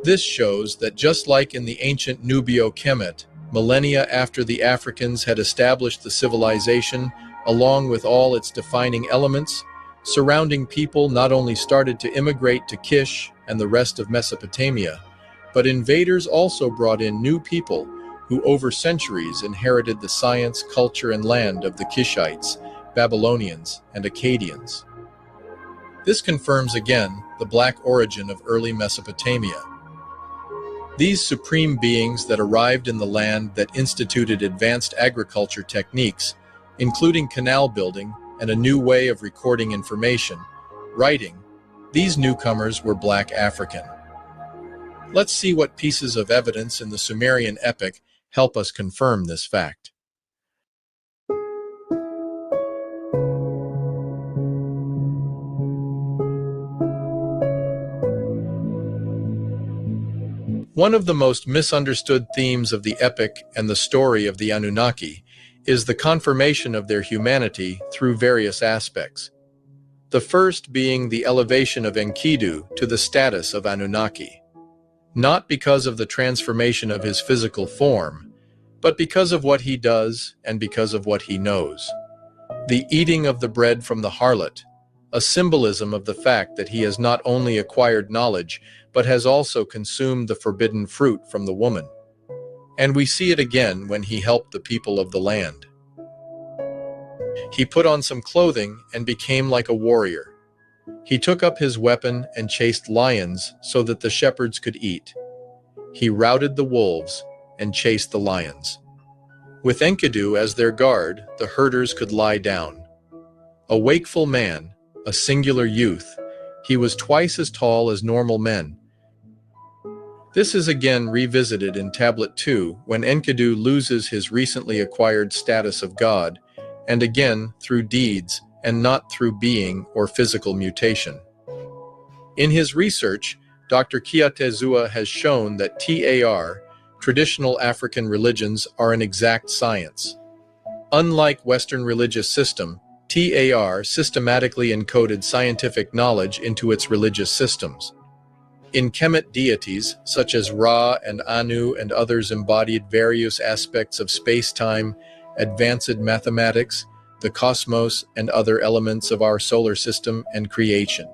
[SPEAKER 21] This shows that just like in the ancient Nubio-Kemet, millennia after the Africans had established the civilization, along with all its defining elements, surrounding people not only started to immigrate to Kish and the rest of Mesopotamia, but invaders also brought in new people who over centuries inherited the science, culture, and land of the Kishites, Babylonians, and Akkadians. This confirms again the Black origin of early Mesopotamia. These supreme beings that arrived in the land that instituted advanced agriculture techniques, including canal building and a new way of recording information, writing, these newcomers were Black African. Let's see what pieces of evidence in the Sumerian epic help us confirm this fact. One of the most misunderstood themes of the epic and the story of the Anunnaki is the confirmation of their humanity through various aspects. The first being the elevation of Enkidu to the status of Anunnaki, not because of the transformation of his physical form, but because of what he does and because of what he knows. The eating of the bread from the harlot, a symbolism of the fact that he has not only acquired knowledge, but has also consumed the forbidden fruit from the woman. And we see it again when he helped the people of the land. He put on some clothing and became like a warrior. He took up his weapon and chased lions so that the shepherds could eat. He routed the wolves and chased the lions. With Enkidu as their guard, the herders could lie down. A wakeful man, a singular youth, he was twice as tall as normal men. This is again revisited in Tablet 2 when Enkidu loses his recently acquired status of God, and again through deeds and not through being or physical mutation. In his research, Dr. Kiatezua has shown that TAR, traditional African religions, are an exact science. Unlike Western religious system, TAR systematically encoded scientific knowledge into its religious systems. In Kemet deities, such as Ra and Anu and others, embodied various aspects of space-time, advanced mathematics, the cosmos, and other elements of our solar system and creation.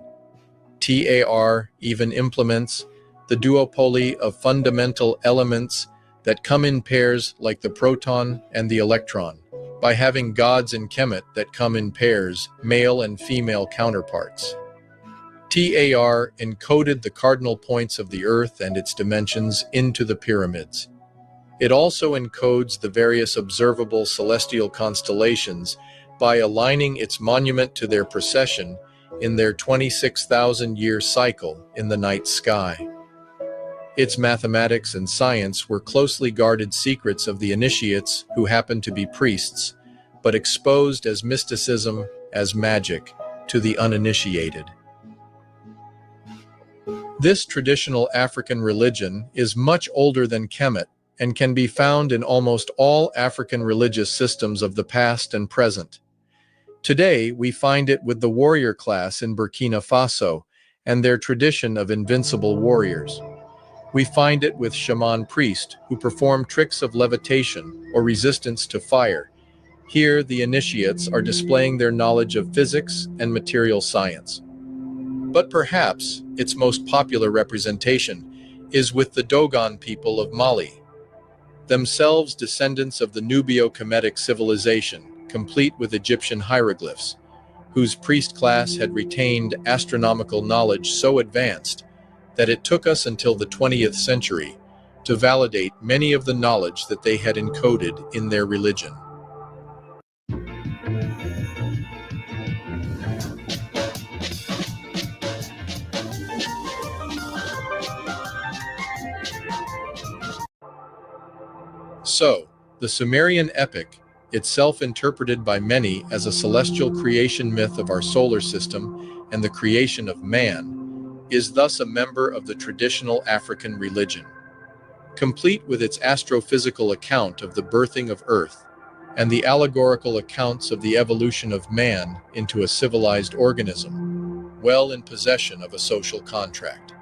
[SPEAKER 21] TAR even implements the duopoly of fundamental elements that come in pairs like the proton and the electron, by having gods in Kemet that come in pairs, male and female counterparts. TAR encoded the cardinal points of the Earth and its dimensions into the pyramids. It also encodes the various observable celestial constellations by aligning its monument to their precession in their 26,000-year cycle in the night sky. Its mathematics and science were closely guarded secrets of the initiates who happened to be priests, but exposed as mysticism, as magic, to the uninitiated. This traditional African religion is much older than Kemet and can be found in almost all African religious systems of the past and present. Today, we find it with the warrior class in Burkina Faso and their tradition of invincible warriors. We find it with shaman priest who perform tricks of levitation or resistance to fire. Here, the initiates are displaying their knowledge of physics and material science. But perhaps its most popular representation is with the Dogon people of Mali, themselves descendants of the Nubio-Kemetic civilization, complete with Egyptian hieroglyphs, whose priest class had retained astronomical knowledge so advanced that it took us until the 20th century to validate many of the knowledge that they had encoded in their religion. So, the Sumerian epic, itself interpreted by many as a celestial creation myth of our solar system and the creation of man, is thus a member of the traditional African religion, complete with its astrophysical account of the birthing of Earth and the allegorical accounts of the evolution of man into a civilized organism, well in possession of a social contract.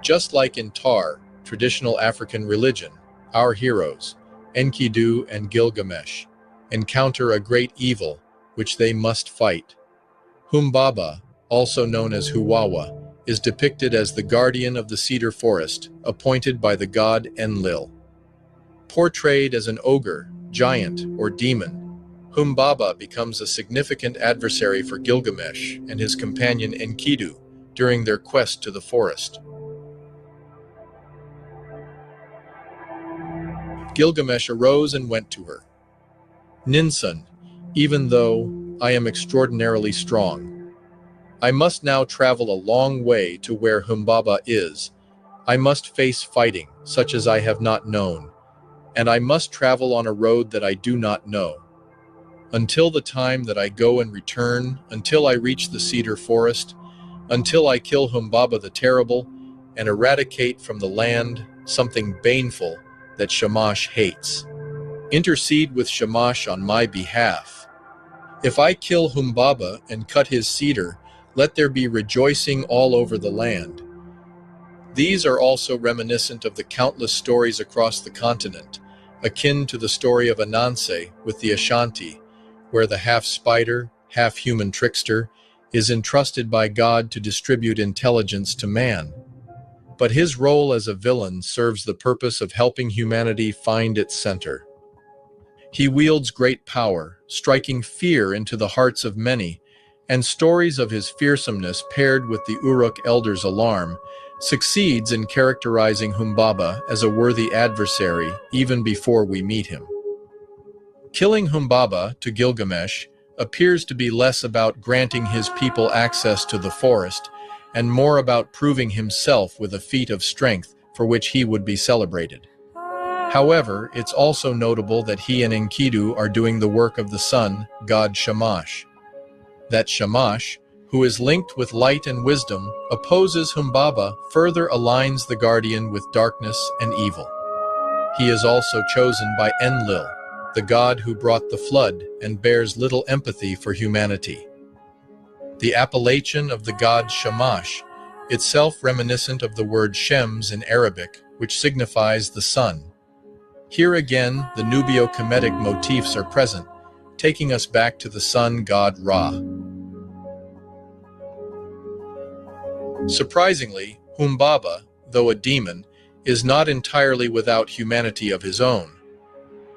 [SPEAKER 21] Just like in Tar, traditional African religion, our heroes, Enkidu and Gilgamesh, encounter a great evil which they must fight. Humbaba, also known as Huwawa, is depicted as the guardian of the cedar forest, appointed by the god Enlil. Portrayed as an ogre, giant, or demon, Humbaba becomes a significant adversary for Gilgamesh and his companion Enkidu during their quest to the forest. Gilgamesh arose and went to her. Ninsun, even though I am extraordinarily strong, I must now travel a long way to where Humbaba is. I must face fighting, such as I have not known, and I must travel on a road that I do not know. Until the time that I go and return, until I reach the cedar forest, until I kill Humbaba the Terrible and eradicate from the land something baneful that Shamash hates. Intercede with Shamash on my behalf. If I kill Humbaba and cut his cedar, let there be rejoicing all over the land. These are also reminiscent of the countless stories across the continent, akin to the story of Anansi with the Ashanti, where the half-spider, half-human trickster is entrusted by God to distribute intelligence to man. But his role as a villain serves the purpose of helping humanity find its center. He wields great power, striking fear into the hearts of many, and stories of his fearsomeness paired with the Uruk elders' alarm succeeds in characterizing Humbaba as a worthy adversary even before we meet him. Killing Humbaba to Gilgamesh appears to be less about granting his people access to the forest and more about proving himself with a feat of strength for which he would be celebrated. However, it's also notable that he and Enkidu are doing the work of the sun, god Shamash. That Shamash, who is linked with light and wisdom, opposes Humbaba, further aligns the guardian with darkness and evil. He is also chosen by Enlil, the god who brought the flood and bears little empathy for humanity. The appellation of the god Shamash, itself reminiscent of the word Shems in Arabic, which signifies the sun. Here again, the Nubio-Kemetic motifs are present, taking us back to the sun god Ra. Surprisingly, Humbaba, though a demon, is not entirely without humanity of his own.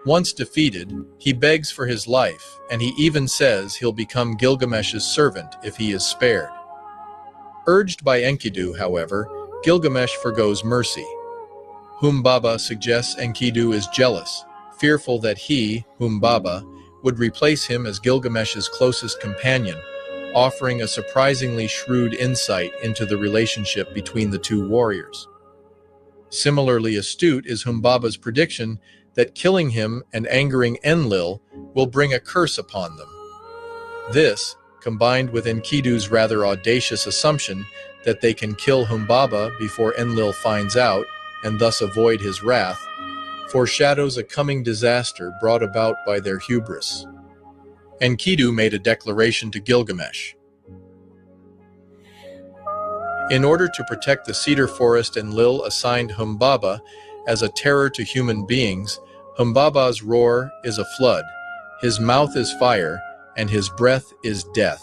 [SPEAKER 21] Once defeated, he begs for his life, and he even says he'll become Gilgamesh's servant if he is spared. Urged by Enkidu, however, Gilgamesh forgoes mercy. Humbaba suggests Enkidu is jealous, fearful that he, Humbaba, would replace him as Gilgamesh's closest companion, offering a surprisingly shrewd insight into the relationship between the two warriors. Similarly astute is Humbaba's prediction that killing him and angering Enlil will bring a curse upon them. This, combined with Enkidu's rather audacious assumption that they can kill Humbaba before Enlil finds out, and thus avoid his wrath, foreshadows a coming disaster brought about by their hubris. Enkidu made a declaration to Gilgamesh. In order to protect the cedar forest, Enlil assigned Humbaba as a terror to human beings. Humbaba's roar is a flood, his mouth is fire, and his breath is death.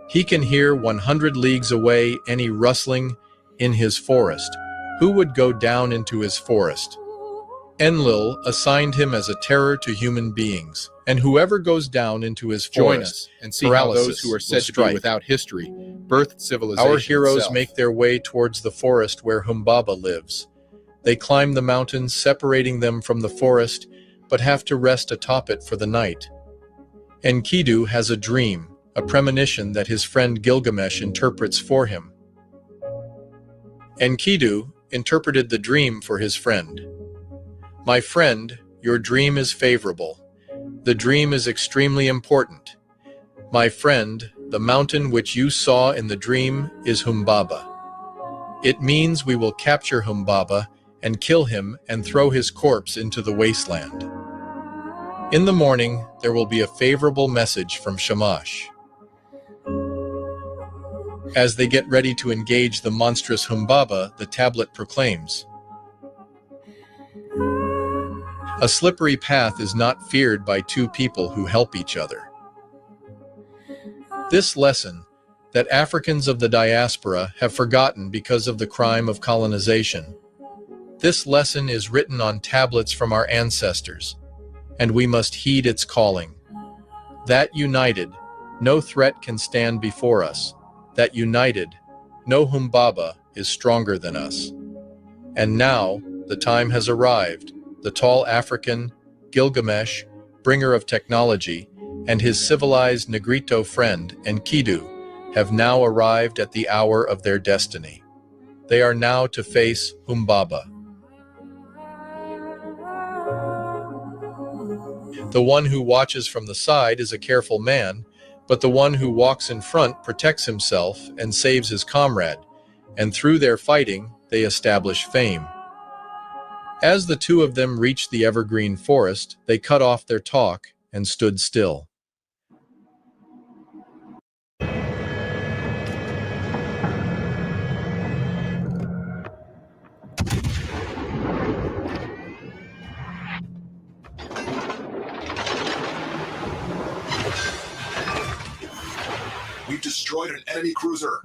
[SPEAKER 21] He can hear 100 leagues away any rustling in his forest. Who would go down into his forest? Enlil assigned him as a terror to human beings, and whoever goes down into his forest, Join us and see how those who are said to be without history birthed civilization. Our heroes itself. make their way towards the forest where Humbaba lives. They climb the mountains, separating them from the forest, but have to rest atop it for the night. Enkidu has a dream, a premonition that his friend Gilgamesh interprets for him. Enkidu interpreted the dream for his friend. My friend, your dream is favorable. The dream is extremely important. My friend, the mountain which you saw in the dream is Humbaba. It means we will capture Humbaba and kill him and throw his corpse into the wasteland. In the morning, there will be a favorable message from Shamash. As they get ready to engage the monstrous Humbaba, the tablet proclaims, a slippery path is not feared by two people who help each other. This lesson, that Africans of the diaspora have forgotten because of the crime of colonization. This lesson is written on tablets from our ancestors, and we must heed its calling. That united, no threat can stand before us. That united, no Humbaba is stronger than us. And now, the time has arrived. The tall African, Gilgamesh, bringer of technology, and his civilized Negrito friend, Enkidu, have now arrived at the hour of their destiny. They are now to face Humbaba. The one who watches from the side is a careful man, but the one who walks in front protects himself and saves his comrade, and through their fighting, they establish fame. As the two of them reached the evergreen forest, they cut off their talk and stood still.
[SPEAKER 6] We've destroyed destroyed an enemy cruiser.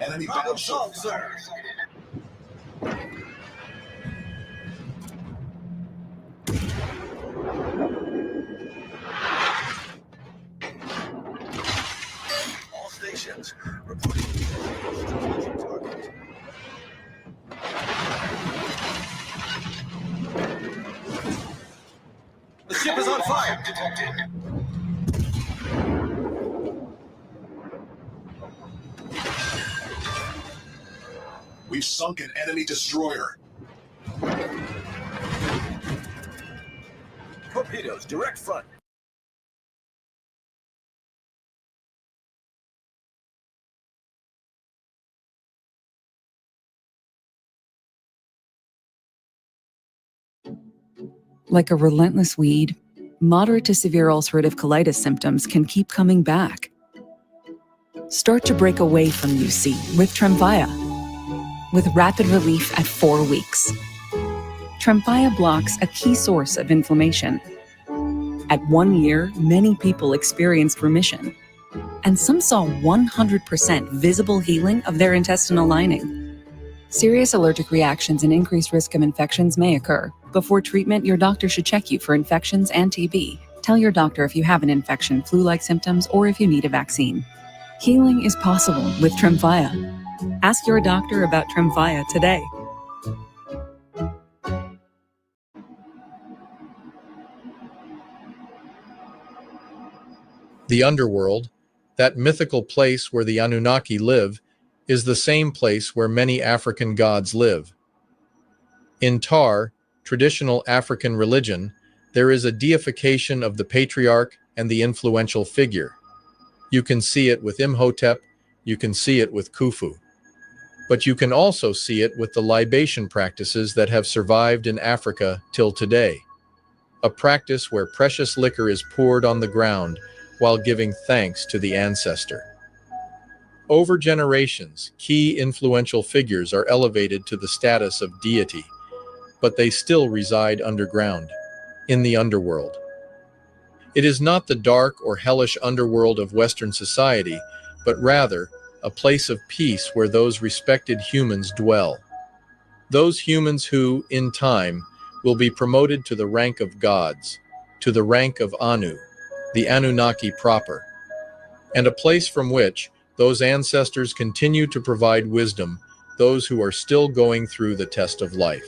[SPEAKER 6] Enemy battleship, sir. All stations reporting target. The ship is on fire. Detected. We've sunk an enemy destroyer. Torpedoes, direct front.
[SPEAKER 9] Like a relentless weed, moderate to severe ulcerative colitis symptoms can keep coming back. Start to break away from UC with Tremfya, with rapid relief at 4 weeks. Tremfya blocks a key source of inflammation. At 1 year, many people experienced remission, and some saw 100% visible healing of their intestinal lining. Serious allergic reactions and increased risk of infections may occur. Before treatment, your doctor should check you for infections and TB. Tell your doctor if you have an infection, flu-like symptoms, or if you need a vaccine. Healing is possible with Tremfya. Ask your doctor about Tremfya today.
[SPEAKER 21] The underworld, that mythical place where the Anunnaki live, is the same place where many African gods live. In Tar, traditional African religion, there is a deification of the patriarch and the influential figure. You can see it with Imhotep, you can see it with Khufu. But you can also see it with the libation practices that have survived in Africa till today. A practice where precious liquor is poured on the ground while giving thanks to the ancestor. Over generations, key influential figures are elevated to the status of deity, but they still reside underground, in the underworld. It is not the dark or hellish underworld of Western society, but rather a place of peace where those respected humans dwell. Those humans who, in time, will be promoted to the rank of gods, to the rank of Anu, the Anunnaki proper, and a place from which those ancestors continue to provide wisdom, those who are still going through the test of life.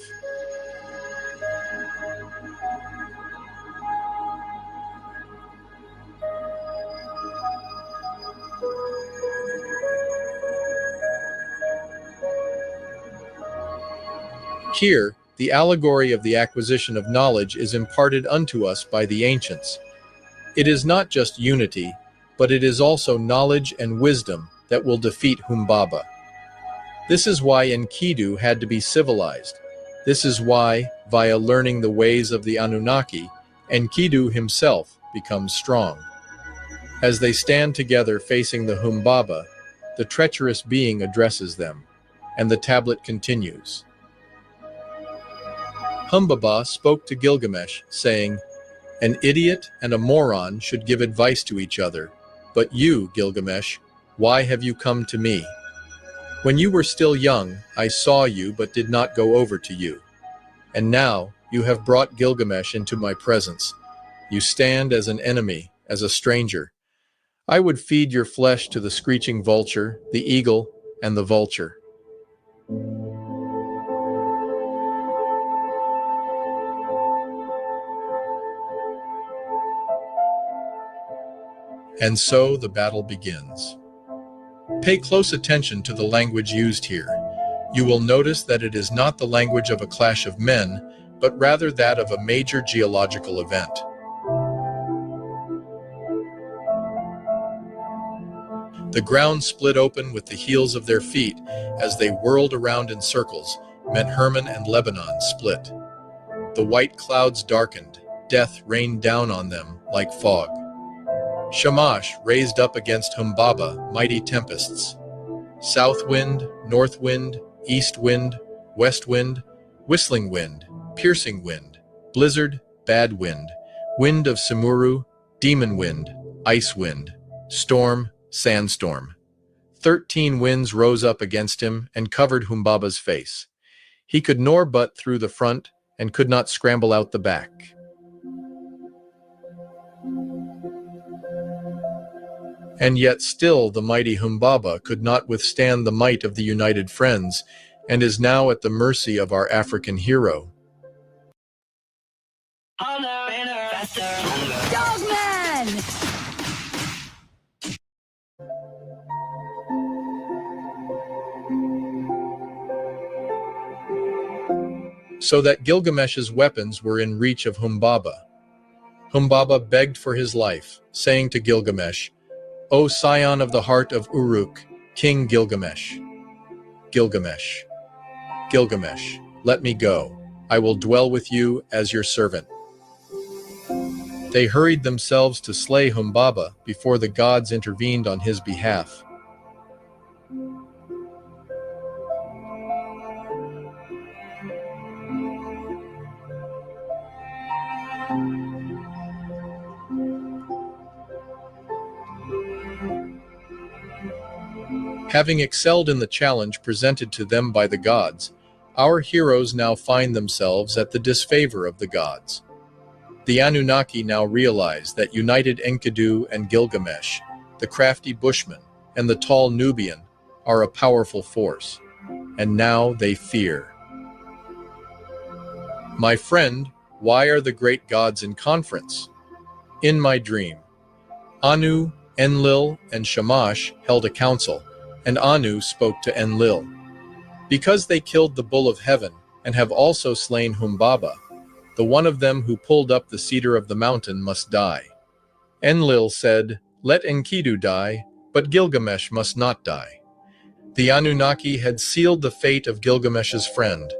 [SPEAKER 21] Here, the allegory of the acquisition of knowledge is imparted unto us by the ancients. It is not just unity, but it is also knowledge and wisdom that will defeat Humbaba. This is why Enkidu had to be civilized. This is why, via learning the ways of the Anunnaki, Enkidu himself becomes strong. As they stand together facing the Humbaba, the treacherous being addresses them, and the tablet continues. Humbaba spoke to Gilgamesh, saying, "An idiot and a moron should give advice to each other, but you, Gilgamesh, why have you come to me?" When you were still young, I saw you but did not go over to you. And now you have brought Gilgamesh into my presence. You stand as an enemy, as a stranger. I would feed your flesh to the screeching vulture, the eagle, and the vulture. And so the battle begins. Pay close attention to the language used here. You will notice that it is not the language of a clash of men, but rather that of a major geological event. The ground split open with the heels of their feet as they whirled around in circles, meant Hermon and Lebanon split. The white clouds darkened, death rained down on them like fog. Shamash raised up against Humbaba mighty tempests. South wind, north wind, east wind, west wind, whistling wind, piercing wind, blizzard, bad wind, wind of Simuru, demon wind, ice wind, storm, sandstorm. 13 winds rose up against him and covered Humbaba's face. He could nor butt through the front and could not scramble out the back. And yet still the mighty Humbaba could not withstand the might of the united friends, and is now at the mercy of our African hero.
[SPEAKER 16] Dogman!
[SPEAKER 21] So that Gilgamesh's weapons were in reach of Humbaba. Humbaba begged for his life, saying to Gilgamesh, "O scion of the heart of Uruk, King Gilgamesh. Gilgamesh, Gilgamesh, let me go. I will dwell with you as your servant." They hurried themselves to slay Humbaba before the gods intervened on his behalf. Having excelled in the challenge presented to them by the gods, our heroes now find themselves at the disfavor of the gods. The Anunnaki now realize that united Enkidu and Gilgamesh, the crafty Bushman, and the tall Nubian, are a powerful force, and now they fear. My friend, why are the great gods in conference? In my dream, Anu, Enlil, and Shamash held a council, and Anu spoke to Enlil. Because they killed the bull of heaven, and have also slain Humbaba, the one of them who pulled up the cedar of the mountain must die. Enlil said, "Let Enkidu die, but Gilgamesh must not die." The Anunnaki had sealed the fate of Gilgamesh's friend,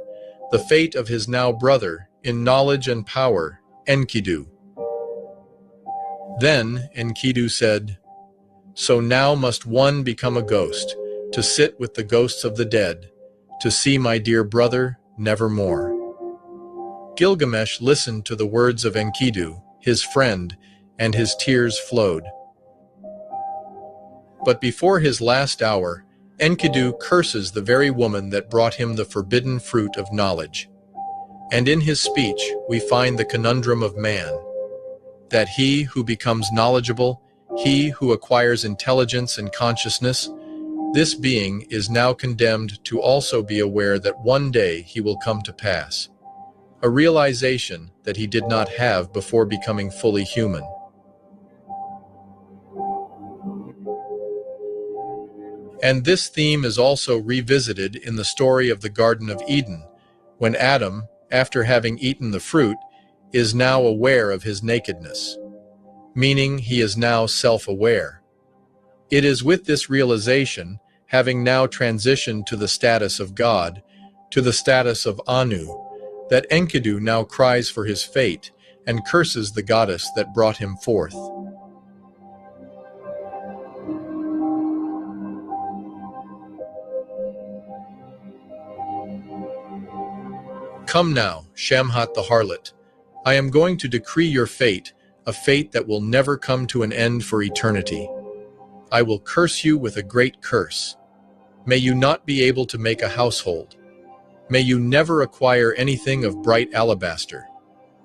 [SPEAKER 21] the fate of his now brother, in knowledge and power, Enkidu. Then Enkidu said, "So now must one become a ghost, to sit with the ghosts of the dead, to see my dear brother nevermore." Gilgamesh listened to the words of Enkidu, his friend, and his tears flowed. But before his last hour, Enkidu curses the very woman that brought him the forbidden fruit of knowledge. And in his speech, we find the conundrum of man, that he who becomes knowledgeable, he who acquires intelligence and consciousness, this being is now condemned to also be aware that one day he will come to pass, a realization that he did not have before becoming fully human. And this theme is also revisited in the story of the Garden of Eden, when Adam, after having eaten the fruit, is now aware of his nakedness, meaning he is now self-aware. It is with this realization, having now transitioned to the status of God, to the status of Anu, that Enkidu now cries for his fate and curses the goddess that brought him forth. Come now, Shamhat the harlot, I am going to decree your fate, a fate that will never come to an end for eternity. I will curse you with a great curse. May you not be able to make a household. May you never acquire anything of bright alabaster.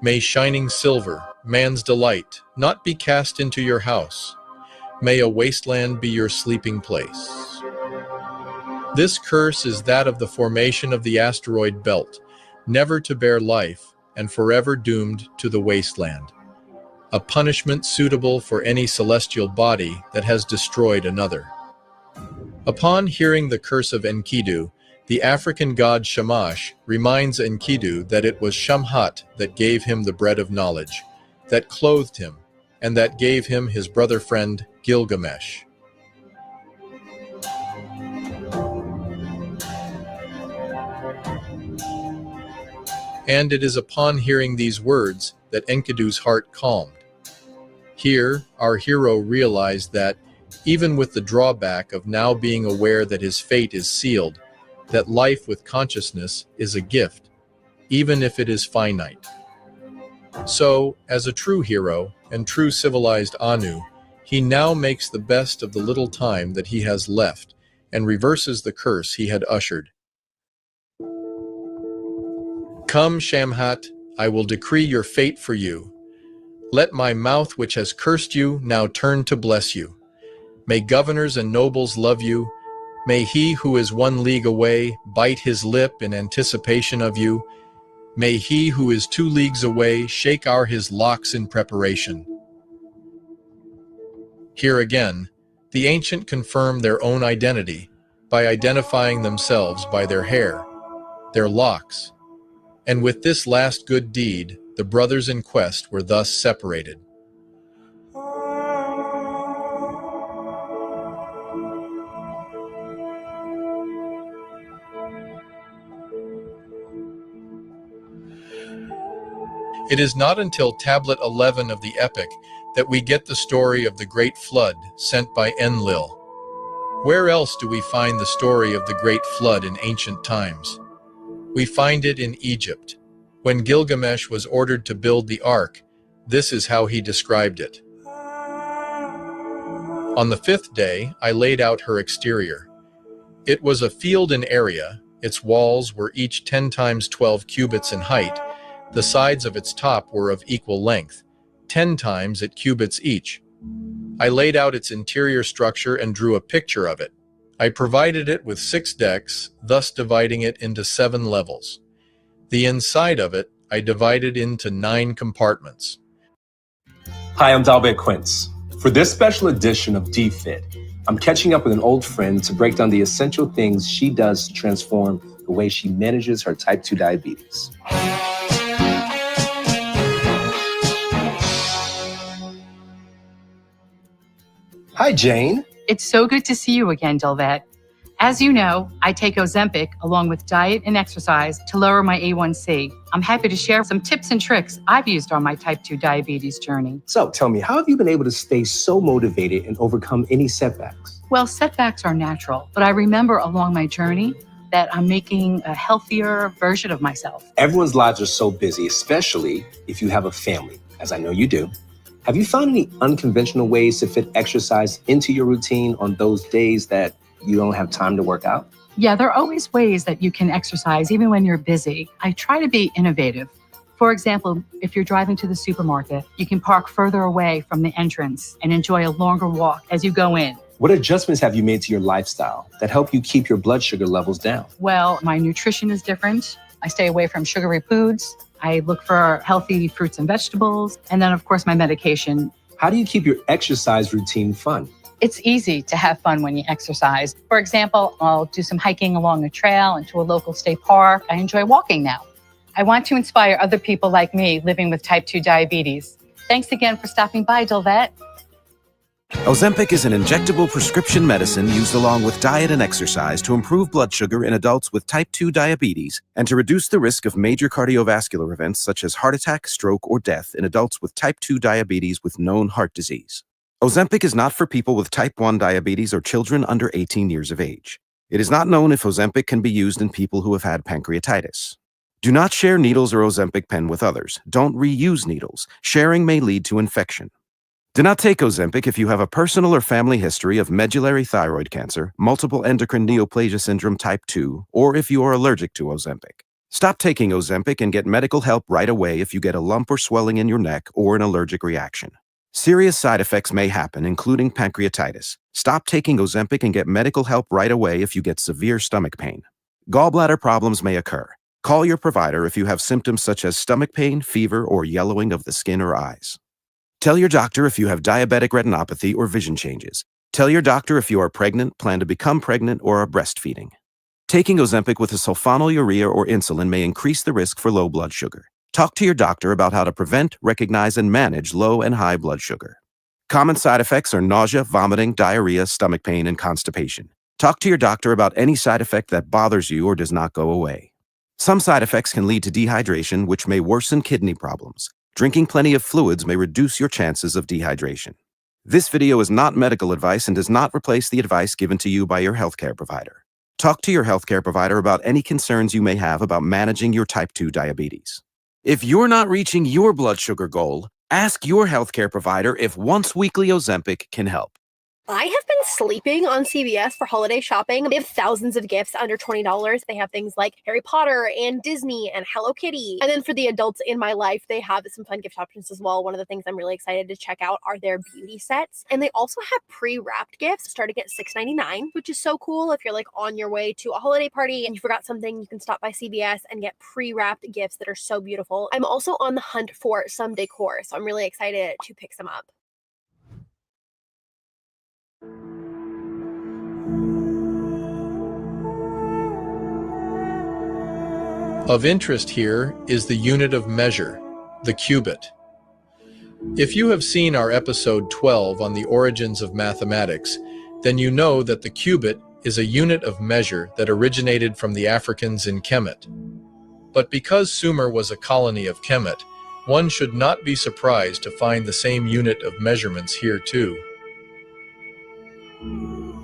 [SPEAKER 21] May shining silver, man's delight, not be cast into your house. May a wasteland be your sleeping place. This curse is that of the formation of the asteroid belt, never to bear life and forever doomed to the wasteland. A punishment suitable for any celestial body that has destroyed another. Upon hearing the curse of Enkidu, the African god Shamash reminds Enkidu that it was Shamhat that gave him the bread of knowledge, that clothed him, and that gave him his brother friend Gilgamesh. And it is upon hearing these words that Enkidu's heart calmed. Here, our hero realized that, even with the drawback of now being aware that his fate is sealed, that life with consciousness is a gift, even if it is finite. So, as a true hero and true civilized Anu, he now makes the best of the little time that he has left and reverses the curse he had ushered. Come, Shamhat, I will decree your fate for you. Let my mouth which has cursed you now turn to bless you. May governors and nobles love you. May he who is 1 league away bite his lip in anticipation of you. May he who is 2 leagues away shake his locks in preparation. Here again, the ancient confirm their own identity by identifying themselves by their hair, their locks. And with this last good deed, the brothers in quest were thus separated. It is not until tablet 11 of the epic that we get the story of the great flood sent by Enlil. Where else do we find the story of the great flood in ancient times? We find it in Egypt. When Gilgamesh was ordered to build the ark, this is how he described it. On the 5th day, I laid out her exterior. It was a field in area. Its walls were each 10 times 12 cubits in height. The sides of its top were of equal length, 10 times 8 cubits each. I laid out its interior structure and drew a picture of it. I provided it with 6 decks, thus dividing it into 7 levels. The inside of it, I divided into 9 compartments.
[SPEAKER 7] Hi, I'm Dalbert Quince. For this special edition of DFIT, I'm catching up with an old friend to break down the essential things she does to transform the way she manages her type 2 diabetes. Hi, Jane.
[SPEAKER 8] It's so good to see you again, Delvette. As you know, I take Ozempic along with diet and exercise to lower my A1C. I'm happy to share some tips and tricks I've used on my type 2 diabetes journey.
[SPEAKER 7] So tell me, how have you been able to stay so motivated and overcome any setbacks?
[SPEAKER 8] Well, setbacks are natural, but I remember along my journey that I'm making a healthier version of myself.
[SPEAKER 7] Everyone's lives are so busy, especially if you have a family, as I know you do. Have you found any unconventional ways to fit exercise into your routine on those days that you don't have time to work out?
[SPEAKER 8] Yeah, there are always ways that you can exercise even when you're busy. I try to be innovative. For example, if you're driving to the supermarket, you can park further away from the entrance and enjoy a longer walk as you go in.
[SPEAKER 7] What adjustments have you made to your lifestyle that help you keep your blood sugar levels down?
[SPEAKER 8] Well, my nutrition is different. I stay away from sugary foods. I look for healthy fruits and vegetables. And then, of course, my medication.
[SPEAKER 7] How do you keep your exercise routine fun?
[SPEAKER 8] It's easy to have fun when you exercise. For example, I'll do some hiking along a trail into a local state park. I enjoy walking now. I want to inspire other people like me living with type 2 diabetes. Thanks again for stopping by, Delvette.
[SPEAKER 23] Ozempic is an injectable prescription medicine used along with diet and exercise to improve blood sugar in adults with type 2 diabetes and to reduce the risk of major cardiovascular events such as heart attack, stroke, or death in adults with type 2 diabetes with known heart disease. Ozempic is not for people with type 1 diabetes or children under 18 years of age. It is not known if Ozempic can be used in people who have had pancreatitis. Do not share needles or Ozempic pen with others. Don't reuse needles. Sharing may lead to infection. Do not take Ozempic if you have a personal or family history of medullary thyroid cancer, multiple endocrine neoplasia syndrome type 2, or if you are allergic to Ozempic. Stop taking Ozempic and get medical help right away if you get a lump or swelling in your neck or an allergic reaction. Serious side effects may happen, including pancreatitis. Stop taking Ozempic and get medical help right away if you get severe stomach pain. Gallbladder problems may occur. Call your provider if you have symptoms such as stomach pain, fever, or yellowing of the skin or eyes. Tell your doctor if you have diabetic retinopathy or vision changes. Tell your doctor if you are pregnant, plan to become pregnant, or are breastfeeding. Taking Ozempic with a sulfonylurea or insulin may increase the risk for low blood sugar. Talk to your doctor about how to prevent, recognize, and manage low and high blood sugar. Common side effects are nausea, vomiting, diarrhea, stomach pain, and constipation. Talk to your doctor about any side effect that bothers you or does not go away. Some side effects can lead to dehydration, which may worsen kidney problems. Drinking plenty of fluids may reduce your chances of dehydration. This video is not medical advice and does not replace the advice given to you by your healthcare provider. Talk to your healthcare provider about any concerns you may have about managing your type 2 diabetes. If you're not reaching your blood sugar goal, ask your healthcare provider if once-weekly Ozempic can help.
[SPEAKER 10] I have been sleeping on CVS for holiday shopping. They have thousands of gifts under $20. They have things like Harry Potter and Disney and Hello Kitty. And then for the adults in my life, they have some fun gift options as well. One of the things I'm really excited to check out are their beauty sets. And they also have pre-wrapped gifts starting at $6.99, which is so cool. If you're like on your way to a holiday party and you forgot something, you can stop by CVS and get pre-wrapped gifts that are so beautiful. I'm also on the hunt for some decor, so I'm really excited to pick some up.
[SPEAKER 21] Of interest here is the unit of measure, the cubit. If you have seen our episode 12 on the origins of mathematics, then you know that the cubit is a unit of measure that originated from the Africans in Kemet. But because Sumer was a colony of Kemet, one should not be surprised to find the same unit of measurements here too.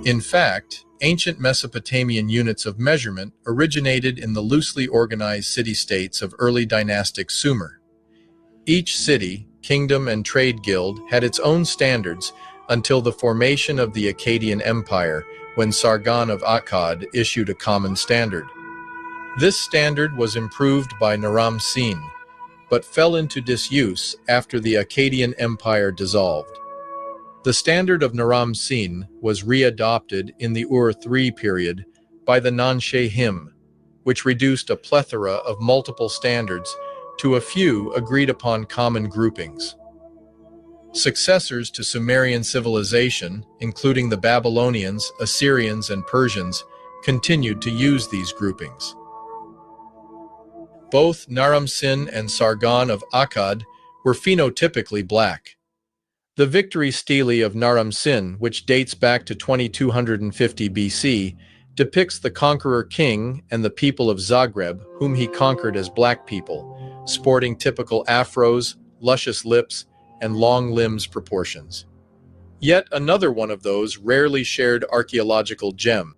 [SPEAKER 21] In fact, ancient Mesopotamian units of measurement originated in the loosely organized city-states of early dynastic Sumer. Each city, kingdom, and trade guild had its own standards until the formation of the Akkadian Empire, when Sargon of Akkad issued a common standard. This standard was improved by Naram-Sin, but fell into disuse after the Akkadian Empire dissolved. The standard of Naram-Sin was readopted in the Ur-III period by the Nanshe-Him, which reduced a plethora of multiple standards to a few agreed-upon common groupings. Successors to Sumerian civilization, including the Babylonians, Assyrians, and Persians, continued to use these groupings. Both Naram-Sin and Sargon of Akkad were phenotypically black. The victory stele of Naram-Sin, which dates back to 2250 BC, depicts the conqueror king and the people of Zagreb, whom he conquered as black people, sporting typical afros, luscious lips, and long limbs proportions. Yet another one of those rarely shared archaeological gem.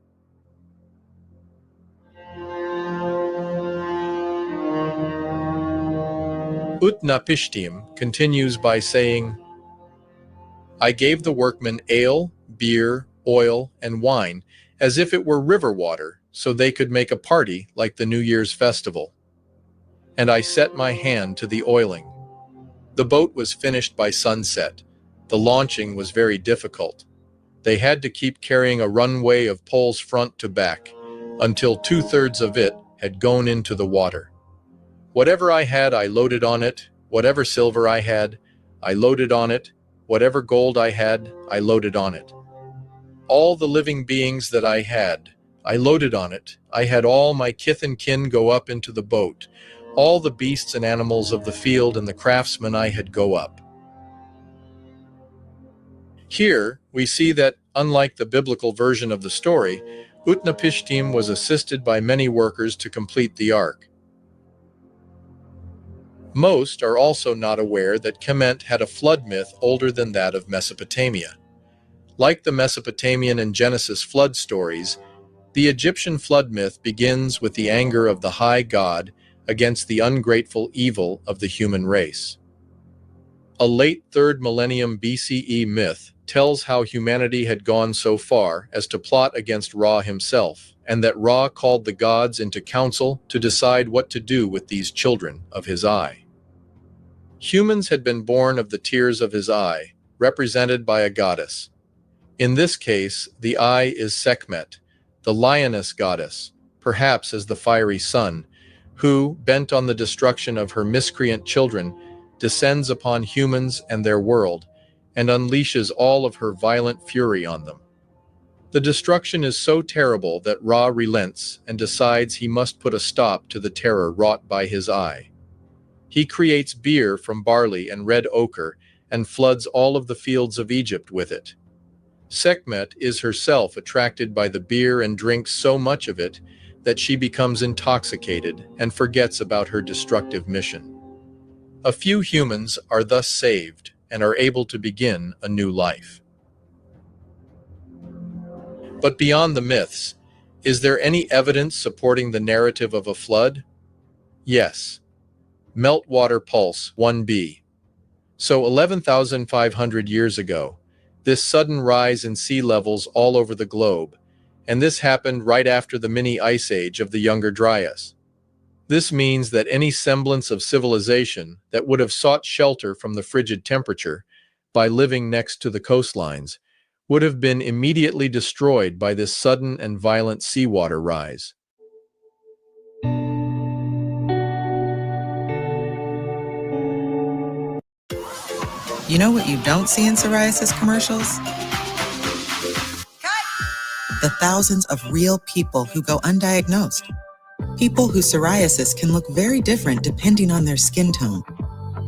[SPEAKER 21] Utnapishtim continues by saying, I gave the workmen ale, beer, oil, and wine, as if it were river water, so they could make a party like the New Year's festival. And I set my hand to the oiling. The boat was finished by sunset. The launching was very difficult. They had to keep carrying a runway of poles front to back, until 2/3 of it had gone into the water. Whatever I had, I loaded on it. Whatever silver I had, I loaded on it. Whatever gold I had, I loaded on it. All the living beings that I had, I loaded on it. I had all my kith and kin go up into the boat. All the beasts and animals of the field and the craftsmen I had go up. Here, we see that, unlike the biblical version of the story, Utnapishtim was assisted by many workers to complete the ark. Most are also not aware that Kemet had a flood myth older than that of Mesopotamia. Like the Mesopotamian and Genesis flood stories, the Egyptian flood myth begins with the anger of the high god against the ungrateful evil of the human race. A late 3rd millennium BCE myth tells how humanity had gone so far as to plot against Ra himself, and that Ra called the gods into council to decide what to do with these children of his eye. Humans had been born of the tears of his eye, represented by a goddess. In this case, the eye is Sekhmet, the lioness goddess, perhaps as the fiery sun, who, bent on the destruction of her miscreant children, descends upon humans and their world, and unleashes all of her violent fury on them. The destruction is so terrible that Ra relents and decides he must put a stop to the terror wrought by his eye. He creates beer from barley and red ochre and floods all of the fields of Egypt with it. Sekhmet is herself attracted by the beer and drinks so much of it that she becomes intoxicated and forgets about her destructive mission. A few humans are thus saved and are able to begin a new life. But beyond the myths, is there any evidence supporting the narrative of a flood? Yes. Meltwater pulse 1b. So 11,500 years ago, this sudden rise in sea levels all over the globe, and this happened right after the mini ice age of the Younger Dryas. This means that any semblance of civilization that would have sought shelter from the frigid temperature by living next to the coastlines would have been immediately destroyed by this sudden and violent seawater rise.
[SPEAKER 11] You know what you don't see in psoriasis commercials? The thousands of real people who go undiagnosed. People whose psoriasis can look very different depending on their skin tone.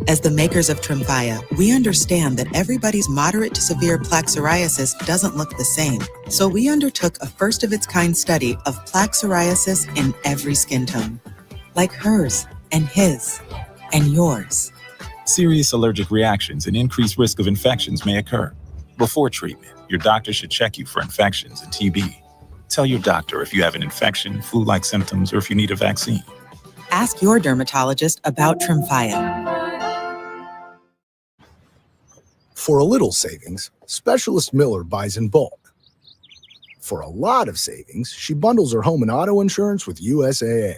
[SPEAKER 11] As the makers of Tremfya, we understand that everybody's moderate to severe plaque psoriasis doesn't look the same. So we undertook a first-of-its-kind study of plaque psoriasis in every skin tone. Like hers, and his, and yours.
[SPEAKER 14] Serious allergic reactions and increased risk of infections may occur. Before treatment, your doctor should check you for infections and TB. Tell your doctor if you have an infection, flu-like symptoms, or if you need a vaccine.
[SPEAKER 11] Ask your dermatologist about Tremfya.
[SPEAKER 15] For a little savings, Specialist Miller buys in bulk. For a lot of savings, she bundles her home and auto insurance with USAA.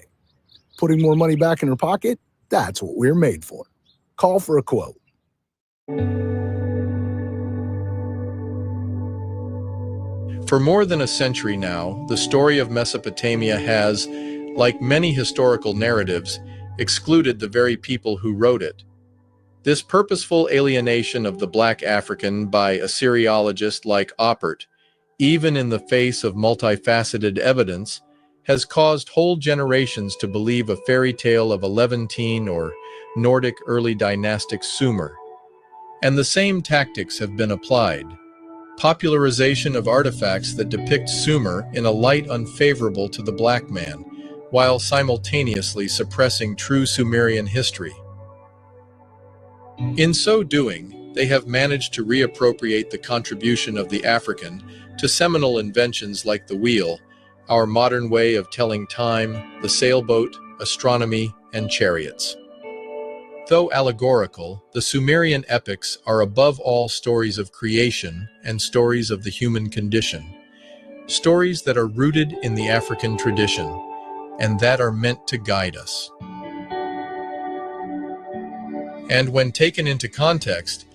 [SPEAKER 15] Putting more money back in her pocket? That's what we're made for. Call for a quote.
[SPEAKER 21] For more than a century now, the story of Mesopotamia has, like many historical narratives, excluded the very people who wrote it. This purposeful alienation of the Black African by Assyriologists like Oppert, even in the face of multifaceted evidence, has caused whole generations to believe a fairy tale of a Levantine or Nordic early dynastic Sumer. And the same tactics have been applied. Popularization of artifacts that depict Sumer in a light unfavorable to the black man, while simultaneously suppressing true Sumerian history. In so doing, they have managed to reappropriate the contribution of the African to seminal inventions like the wheel, our modern way of telling time, the sailboat, astronomy, and chariots. Though allegorical, the Sumerian epics are above all stories of creation and stories of the human condition, stories that are rooted in the African tradition, and that are meant to guide us. And when taken into context,